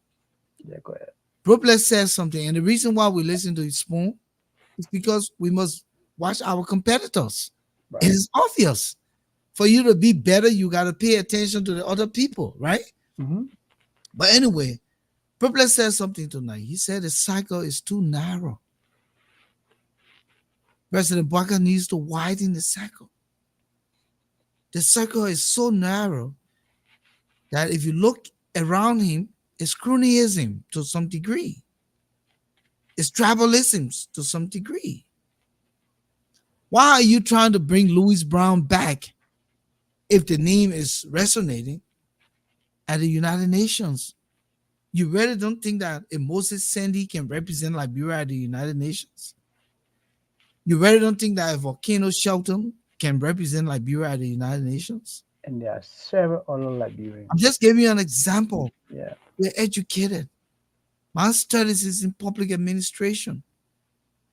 B: Yeah, go ahead.
A: Brooklyn says something, and the reason why we listen to his Spoon is because we must watch our competitors.
B: Right.
A: It is obvious. For you to be better, you got to pay attention to the other people, right?
B: Hmm.
A: But anyway, Brooklyn said something tonight. He said the cycle is too narrow. President Barker needs to widen the cycle. The circle is so narrow that if you look around him, it's cronyism to some degree. It's tribalism to some degree. Why are you trying to bring Louis Brown back if the name is resonating at the United Nations? You really don't think that a Moses Sandy can represent Liberia at the United Nations? You really don't think that a Volcano Shelton can represent Liberia at the United Nations?
B: And there are several other Liberians.
A: I'm just giving you an example.
B: Yeah.
A: We're educated. My studies is in public administration,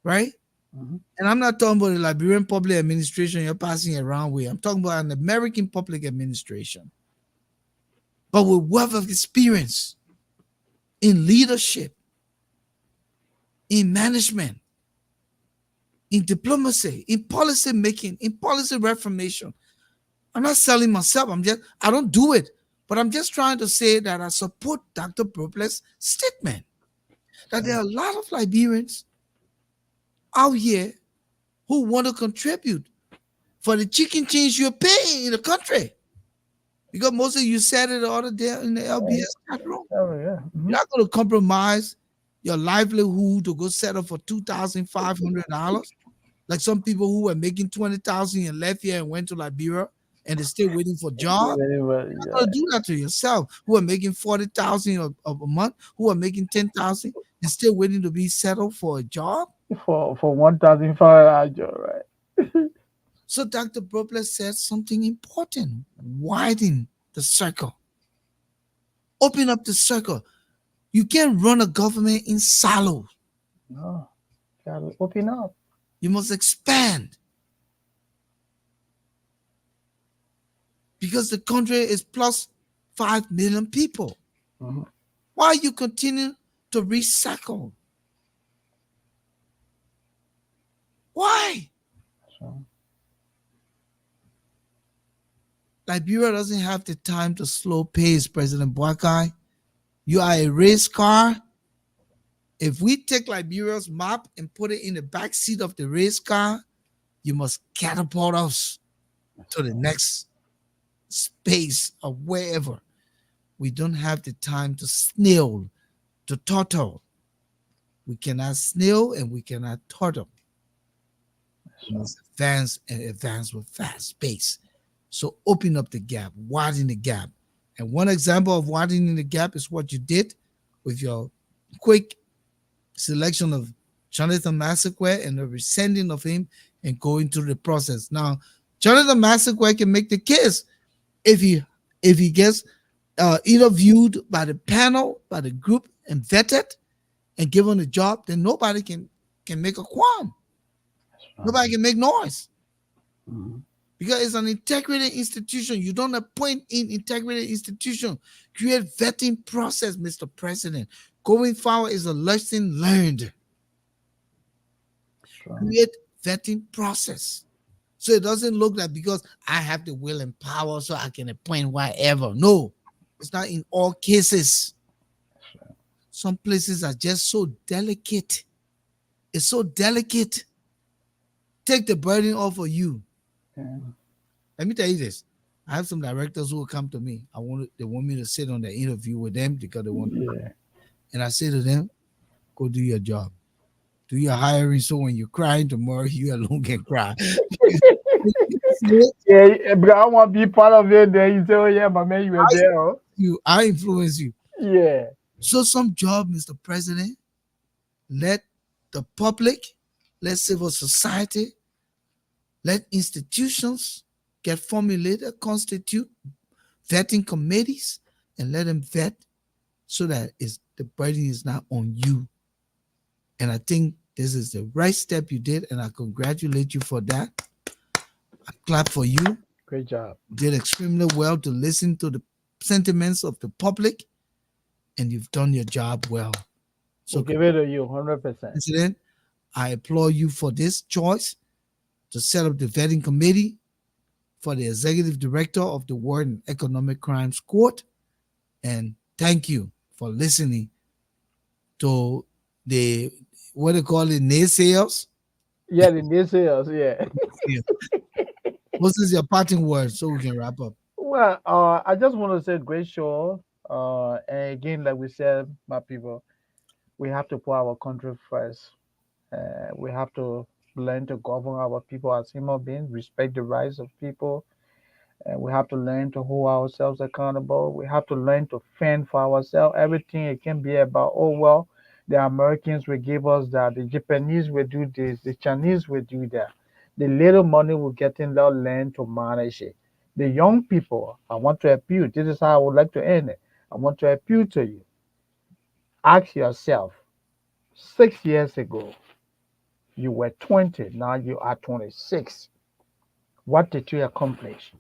A: right?
B: Mhm.
A: And I'm not talking about the Liberian public administration you're passing around with. I'm talking about an American public administration. But with wealth of experience in leadership, in management, in diplomacy, in policy making, in policy reformation. I'm not selling myself. I don't do it. But I'm just trying to say that I support Dr. Brooklyn's statement that there are a lot of Liberians out here who want to contribute for the chicken change you're paying in the country. Because most of you said it the other day in the LBS chat room.
B: Oh yeah. Mhm.
A: You're not going to compromise your livelihood to go settle for $2,500, like some people who were making $20,000 and left here and went to Liberia and they're still waiting for jobs.
B: Anyway,
A: You're not going to do that to yourself. Who are making $40,000 of a month, who are making $10,000 and still waiting to be settled for a job.
B: for 1,500, right?
A: So Dr. Bropler said something important. Widen the circle. Open up the circle. You can't run a government in silos.
B: No, gotta open up.
A: You must expand because the country is plus 5 million people.
B: Mhm.
A: Why you continue to recycle? Why?
B: So,
A: Liberia doesn't have the time to slow pace, President Boakai. You are a race car. If we take Liberia's map and put it in the back seat of the race car, you must catapult us to the next space or wherever. We don't have the time to snail, to turtle. We cannot snail and we cannot turtle. We
B: so,
A: must advance and advance with fast pace. So open up the gap, widen the gap. And one example of widening the gap is what you did with your quick selection of Jonathan Massaquoi and the rescinding of him and going through the process. Now, Jonathan Massaquoi can make the case if he gets interviewed by the panel, by the group, and vetted and given a job, then nobody can make a qualm.
B: so.
A: Nobody can make noise
B: Mhm.
A: because it's an integrated institution. You don't appoint in integrated institution. Create vetting process, Mr. President. Going forward is a lesson learned.
B: So,
A: Create vetting process. So it doesn't look like because I have the will and power so I can appoint whatever. No, it's not in all cases. Some places are just so delicate. It's so delicate. Take the burden off of you.
B: yeah.
A: Let me tell you this. I have some directors who will come to me. They want me to sit on the interview with them because they want
B: Yeah.
A: and I say to them, go do your job. Do your hiring so when you're crying tomorrow, you alone can cry.
B: Yeah, but I want to be part of it. Then you say, "Oh yeah, my man, you were there." Oh.
A: I influence you.
B: Yeah.
A: So some job, Mr. President, let the public, let civil society, let institutions get formulated, constitute vetting committees, and let them vet so that the burden is not on you. And I think this is the right step you did, and I congratulate you for that. I clap for you.
B: Great job.
A: You did extremely well to listen to the sentiments of the public, and you've done your job well. So,
B: We'll give it to you, 100%.
A: President, I applaud you for this choice to set up the vetting committee for the executive director of the War and Economic Crimes Court. And thank you for listening to the what they call it naysayers.
B: Yeah, the naysayers. Yeah.
A: Yeah. What is your parting word so we can wrap up?
B: Well, I just want to say great show. And again, like we said, my people, we have to put our country first. We have to learn to govern our people as human beings, respect the rights of people, and we have to learn to hold ourselves accountable. We have to learn to fend for ourselves. Everything it can be about, oh well, the Americans will give us that, the Japanese will do this, the Chinese will do that. The little money we get in, they'll learn to manage it. The young people, I want to appeal. This is how I would like to end it. I want to appeal to you. Ask yourself, 6 years ago, you were 20, now you are 26. What did you accomplish?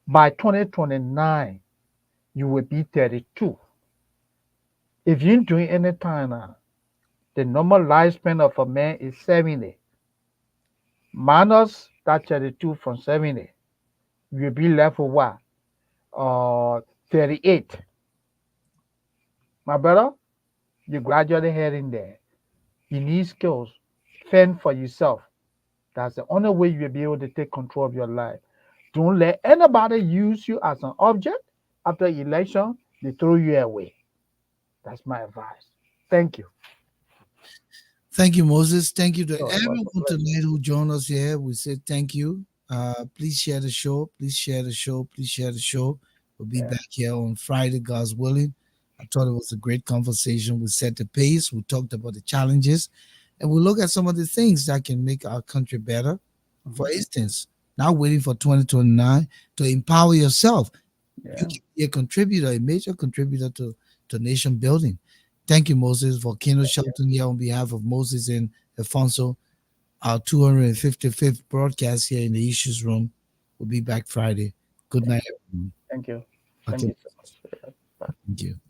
B: By 2029, you will be 32. If you're doing any time now, the normal lifespan of a man is 70. Minus that 32 from 70, you'll be left with what? 38. My brother, you gradually heading there. You need skills. Fend for yourself. That's the only way you'll be able to take control of your life. Don't let anybody use you as an object. After election, they throw you away. That's my advice. Thank you.
A: Thank you, Moses. Thank you to
B: Oh, it was a
A: everyone
B: pleasure.
A: tonight who joined us here. We said thank you. Please share the show. Please share the show. Please share the show. We'll be
B: Yeah.
A: back here on Friday, God's willing. I thought it was a great conversation. We set the pace. We talked about the challenges, and we look at some of the things that can make our country better.
B: Mhm.
A: For instance, not waiting for 2029 to empower yourself. You
B: Yeah.
A: can be a contributor, a major contributor to nation building. Thank you, Moses, for Keno
B: Thank you.
A: Shelton here on behalf of Moses and Alfonso. Our 255th broadcast here in the Issues Room. We'll be back Friday. Good
B: Thank
A: night,
B: you.
A: everyone.
B: Thank you. Thank
A: Okay,
B: you so much. Yeah. Bye.
A: thank you.